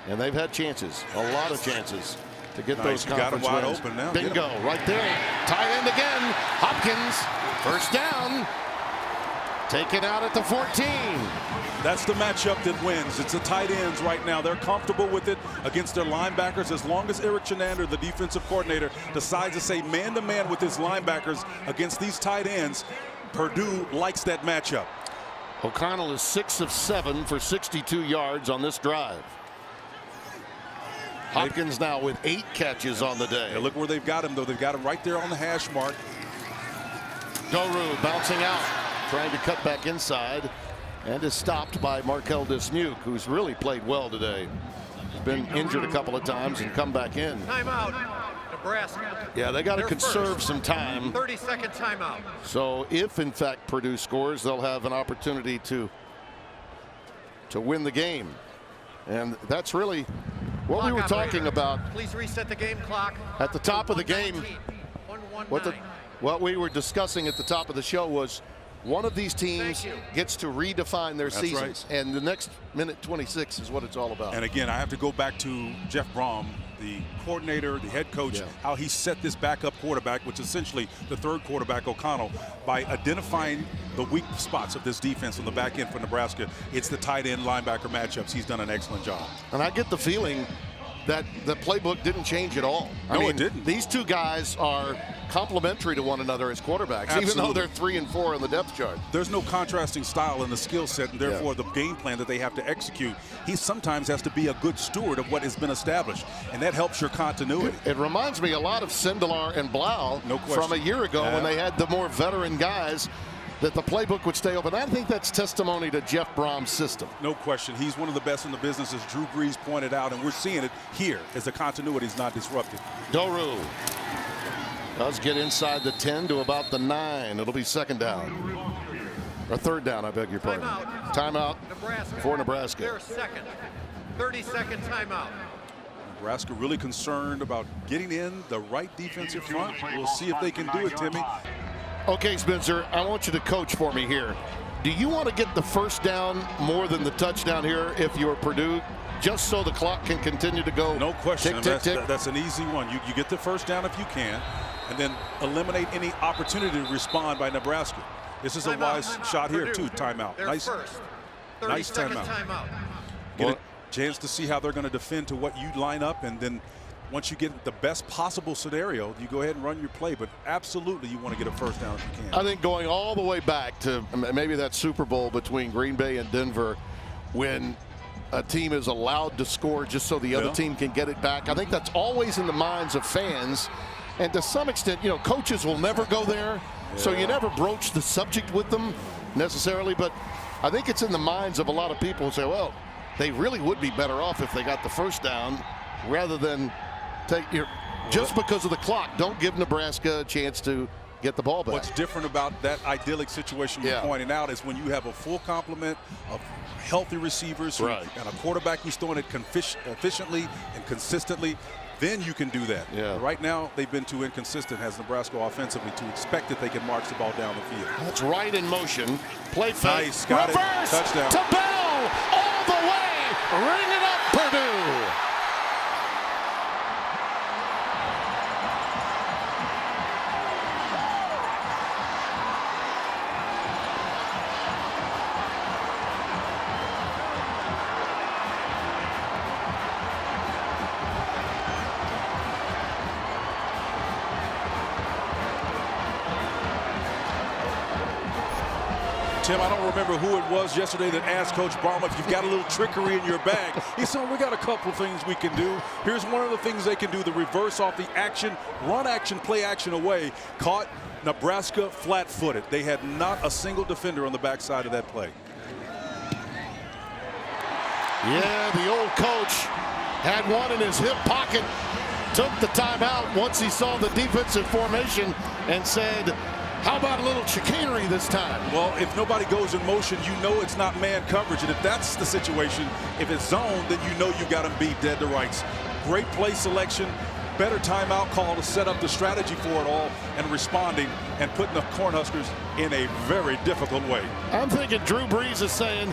And they've had chances, a lot of chances, to get those conference wide wins. open now. Bingo, right there. Tight end again. Hopkins, first down. Taken out at the 14. That's the matchup that wins. It's the tight ends right now. They're comfortable with it against their linebackers as long as Eric Chenander, the defensive coordinator, decides to say man-to-man with his linebackers against these tight ends. Purdue likes that matchup. O'Connell is 6 of 7 for 62 yards on this drive. Hopkins now with 8 catches on the day. Yeah, look where they've got him, though. They've got him right there on the hash mark. Doru bouncing out, trying to cut back inside, and is stopped by Markel Dismuke, who's really played well today. He's been injured a couple of times and come back in. Timeout, Nebraska. Yeah, they got to conserve some time. 30-second timeout. So if, in fact, Purdue scores, they'll have an opportunity to win the game. And that's really what we were talking about. Please reset the game clock. At the top of the game, what we were discussing at the top of the show was one of these teams gets to redefine their seasons. Right. And the next minute 26 is what it's all about. And again, I have to go back to Jeff Brom, the coordinator, the head coach, how he set this backup quarterback, which is essentially the third quarterback, O'Connell, by identifying the weak spots of this defense on the back end for Nebraska. It's the tight end linebacker matchups. He's done an excellent job. And I get the feeling that the playbook didn't change at all. No, it didn't. These two guys are complementary to one another as quarterbacks, Absolutely. even though they're 3 and 4 on the depth chart. There's no contrasting style in the skill set, and therefore the game plan that they have to execute. He sometimes has to be a good steward of what has been established, and that helps your continuity. It reminds me a lot of Sindelar and Blau No question. from a year ago when they had the more veteran guys, that the playbook would stay open. I think that's testimony to Jeff Brom's system. No question. He's one of the best in the business, as Drew Brees pointed out, and we're seeing it here as the continuity is not disrupted. Doru does get inside the 10 to about the 9. It'll be second down. Or third down, I beg your pardon. Timeout for Nebraska. Their second 30-second timeout. Nebraska really concerned about getting in the right defensive front. We'll see if they can do it, Timmy. Okay, Spencer, I want you to coach for me here. Do you want to get the first down more than the touchdown here if you're Purdue, just so the clock can continue to go? No question. Tick, tick, tick. That's an easy one. You get the first down if you can, and then eliminate any opportunity to respond by Nebraska. This is a wise shot here, too. Timeout. Nice timeout. Get a chance to see how they're going to defend to what you line up, and then once you get the best possible scenario, you go ahead and run your play. But absolutely, you want to get a first down if you can. I think going all the way back to maybe that Super Bowl between Green Bay and Denver, when a team is allowed to score just so the other team can get it back, I think that's always in the minds of fans. And to some extent, you know, coaches will never go there, so you never broach the subject with them necessarily. But I think it's in the minds of a lot of people who say, well, they really would be better off if they got the first down rather than just because of the clock. Don't give Nebraska a chance to get the ball back. What's different about that idyllic situation you're pointing out is when you have a full complement of healthy receivers and a quarterback who's throwing it efficiently and consistently, then you can do that. Right now, they've been too inconsistent, has Nebraska offensively, to expect that they can march the ball down the field. That's right in motion. Play fake. Nice. Got reverse it. Touchdown. To Bell all the way. Ring it up, Purdue. Tim, I don't remember who it was yesterday that asked Coach Brom if you've got a little trickery in your bag. He said, we got a couple of things we can do. Here's one of the things they can do, the reverse off the action, run action, play action away. Caught Nebraska flat-footed. They had not a single defender on the backside of that play. Yeah, the old coach had one in his hip pocket, took the timeout once he saw the defensive formation and said, how about a little chicanery this time? Well, if nobody goes in motion, you know it's not man coverage. And if that's the situation, if it's zone, then you know you got them beat dead to rights. Great play selection, better timeout call to set up the strategy for it all and responding and putting the Cornhuskers in a very difficult way. I'm thinking Drew Brees is saying,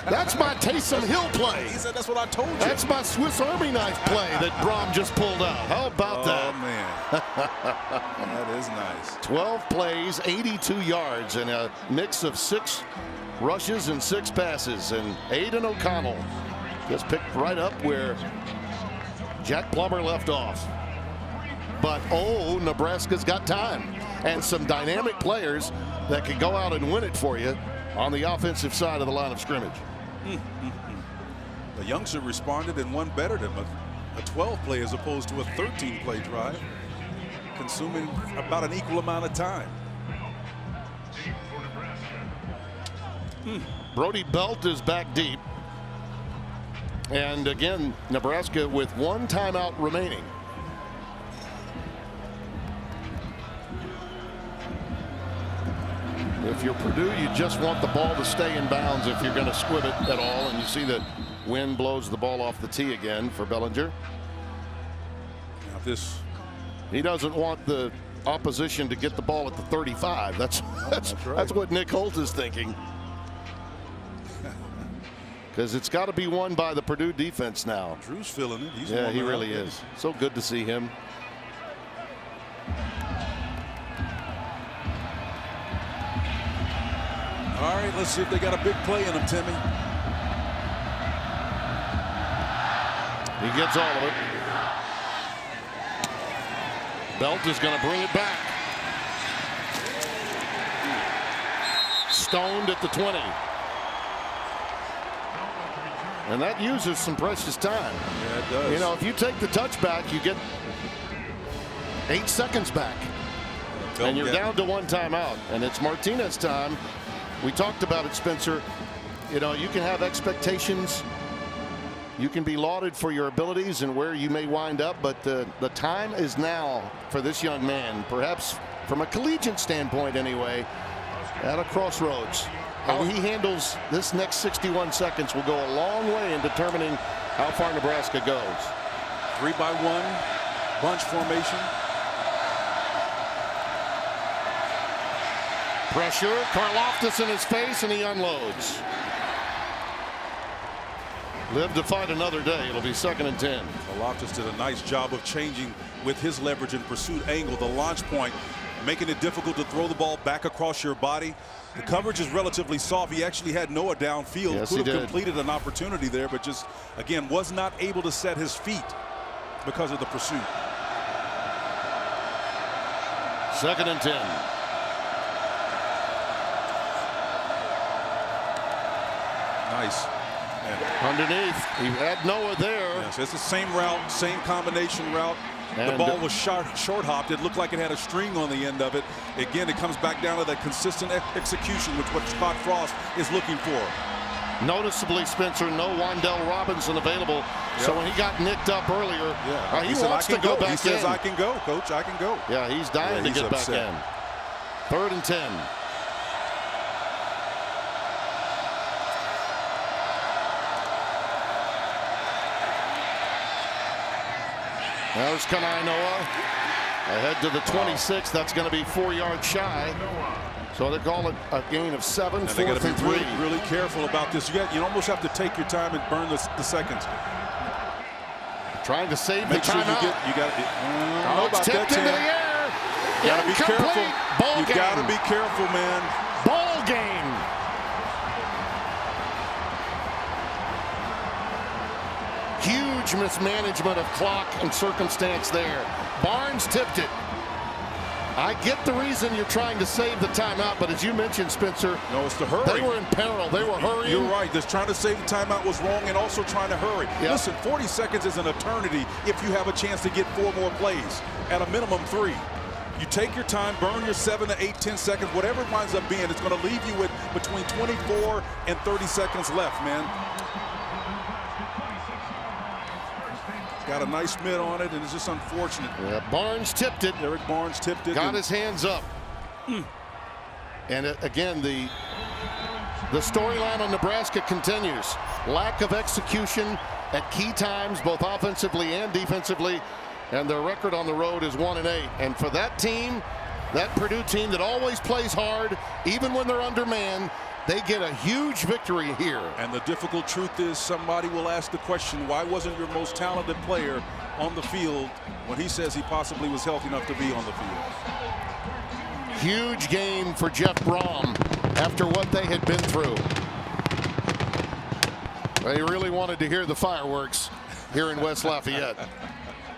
that's my Taysom Hill play. He said, that's what I told you. That's my Swiss Army knife play that Brom just pulled out. How about that? Oh, man. That is nice. 12 plays, 82 yards, and a mix of 6 rushes and 6 passes. And Aiden O'Connell just picked right up where Jack Plummer left off. But, Nebraska's got time and some dynamic players that can go out and win it for you on the offensive side of the line of scrimmage. The youngster responded and won better than a 12 play as opposed to a 13 play drive, consuming about an equal amount of time. Brody Belt is back deep. And again, Nebraska with 1 timeout remaining. If you're Purdue, you just want the ball to stay in bounds if you're going to squib it at all. And you see that wind blows the ball off the tee again for Bellinger. Now he doesn't want the opposition to get the ball at the 35. That's what Nick Holt is thinking. Because it's got to be won by the Purdue defense now. Drew's feeling it. Yeah, he really is. So good to see him. All right, let's see if they got a big play in them, Timmy. He gets all of it. Belt is going to bring it back. Stoned at the 20. And that uses some precious time. Yeah, it does. You know, if you take the touchback, you get 8 seconds back. And you're down to 1 timeout. And it's Martinez time. We talked about it, Spencer. You know, you can have expectations. You can be lauded for your abilities and where you may wind up. But the time is now for this young man, perhaps from a collegiate standpoint anyway, at a crossroads. How he handles this next 61 seconds will go a long way in determining how far Nebraska goes. 3-by-1 bunch formation. Pressure. Karlaftis in his face, and he unloads. Live to fight another day. It'll be 2nd and 10. Karlaftis did a nice job of changing with his leverage and pursuit angle, the launch point, making it difficult to throw the ball back across your body. The coverage is relatively soft. He actually had Noah downfield. Yes, could have completed an opportunity there, but just, again, was not able to set his feet because of the pursuit. 2nd and 10. Nice. Yeah. Underneath, he had Noah there. Yes, it's the same route, same combination route. The And ball was short hopped. It looked like it had a string on the end of it. Again, it comes back down to that consistent execution, which what Scott Frost is looking for. Noticeably, Spencer, no Wandell Robinson available. Yep. So when he got nicked up earlier, he wants to go back in. He says, I can go, Coach, I can go. Yeah, he's dying to get upset. back in. 3rd and 10. There's Kanai Noah ahead to the 26. That's going to be 4 yards shy. So they call it a gain of 7. And they got to be 3. really careful about this. You almost have to take your time and burn the seconds. Trying to save Make the sure timeout. you got to. It's tipped into the air. You got to be careful. Ball You game. got to be careful, man. Ball game. Huge mismanagement of clock and circumstance there. Barnes tipped it. I get the reason you're trying to save the timeout, but as you mentioned, Spencer, no, it's the hurry. They were in peril. They were hurrying. You're right. Just trying to save the timeout was wrong, and also trying to hurry. Yep. Listen, 40 seconds is an eternity if you have a chance to get 4 more plays. At a minimum 3. You take your time, burn your 7 to 8, 10 seconds, whatever it winds up being. It's going to leave you with between 24 and 30 seconds left, man. Got a nice mid on it, and it's just unfortunate. Yeah, Barnes tipped it. Eric Barnes tipped it. Got his hands up. And again, the storyline on Nebraska continues. Lack of execution at key times, both offensively and defensively. And their record on the road is 1-8. And for that team, that Purdue team that always plays hard, even when they're undermanned, they get a huge victory here. And the difficult truth is, somebody will ask the question, why wasn't your most talented player on the field when he says he possibly was healthy enough to be on the field? Huge game for Jeff Brom after what they had been through. They really wanted to hear the fireworks here in West Lafayette.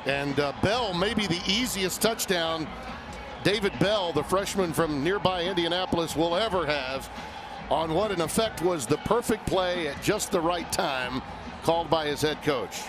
And Bell, maybe the easiest touchdown David Bell, the freshman from nearby Indianapolis, will ever have on what in effect was the perfect play at just the right time called by his head coach.